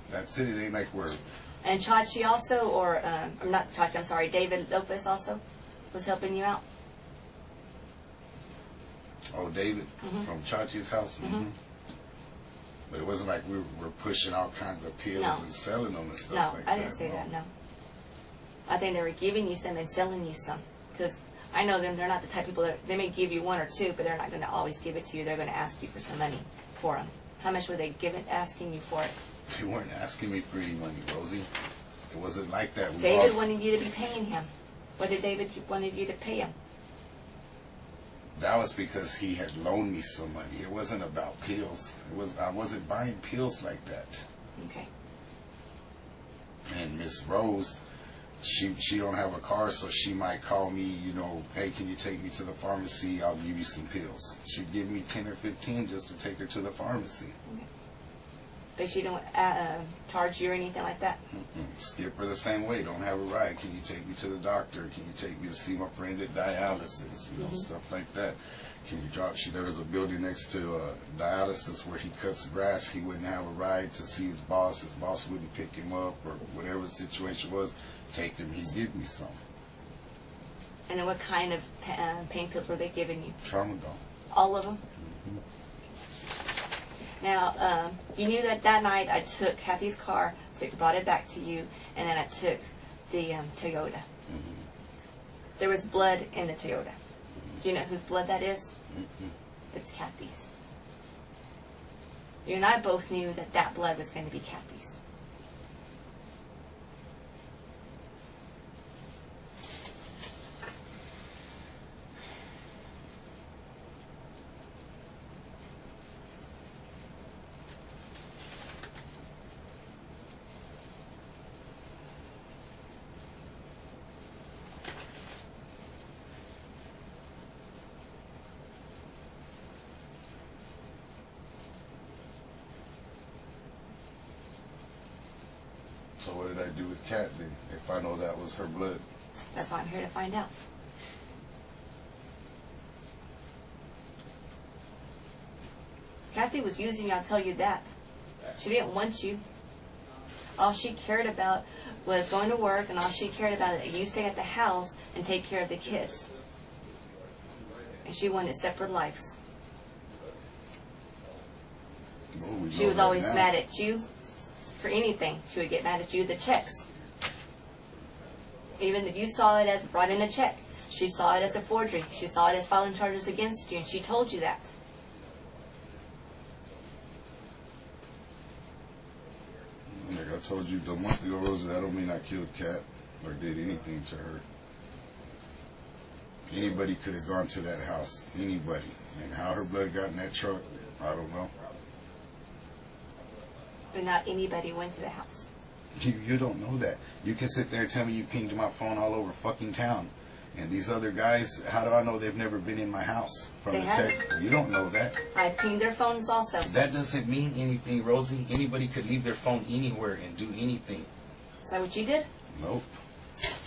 That's it. It ain't like we're... And Chachi also, or not Chachi, I'm sorry, David Lopez also was helping you out? Oh, David from Chachi's house? But it wasn't like we were pushing all kinds of pills No. and selling them and stuff No, like that. I didn't say that, no. I think they were giving you some and selling you some. Because I know them, they're not the type of people that, they may give you one or two, but they're not going to always give it to you. They're going to ask you for some money for them. How much were they asking you for it? They weren't asking me for any money, Rosie. It wasn't like that. We David all- wanted you to be paying him. What did David wanted you to pay him? That was because he had loaned me some money. It wasn't about pills. I wasn't buying pills like that. Okay. And Miss Rose, she don't have a car, so she might call me, you know, hey, can you take me to the pharmacy? I'll give you some pills. She'd give me 10 or 15 just to take her to the pharmacy. Okay. But she don't charge you or anything like that? Skip her the same way. Don't have a ride. Can you take me to the doctor? Can you take me to see my friend at dialysis? You know, stuff like that. Can you drop? There was a building next to dialysis where he cuts grass. He wouldn't have a ride to see his boss. His boss wouldn't pick him up or whatever the situation was. Take him. He'd give me some. And then what kind of pain pills were they giving you? Tramadol. All of them? Now, you knew that night I took Kathy's car, brought it back to you, and then I took the Toyota. There was blood in the Toyota. Do you know whose blood that is? It's Kathy's. You and I both knew that blood was going to be Kathy's. So what did I do with Kat then, if I know that was her blood? That's why I'm here to find out. Kathy was using you, I'll tell you that. She didn't want you. All she cared about was going to work, and all she cared about is that you stay at the house and take care of the kids. And she wanted separate lives. Well, we She know was that always now. mad at you for anything. She would get mad at you, the checks. Even if you saw it as brought in a check, she saw it as a forgery. She saw it as filing charges against you, and she told you that. Like I told you the month ago, Rosie, that don't mean I killed Kat or did anything to her. Anybody could have gone to that house. Anybody. And how her blood got in that truck, I don't know. But not anybody went to the house. You don't know that. You can sit there and tell me you pinged my phone all over fucking town. And these other guys, how do I know they've never been in my house from They the haven't. text? You don't know that. I pinged their phones also. That doesn't mean anything, Rosie. Anybody could leave their phone anywhere and do anything. Is that what you did? Nope.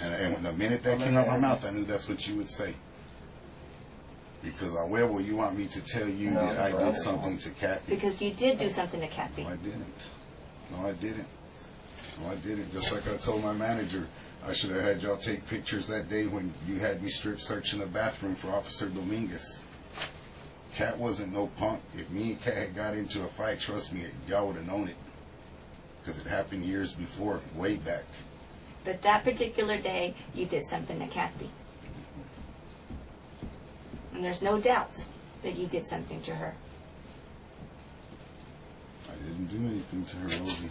And when the minute that came out my mouth, I knew that's what you would say. Because well, you want me to tell you that I did something to Kathy? Because you did do something to Kathy. No, I didn't. No, I didn't. No, I didn't. Just like I told my manager, I should have had y'all take pictures that day when you had me strip searching the bathroom for Officer Dominguez. Kat wasn't no punk. If me and Kat had got into a fight, trust me, y'all would have known it. Because it happened years before, way back. But that particular day, you did something to Kathy. And there's no doubt that you did something to her. I didn't do anything to her, Rosie.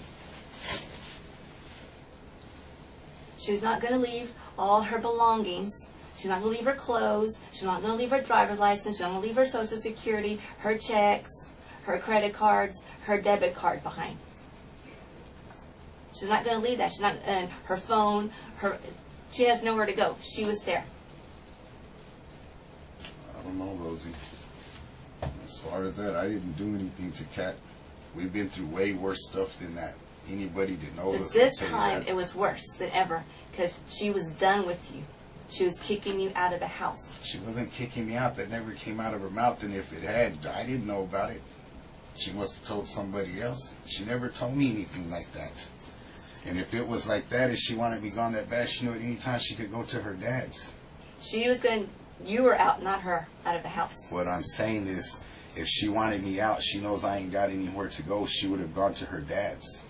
She's not going to leave all her belongings. She's not going to leave her clothes. She's not going to leave her driver's license. She's not going to leave her Social Security, her checks, her credit cards, her debit card behind. She's not going to leave that. She's not, her phone, she has nowhere to go. She was there. I don't know, Rosie. As far as that, I didn't do anything to Kat. We've been through way worse stuff than that. Anybody that knows But us this will tell time, you that. it was worse than ever because she was done with you. She was kicking you out of the house. She wasn't kicking me out. That never came out of her mouth. And if it had, I didn't know about it. She must have told somebody else. She never told me anything like that. And if it was like that, if she wanted me gone that bad, she knew at any time she could go to her dad's. She was going, you were out, not her, out of the house. What I'm saying is, If she wanted me out, she knows I ain't got anywhere to go. She would have gone to her dad's.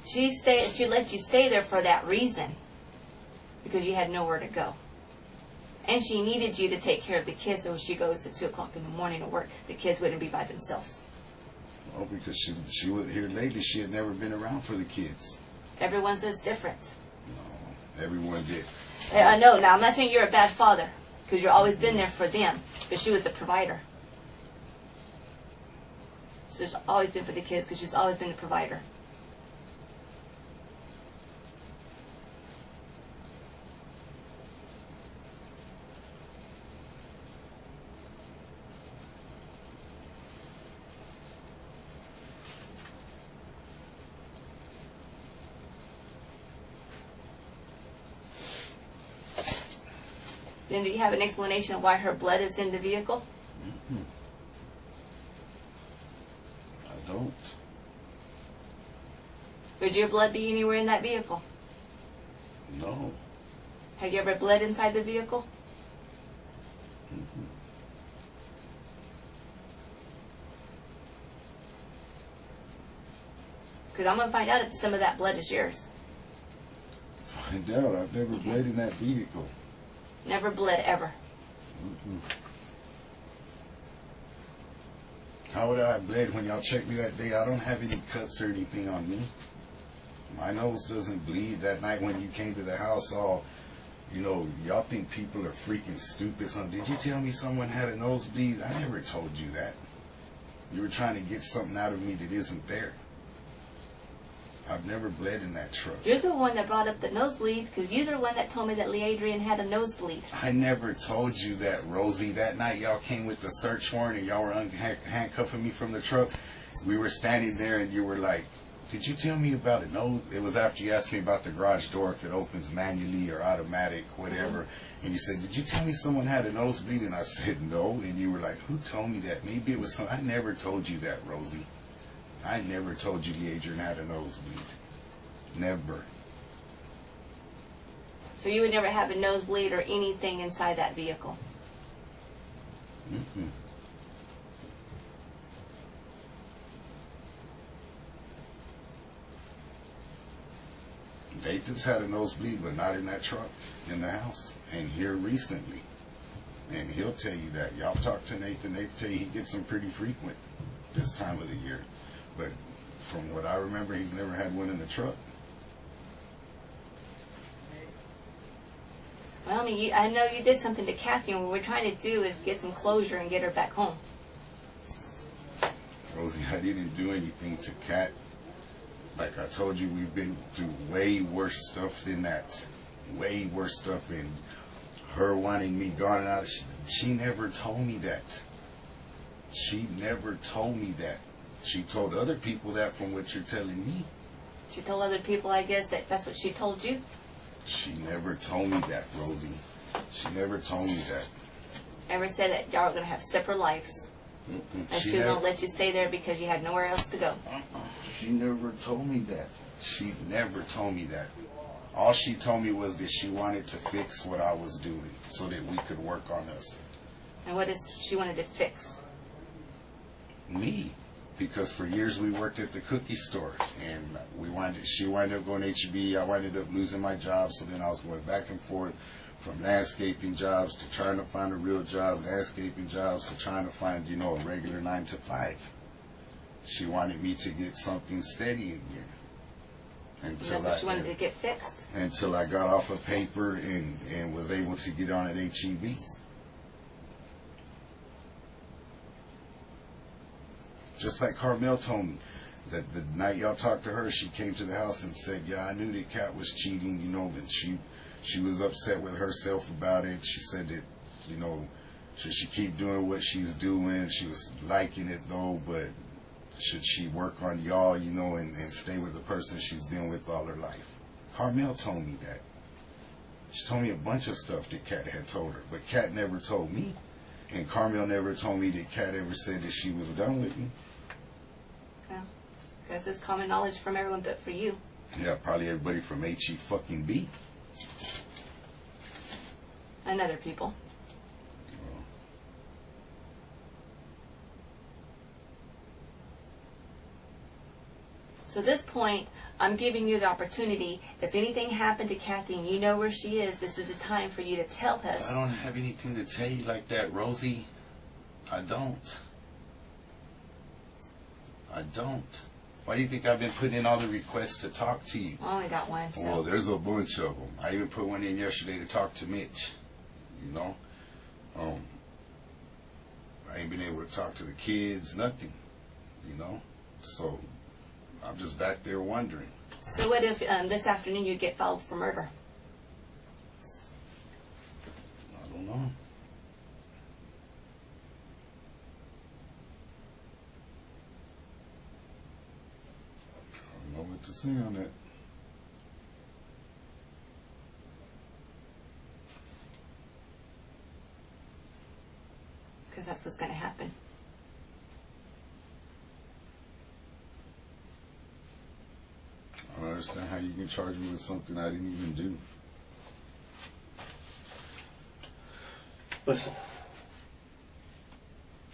She let you stay there for that reason, because you had nowhere to go. And she needed you to take care of the kids, so when she goes at 2 o'clock in the morning to work, the kids wouldn't be by themselves. Oh, because she was here lately. She had never been around for the kids. Everyone says different. No, everyone did. I know. Now, I'm not saying you're a bad father, because you've always been there for them, but she was the provider. So she's always been for the kids, because she's always been the provider. Then do you have an explanation of why her blood is in the vehicle? I don't. Would your blood be anywhere in that vehicle? No. Have you ever bled inside the vehicle? Because I'm going to find out if some of that blood is yours. Find out. I've never bled in that vehicle. Never bled ever. How would I have bled when y'all checked me that day? I don't have any cuts or anything on me. My nose doesn't bleed. That night when you came to the house, all, you know, y'all think people are freaking stupid. So did you tell me someone had a nosebleed? I never told you that. You were trying to get something out of me that isn't there. I've never bled in that truck. You're the one that brought up the nosebleed, because you're the one that told me that Lee Adrian had a nosebleed. I never told you that, Rosie. That night y'all came with the search warrant and y'all were handcuffing me from the truck. We were standing there and you were like, did you tell me about it? No, it was after you asked me about the garage door, if it opens manually or automatic, whatever. And you said, did you tell me someone had a nosebleed? And I said, no. And you were like, who told me that? Maybe it was some. I never told you that, Rosie. I never told you Lee Adrian had a nosebleed. Never. So you would never have a nosebleed or anything inside that vehicle? Nathan's had a nosebleed, but not in that truck, in the house, and here recently. And he'll tell you that. Y'all talk to Nathan, Nathan tell you he gets them pretty frequent this time of the year. But from what I remember, he's never had one in the truck. Well, I mean, I know you did something to Kathy, and what we're trying to do is get some closure and get her back home. Rosie, I didn't do anything to Kat. Like I told you, we've been through way worse stuff than that. Way worse stuff. And her wanting me gone out, she never told me that. She never told me that. She told other people that from what you're telling me. She told other people, I guess, that's what she told you? She never told me that, Rosie. She never told me that. Ever said that y'all were going to have separate lives? That she was going to let you stay there because you had nowhere else to go? She never told me that. She never told me that. All she told me was that she wanted to fix what I was doing so that we could work on us. And what is she wanted to fix? Me. Because for years we worked at the cookie store, and she wound up going to HEB. I wound up losing my job, so then I was going back and forth from landscaping jobs to trying to find a real job, landscaping jobs to trying to find, you know, a regular 9 to 5. She wanted me to get something steady again. That's what she wanted to get fixed. Until I got off of paper and was able to get on at HEB. Just like Carmel told me, that the night y'all talked to her, she came to the house and said, yeah, I knew that Kat was cheating, you know, but she was upset with herself about it. She said that, you know, should she keep doing what she's doing? She was liking it though, but should she work on y'all, you know, and stay with the person she's been with all her life? Carmel told me that. She told me a bunch of stuff that Kat had told her, but Kat never told me. And Carmel never told me that Kat ever said that she was done with me. Well, because it's common knowledge from everyone but for you. Yeah, probably everybody from HE And other people. So at this point, I'm giving you the opportunity. If anything happened to Kathy and you know where she is, this is the time for you to tell us. I don't have anything to tell you like that, Rosie. I don't. I don't. Why do you think I've been putting in all the requests to talk to you? I only got one, so. Well, there's a bunch of them. I even put one in yesterday to talk to Mitch. You know? I ain't been able to talk to the kids, nothing. You know? So, I'm just back there wondering. So what if this afternoon you get filed for murder? I don't know. I don't know what to say on that. Because that's what's going to happen. I don't understand how you can charge me with something I didn't even do. Listen,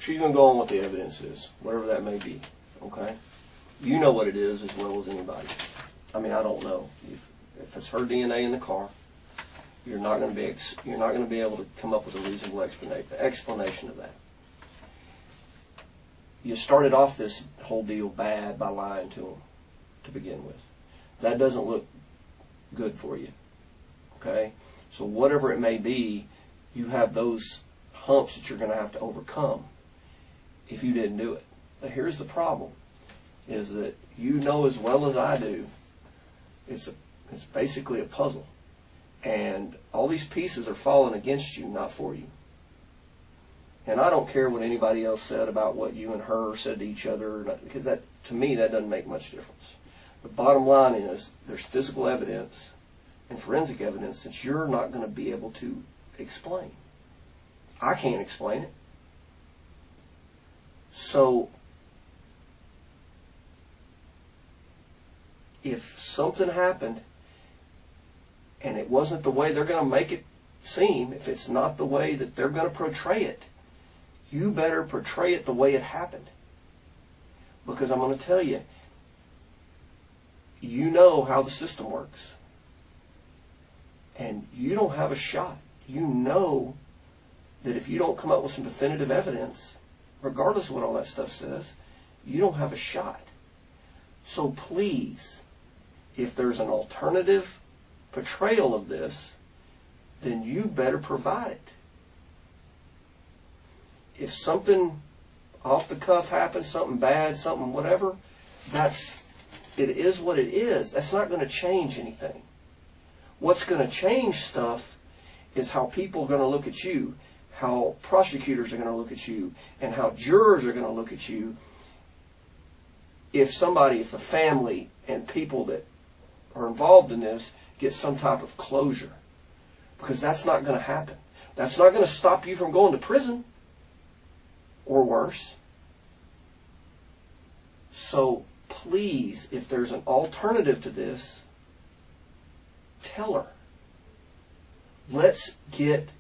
she's going to go on what the evidence is, whatever that may be, okay? You know what it is as well as anybody. I mean, I don't know. If it's her DNA in the car, you're not going to be able to come up with a reasonable explanation of that. You started off this whole deal bad by lying to him to begin with. That doesn't look good for you, okay? So whatever it may be, you have those humps that you're going to have to overcome if you didn't do it. But here's the problem, is that you know as well as I do, it's basically a puzzle. And all these pieces are falling against you, not for you. And I don't care what anybody else said about what you and her said to each other, because that, to me, that doesn't make much difference. The bottom line is there's physical evidence and forensic evidence that you're not going to be able to explain. I can't explain it. So if something happened and it wasn't the way they're going to make it seem, if it's not the way that they're going to portray it, you better portray it the way it happened. Because I'm going to tell you, you know how the system works. And you don't have a shot. You know that if you don't come up with some definitive evidence, regardless of what all that stuff says, you don't have a shot. So please, if there's an alternative portrayal of this, then you better provide it. If something off the cuff happens, something bad, something whatever, it is what it is. That's not going to change anything. What's going to change stuff is how people are going to look at you, how prosecutors are going to look at you, and how jurors are going to look at you. If the family and people that are involved in this get some type of closure. Because that's not going to happen. That's not going to stop you from going to prison. Or worse. So please, if there's an alternative to this, tell her. Let's get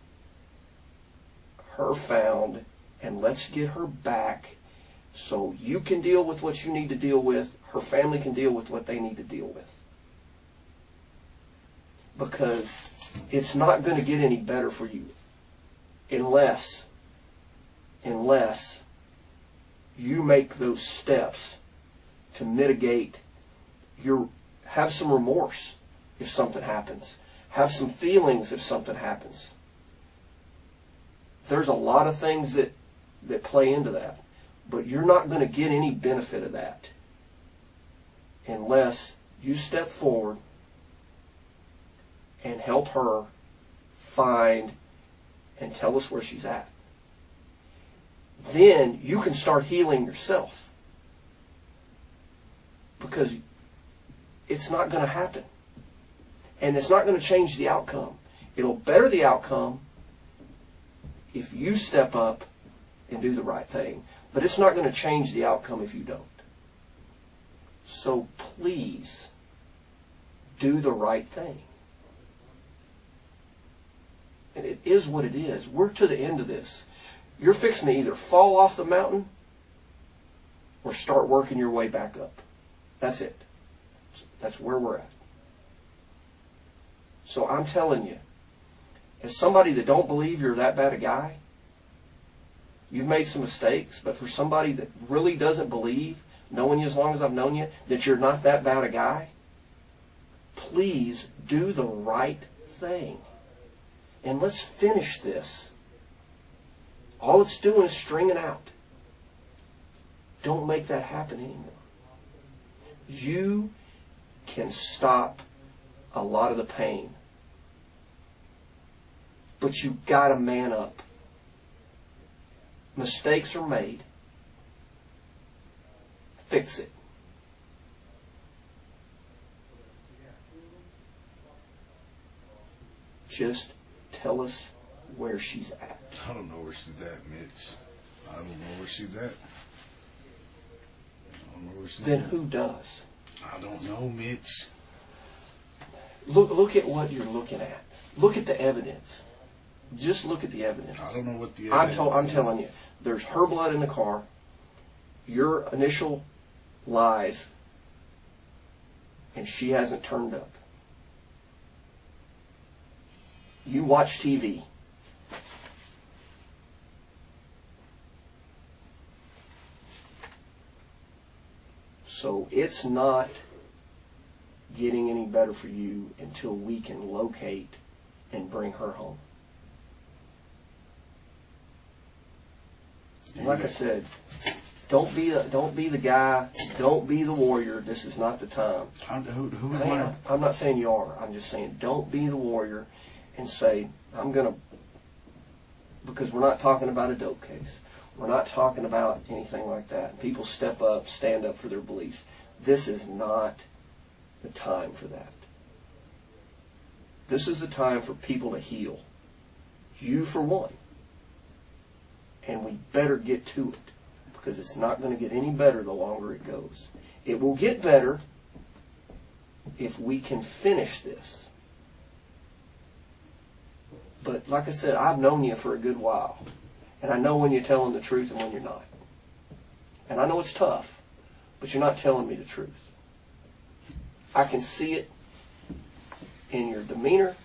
her found and let's get her back so you can deal with what you need to deal with, her family can deal with what they need to deal with. Because it's not going to get any better for you unless you make those steps to mitigate have some remorse if something happens. Have some feelings if something happens. There's a lot of things that play into that. But you're not going to get any benefit of that unless you step forward and help her find and tell us where she's at. Then you can start healing yourself. Because it's not going to happen. And it's not going to change the outcome. It'll better the outcome if you step up and do the right thing. But it's not going to change the outcome if you don't. So please, do the right thing. And it is what it is. We're to the end of this. You're fixing to either fall off the mountain or start working your way back up. That's it. That's where we're at. So I'm telling you, as somebody that don't believe you're that bad a guy, you've made some mistakes, but for somebody that really doesn't believe, knowing you as long as I've known you, that you're not that bad a guy, please do the right thing. And let's finish this. All it's doing is stringing out. Don't make that happen anymore. You can stop a lot of the pain. But you gotta man up. Mistakes are made. Fix it. Just tell us where she's at. I don't know where she's at, Mitch. I don't know where she's at. I don't know where she's Then at. who does? I don't know, Mitch. Look at what you're looking at. Look at the evidence. Just look at the evidence. I don't know what the evidence I'm is. telling you. There's her blood in the car. Your initial lies. And she hasn't turned up. You watch TV. So it's not getting any better for you until we can locate and bring her home. And like I said, don't be the guy, don't be the warrior. This is not the time. I'm not saying you are. I'm just saying don't be the warrior and say, I'm going to, because we're not talking about a dope case. We're not talking about anything like that. People step up, stand up for their beliefs. This is not the time for that. This is the time for people to heal. You for one. And we better get to it, because it's not going to get any better the longer it goes. It will get better if we can finish this. But like I said, I've known you for a good while. And I know when you're telling the truth and when you're not. And I know it's tough, but you're not telling me the truth. I can see it in your demeanor.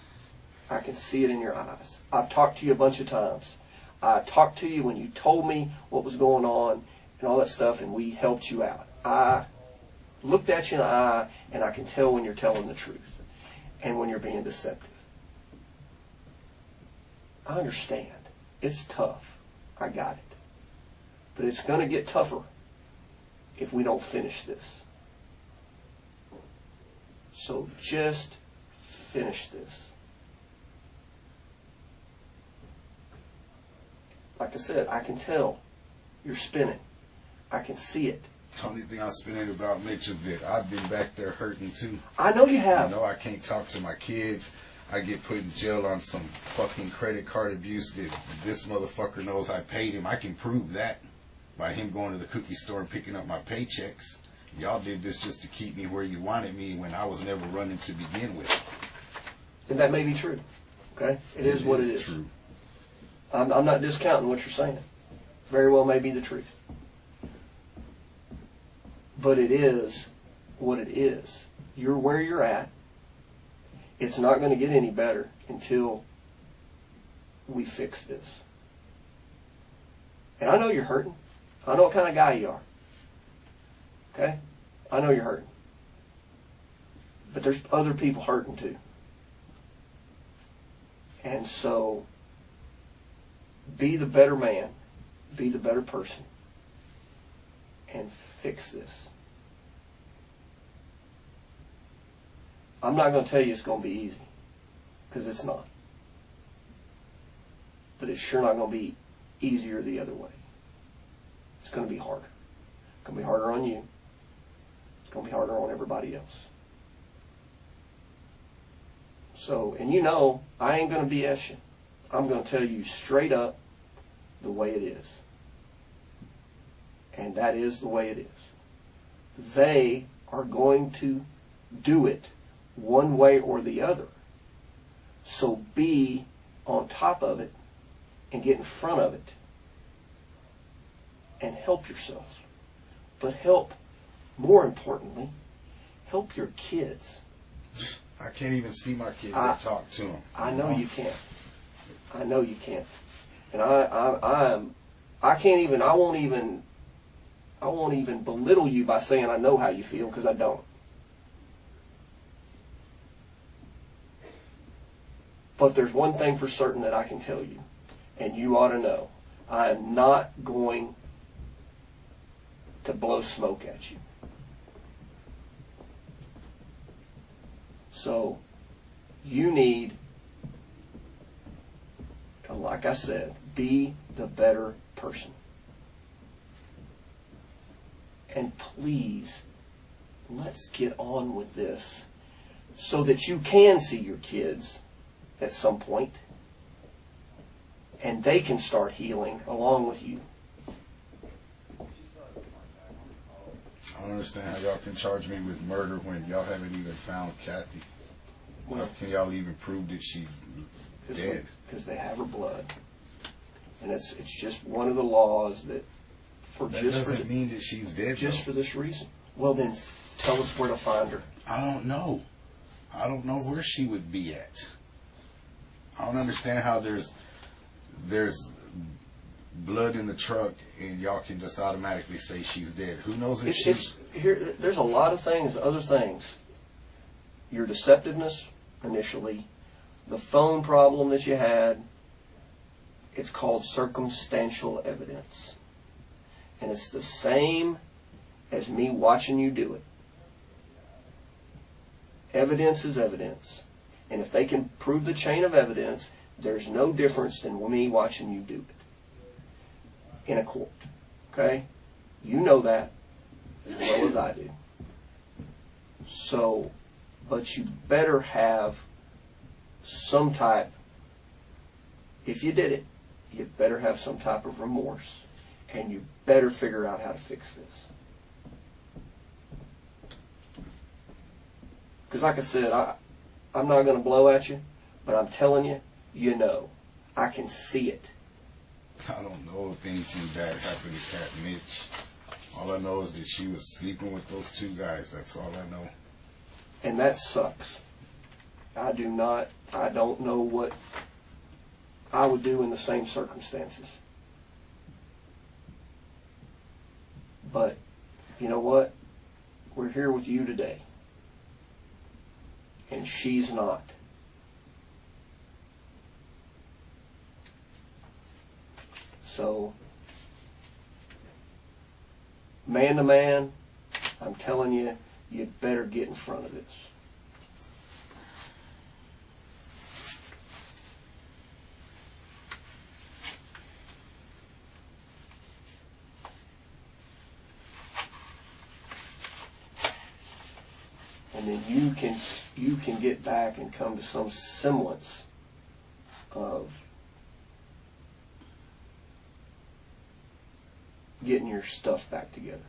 I can see it in your eyes. I've talked to you a bunch of times. I talked to you when you told me what was going on and all that stuff, and we helped you out. I looked at you in the eye, and I can tell when you're telling the truth and when you're being deceptive. I understand. It's tough. I got it. But it's going to get tougher if we don't finish this. So just finish this. Like I said, I can tell you're spinning. I can see it. The only thing I'm spinning about, Mitch, is that I've been back there hurting too. I know you have. You know, I can't talk to my kids. I get put in jail on some fucking credit card abuse that this motherfucker knows I paid him. I can prove that by him going to the cookie store and picking up my paychecks. Y'all did this just to keep me where you wanted me when I was never running to begin with. And that may be true. Okay? It is what it is. True. I'm not discounting what you're saying. Very well may be the truth. But it is what it is. You're where you're at. It's not going to get any better until we fix this. And I know you're hurting. I know what kind of guy you are. Okay? I know you're hurting. But there's other people hurting too. And so, be the better man. Be the better person. And fix this. I'm not going to tell you it's going to be easy, because it's not. But it's sure not going to be easier the other way. It's going to be harder. It's going to be harder on you. It's going to be harder on everybody else. So, and you know, I ain't going to BS you. I'm going to tell you straight up the way it is. And that is the way it is. They are going to do it one way or the other. So be on top of it and get in front of it and help yourself. But help, more importantly, help your kids. I can't even see my kids I- or talk to them. I know you can't. I know you can't. And I can't even, I won't even belittle you by saying I know how you feel, because I don't. But there's one thing for certain that I can tell you, and you ought to know. I am not going to blow smoke at you. So, you need, like I said, be the better person. And please, let's get on with this so that you can see your kids at some point and they can start healing along with you. I don't understand how y'all can charge me with murder when y'all haven't even found Kathy. How can y'all even prove that she's dead? Because they have her blood. And it's just one of the laws that That doesn't mean that she's dead. Just for this reason. Well, then tell us where to find her. I don't know. I don't know where she would be at. I don't understand how there's blood in the truck and y'all can just automatically say she's dead. Who knows if she's... There's a lot of things, other things. Your deceptiveness initially, the phone problem that you had, it's called circumstantial evidence. And it's the same as me watching you do it. Evidence is evidence. And if they can prove the chain of evidence, there's no difference than me watching you do it in a court. Okay? You know that as well as I do. So, but you better have some type, if you did it, you better have some type of remorse. And you better figure out how to fix this. Because like I said, I'm not going to blow at you, but I'm telling you, you know. I can see it. I don't know if anything bad happened to Kat Mitch. All I know is that she was sleeping with those two guys. That's all I know. And that sucks. I don't know what I would do in the same circumstances. But, you know what? We're here with you today. And she's not. So, man to man, I'm telling you, you better get in front of this. And then you can get back and come to some semblance of getting your stuff back together.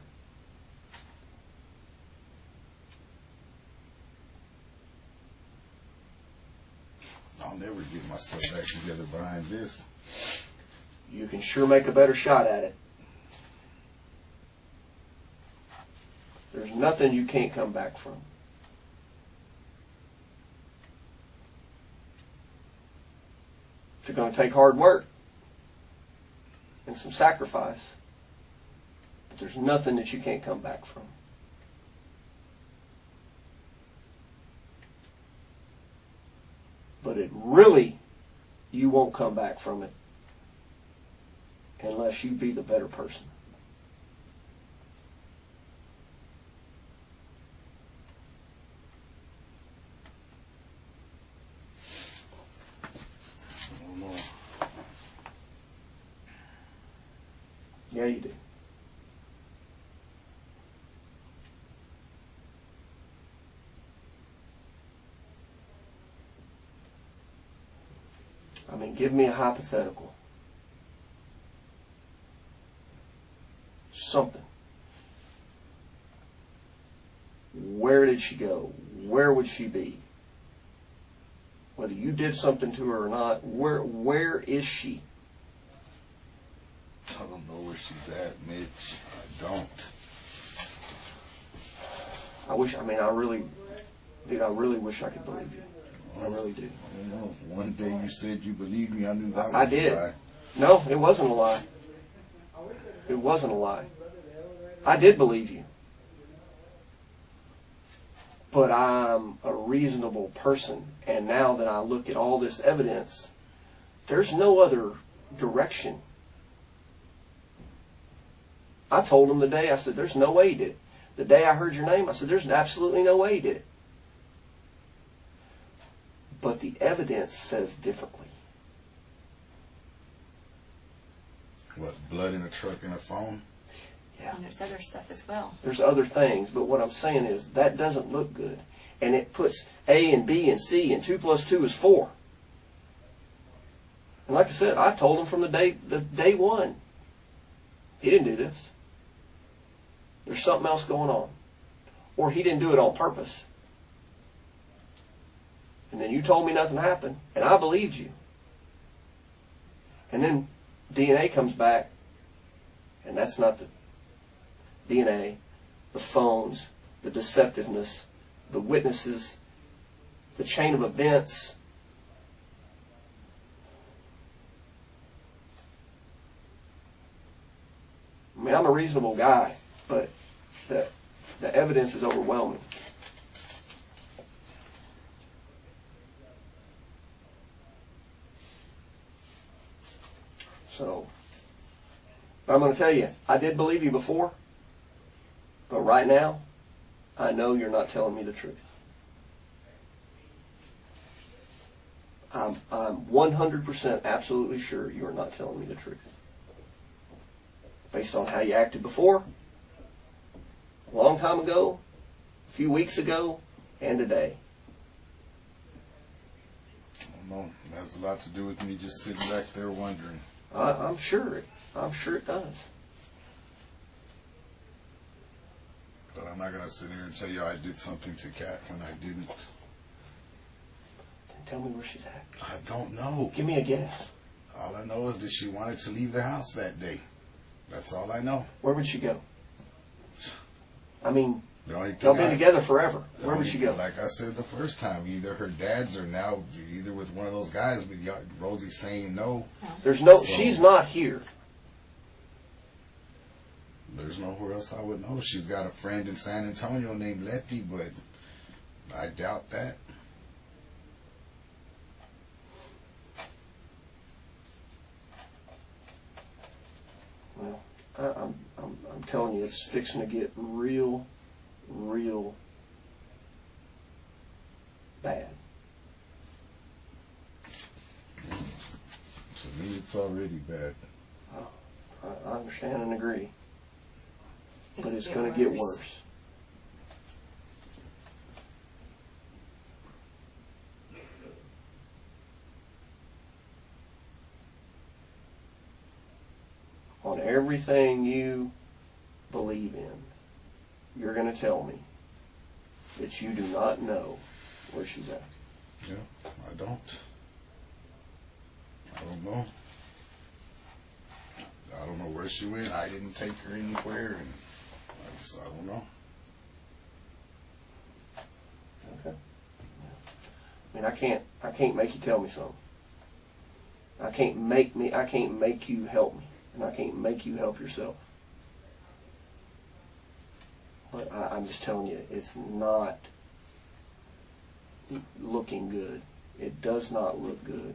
I'll never get my stuff back together behind this. You can sure make a better shot at it. There's nothing you can't come back from. It's going to take hard work and some sacrifice, but there's nothing that you can't come back from. But it really, you won't come back from it unless you be the better person. Yeah, you do. I mean, give me a hypothetical. Something. Where did she go? Where would she be? Whether you did something to her or not, where is she? I don't know where she's at, Mitch. I don't. I wish, I mean, I really wish I could believe you. I really do. I don't know. One day you said you believed me. I knew that was I did. a lie. No, it wasn't a lie. It wasn't a lie. I did believe you. But I'm a reasonable person, and now that I look at all this evidence, there's no other direction. I told him the day, I said, there's no way he did it. The day I heard your name, I said, there's absolutely no way he did it. But the evidence says differently. What, blood in a truck and a phone? Yeah. And there's other stuff as well. There's other things, but what I'm saying is that doesn't look good. And it puts A and B and C, and 2 plus 2 is 4. And like I said, I told him from the day one, he didn't do this. There's something else going on. Or he didn't do it on purpose. And then you told me nothing happened, and I believed you. And then DNA comes back, and that's not the DNA, the phones, the deceptiveness, the witnesses, the chain of events. I mean, I'm a reasonable guy, but the evidence is overwhelming. So, I'm going to tell you, I did believe you before, but right now, I know you're not telling me the truth. I'm 100% absolutely sure you are not telling me the truth. Based on how you acted before, a long time ago, a few weeks ago, and today. I don't know. It has a lot to do with me just sitting back there wondering. I'm sure it does. But I'm not going to sit here and tell you I did something to Kat when I didn't. Tell me where she's at. I don't know. Give me a guess. All I know is that she wanted to leave the house that day. That's all I know. Where would she go? I mean, The only y'all thing been together forever. the Where would only she go? thing, like I said the first time, either her dad's or now either with one of those guys. But Rosie's saying no. There's no. So- She's not here. There's nowhere else I would know. She's got a friend in San Antonio named Letty, but I doubt that. Well, I'm telling you, it's fixing to get real bad. To me, it's already bad. I understand and agree, but it's going to get worse. On everything you believe in, you're going to tell me that you do not know where she's at. Yeah, I don't. I don't know. I don't know where she went. I didn't take her anywhere, and I don't know. Okay. I mean, I can't make you tell me something. I can't make you help me, and I can't make you help yourself. But I'm just telling you, it's not looking good. It does not look good.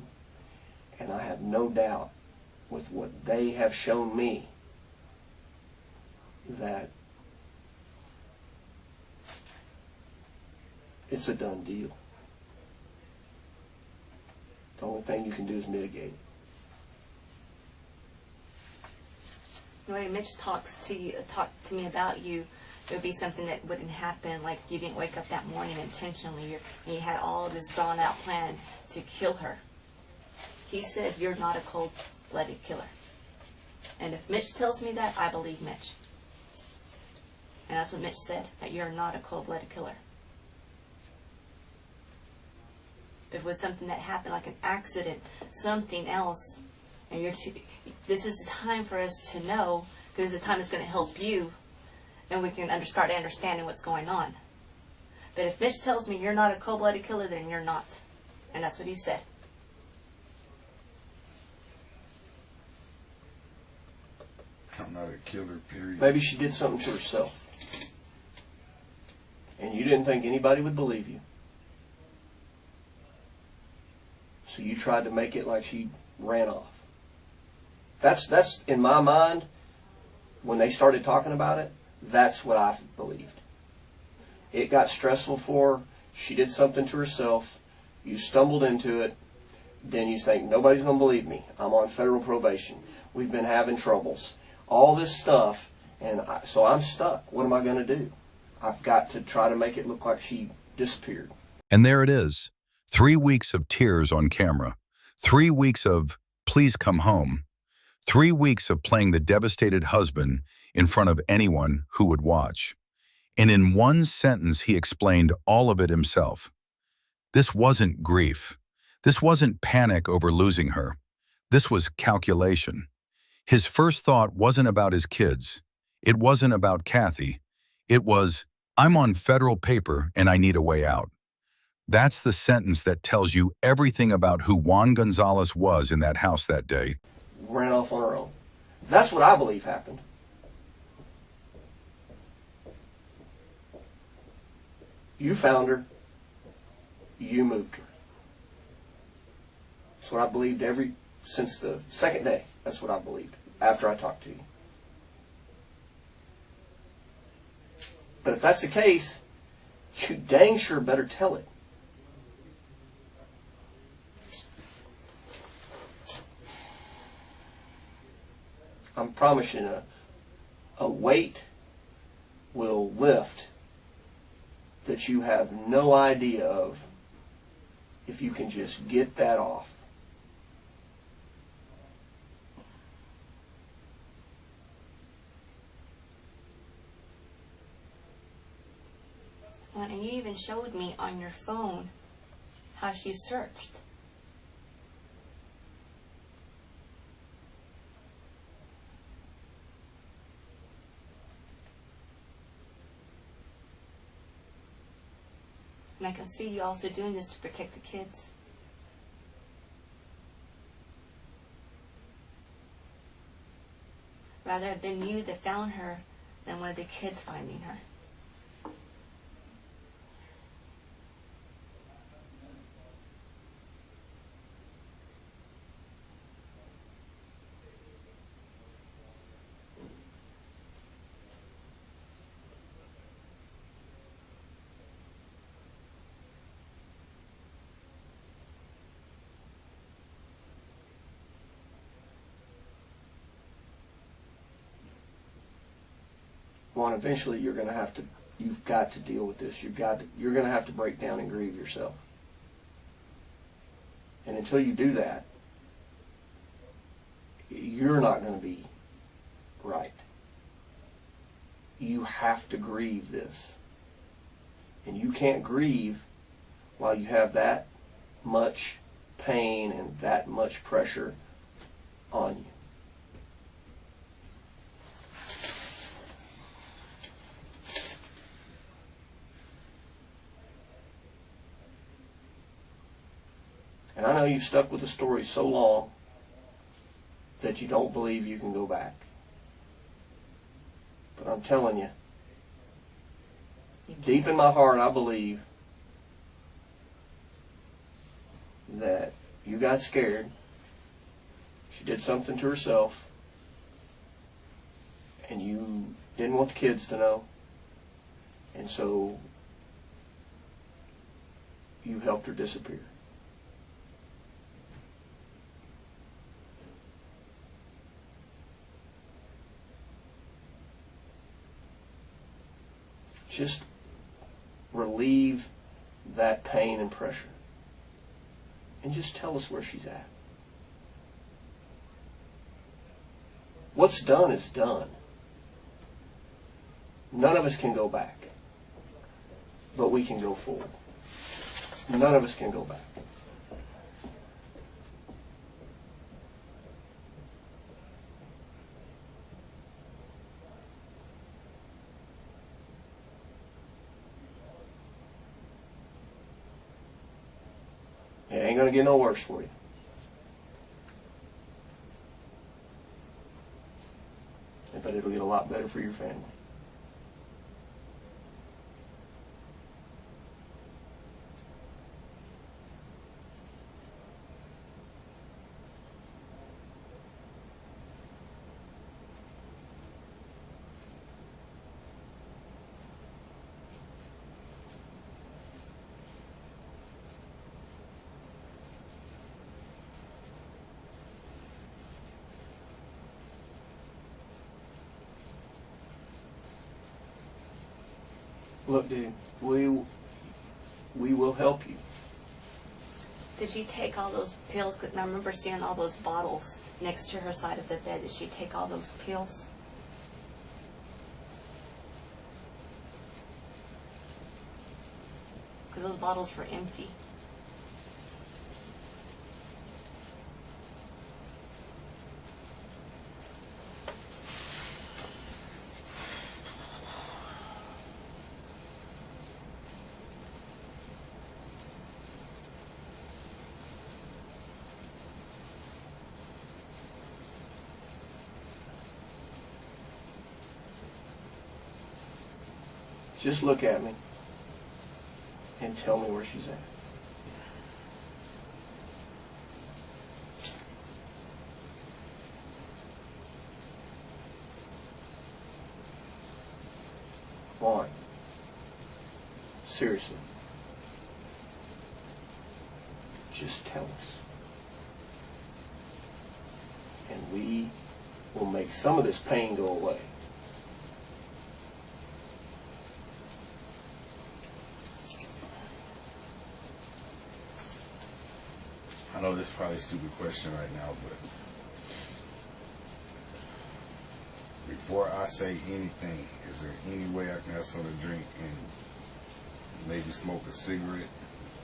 And I have no doubt with what they have shown me that it's a done deal. The only thing you can do is mitigate it. The way Mitch talked to me about you, it would be something that wouldn't happen. Like you didn't wake up that morning intentionally, and you had all this drawn out plan to kill her. He said you're not a cold-blooded killer. And if Mitch tells me that, I believe Mitch. And that's what Mitch said, that you're not a cold-blooded killer. If it was something that happened, like an accident, something else, and this is the time for us to know, because this is the time that's going to help you, and we can start understanding what's going on. But if Mitch tells me you're not a cold-blooded killer, then you're not. And that's what he said. I'm not a killer, period. Maybe she did something to herself. And you didn't think anybody would believe you. So you tried to make it like she ran off. That's in my mind, when they started talking about it, that's what I believed. It got stressful for her. She did something to herself. You stumbled into it. Then you think, nobody's going to believe me. I'm on federal probation. We've been having troubles. All this stuff. So I'm stuck. What am I going to do? I've got to try to make it look like she disappeared. And there it is. 3 weeks of tears on camera. 3 weeks of, please come home. 3 weeks of playing the devastated husband in front of anyone who would watch. And in one sentence, he explained all of it himself. This wasn't grief. This wasn't panic over losing her. This was calculation. His first thought wasn't about his kids. It wasn't about Kathy. It was, I'm on federal paper and I need a way out. That's the sentence that tells you everything about who Juan Gonzalez was in that house that day. Ran off on her own. That's what I believe happened. You found her. You moved her. That's what I believed since the second day. That's what I believed after I talked to you. But if that's the case, you dang sure better tell it. I'm promising a weight will lift that you have no idea of if you can just get that off. Well, and you even showed me on your phone how she searched. And I can see you also doing this to protect the kids. Rather have been you that found her than one of the kids finding her. Juan, eventually you've got to deal with this. You're going to have to break down and grieve yourself. And until you do that, you're not going to be right. You have to grieve this. And you can't grieve while you have that much pain and that much pressure on you. And I know you've stuck with the story so long that you don't believe you can go back. But I'm telling you, deep in my heart, I believe that you got scared. She did something to herself. And you didn't want the kids to know. And so you helped her disappear. Just relieve that pain and pressure. And just tell us where she's at. What's done is done. None of us can go back. But we can go forward. None of us can go back. ain't gonna get no worse for you. But it'll get a lot better for your family. Look, dude, we will help you. Did she take all those pills? 'Cause I remember seeing all those bottles next to her side of the bed. Did she take all those pills? Because those bottles were empty. Just look at me and tell me where she's at. Juan, seriously, just tell us. And we will make some of this pain go away. I know this is probably a stupid question right now, but before I say anything, is there any way I can have something to drink and maybe smoke a cigarette?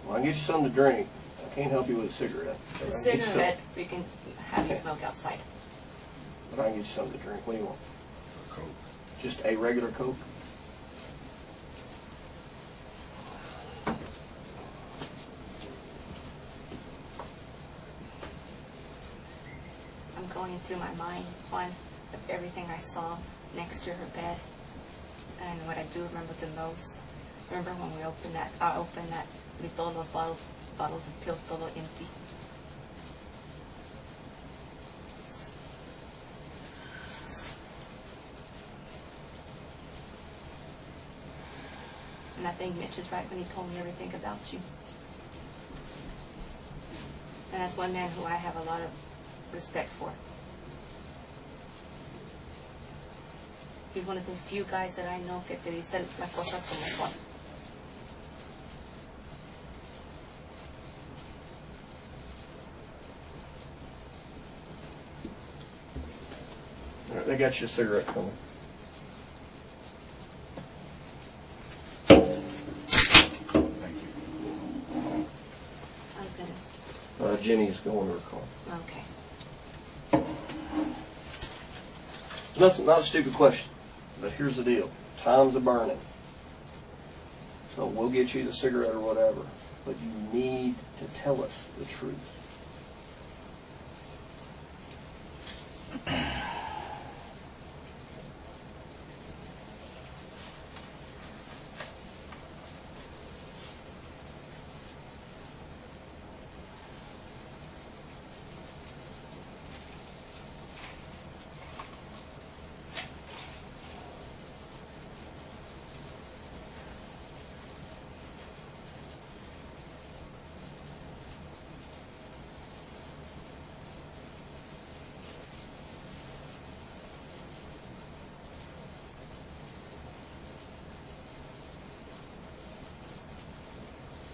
Well, I can get you something to drink. I can't help you with a cigarette. The But I can get you cigarette, we can have you smoke outside. But I can get you something to drink. What do you want? A Coke. Just a regular Coke? I'm going through my mind, Juan, of everything I saw next to her bed. And what I do remember the most, remember when we opened that, I opened that with all those bottles of pills, todo empty. And I think Mitch is right when he told me everything about you. And that's one man who I have a lot of respect for. He's one of the few guys that I know que te dice las cosas como son. All right, they got you a cigarette coming. Thank you. I was gonna. Jenny's going to her car. Okay. Nothing, not a stupid question, but here's the deal. Time's a burning. So we'll get you the cigarette or whatever, but you need to tell us the truth.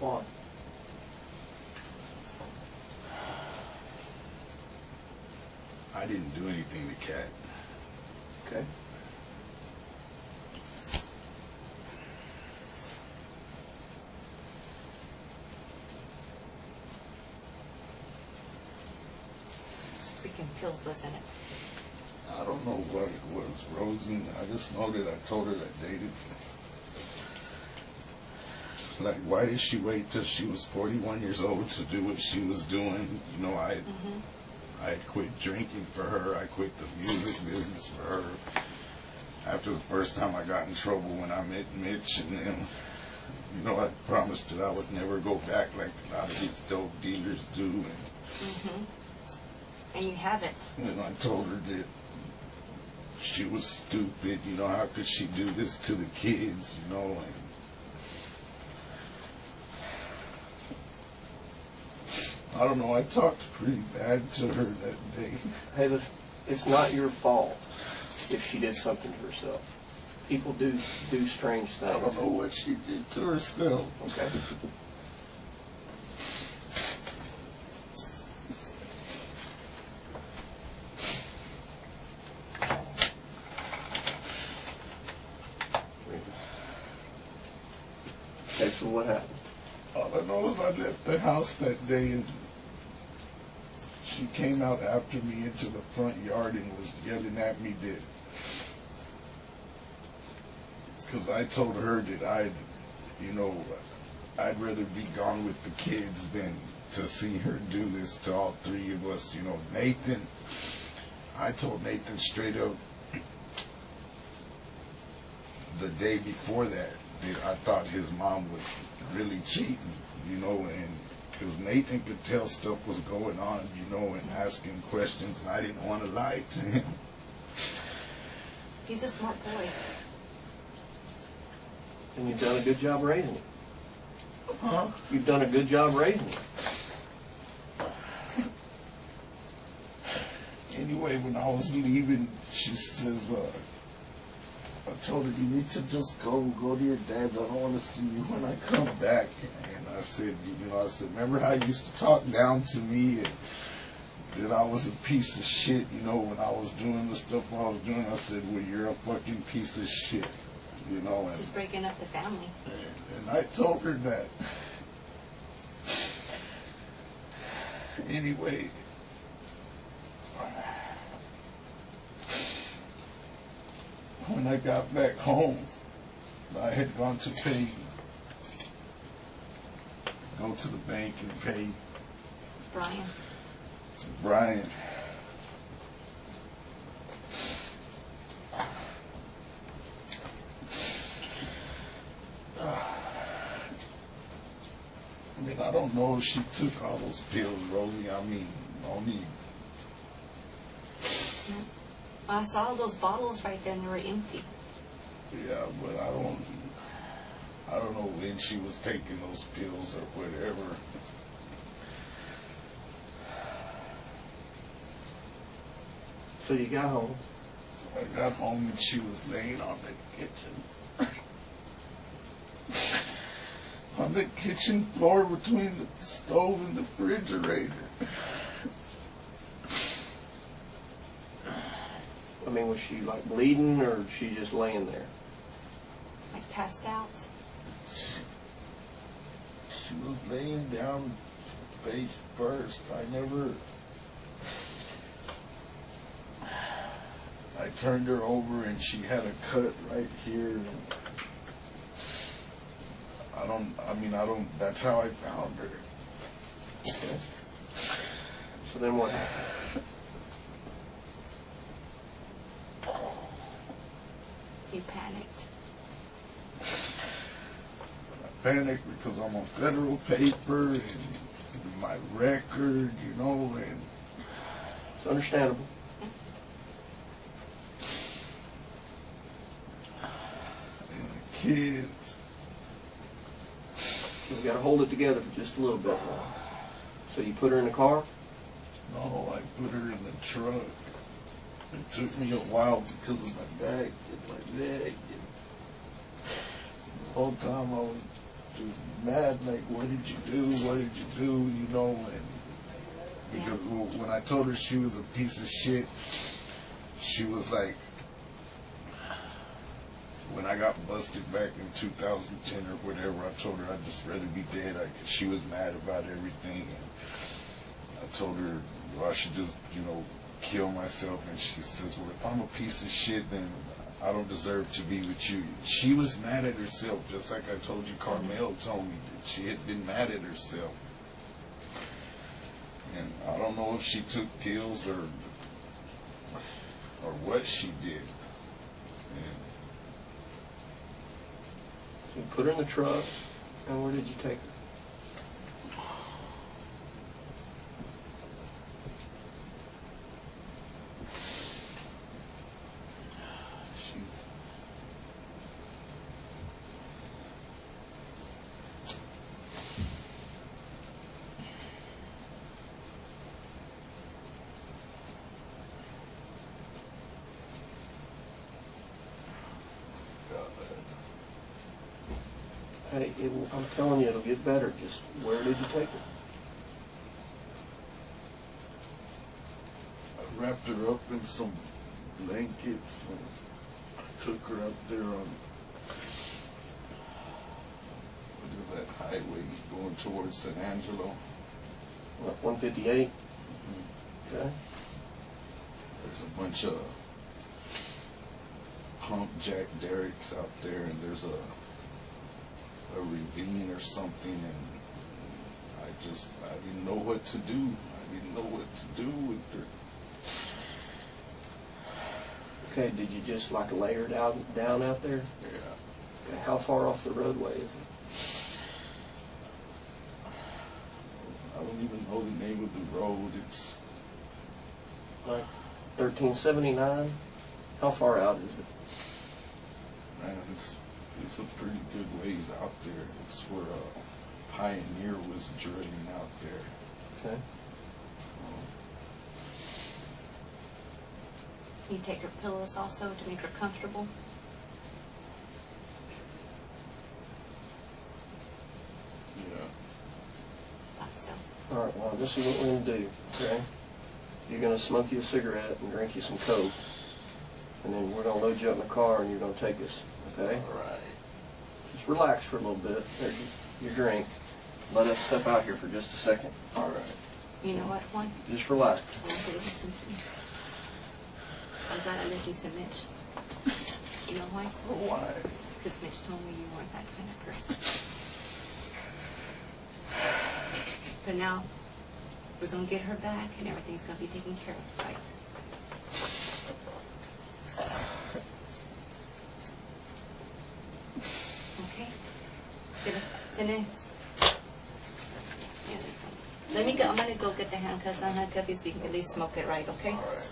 Juan. I didn't do anything to Kat. Okay. It's freaking pills, wasn't it? I don't know what it was, Rosie. I just know that I told her that day that Like, why did she wait till she was 41 years old to do what she was doing? You know, I had quit drinking for her. I quit the music business for her. After the first time I got in trouble when I met Mitch and them, you know, I promised that I would never go back like a lot of these dope dealers do. And you haven't. And I told her that she was stupid. You know, how could she do this to the kids, you know? And I don't know, I talked pretty bad to her that day. Hey, listen, it's not your fault if she did something to herself. People do strange things. I don't know what she did to herself. Okay. Okay, so what happened? All I know is I left the house that day and she came out after me into the front yard and was yelling at me that, because I told her that I'd rather be gone with the kids than to see her do this to all three of us. You know, Nathan, I told Nathan straight up the day before that I thought his mom was really cheating, you know, and because Nathan could tell stuff was going on, you know, and asking questions, and I didn't want to lie to him. He's a smart boy. And you've done a good job raising him. Huh? You've done a good job raising him. Anyway, when I was leaving, she says, I told her, you need to just go to your dad's. I don't want to see you when I come back. And I said, remember how you used to talk down to me and that I was a piece of shit, you know, when I was doing the stuff I was doing? I said, well, you're a fucking piece of shit, you know. And, she's breaking up the family. and I told her that. Anyway, when I got back home, I had gone to go to the bank and pay Brian. I mean, I don't know if she took all those pills, Rosie. I mean, only. I saw those bottles right there and they were empty. Yeah, but I don't know when she was taking those pills or whatever. So you got home. I got home and she was laying on the kitchen. On the kitchen floor between the stove and the refrigerator. I mean, was she like bleeding or she just laying there? Like passed out. She was laying down face first. I turned her over and she had a cut right here. That's how I found her. Okay. So then what happened? You panicked. I panicked because I'm on federal paper and my record, you know, and It's understandable. the kids. We've got to hold it together for just a little bit more. So you put her in the car? No, I put her in the truck. It took me a while because of my back and my leg. And the whole time I was just mad, like, what did you do? What did you do? You know, and because when I told her she was a piece of shit, she was like, when I got busted back in 2010 or whatever, I told her I'd just rather be dead. She was mad about everything. And I told her, well, I should just, kill myself. And she says, well, if I'm a piece of shit, then I don't deserve to be with you. She was mad at herself, just like I told you. Carmel told me that she had been mad at herself. And I don't know if she took pills or what she did. And You put her in the truck, and where did you take her? she's Hey, I'm telling you, it'll get better. Just where did you take her? I wrapped her up in some blankets and I took her up there on, what is that highway going towards San Angelo? What, 158? Okay. There's a bunch of pump jack derricks out there, and there's a ravine or something, and I didn't know what to do. I didn't know what to do with her. Okay, did you just like lay her down out there? Yeah. Okay, how far off the roadway is it? I don't even know the name of the road. It's Like 1379? How far out is it? man, it's a pretty good ways out there. It's where Pioneer was drilling out there. Okay. You take her pillows also to make her comfortable. Yeah. Thought so. All right, well, this is what we're going to do, okay? You're going to smoke you a cigarette and drink you some Coke, and then we're going to load you up in the car and you're going to take us, okay? All right. Just relax for a little bit. There's your drink. Let us step out here for just a second. All right. You know what, Juan? Just relax. I want you to listen to me. I'm glad I listened to Mitch. You know why? Why? Because Mitch told me you weren't that kind of person. But now, we're going to get her back and everything's going to be taken care of, right? Okay? Yeah, there's one. Let me go. I'm going to go get the handcuffs and handcuff you so you can at least smoke it right, okay? All right.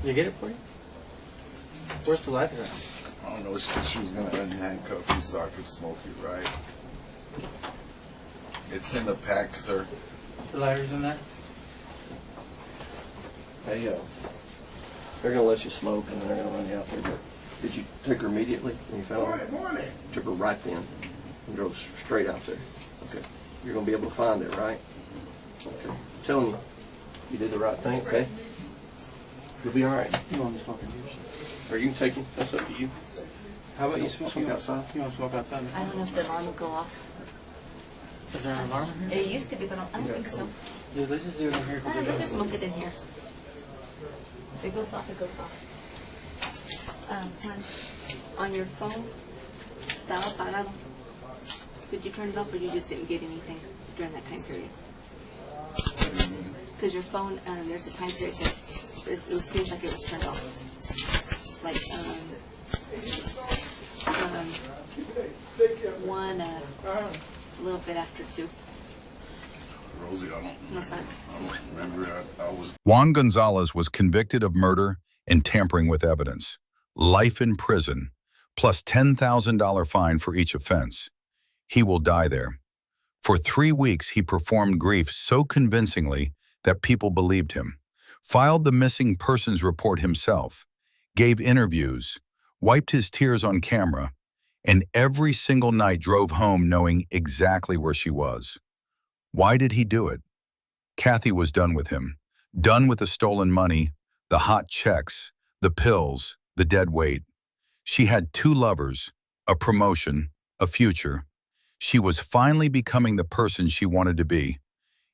Did you get it for you? Where's the lighter at? I don't know. She was gonna unhandcuff me so I could smoke it, right? It's in the pack, sir. The lighter's in there? Hey, they're going to let you smoke and then they're going to run you out there. But did you take her immediately when you found her? Morning. Took her right then and drove straight out there. Okay. You're going to be able to find it, right? Okay. I'm telling you, you did the right thing, okay? You'll be all right. You want to smoke in here? Or you can take it. That's up to you. How about you smoke outside? You want to smoke outside? I don't know if the alarm will go off. Is there an alarm in here? It used to be, but I don't think so. Dude, let's just do it in here. Let's just smoke it in here. If it goes off, it goes off. On your phone, Estaba apagado. Did you turn it off or you just didn't get anything during that time period? Because your phone, there's a time period that it seems like it was turned off. Like, a little bit after 2. Rosie, I don't, No sense. I don't remember. I was. Juan Gonzalez was convicted of murder and tampering with evidence, life in prison, plus $10,000 fine for each offense. He will die there. For 3 weeks, he performed grief so convincingly that people believed him, filed the missing persons report himself, gave interviews, wiped his tears on camera, and every single night drove home knowing exactly where she was. Why did he do it? Kathy was done with him, done with the stolen money, the hot checks, the pills, the dead weight. She had 2 lovers, a promotion, a future. She was finally becoming the person she wanted to be,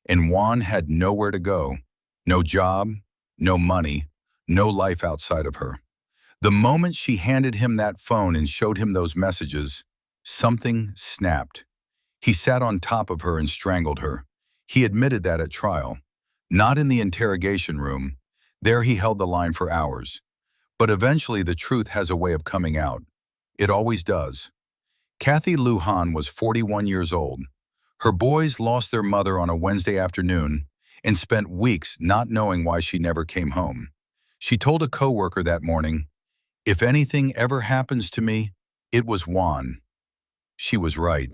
and Juan had nowhere to go, no job, no money, no life outside of her. The moment she handed him that phone and showed him those messages, something snapped. He sat on top of her and strangled her. He admitted that at trial, not in the interrogation room. There he held the line for hours. But eventually the truth has a way of coming out. It always does. Kathy Lujan was 41 years old. Her boys lost their mother on a Wednesday afternoon and spent weeks not knowing why she never came home. She told a coworker that morning, "If anything ever happens to me, it was Juan." She was right.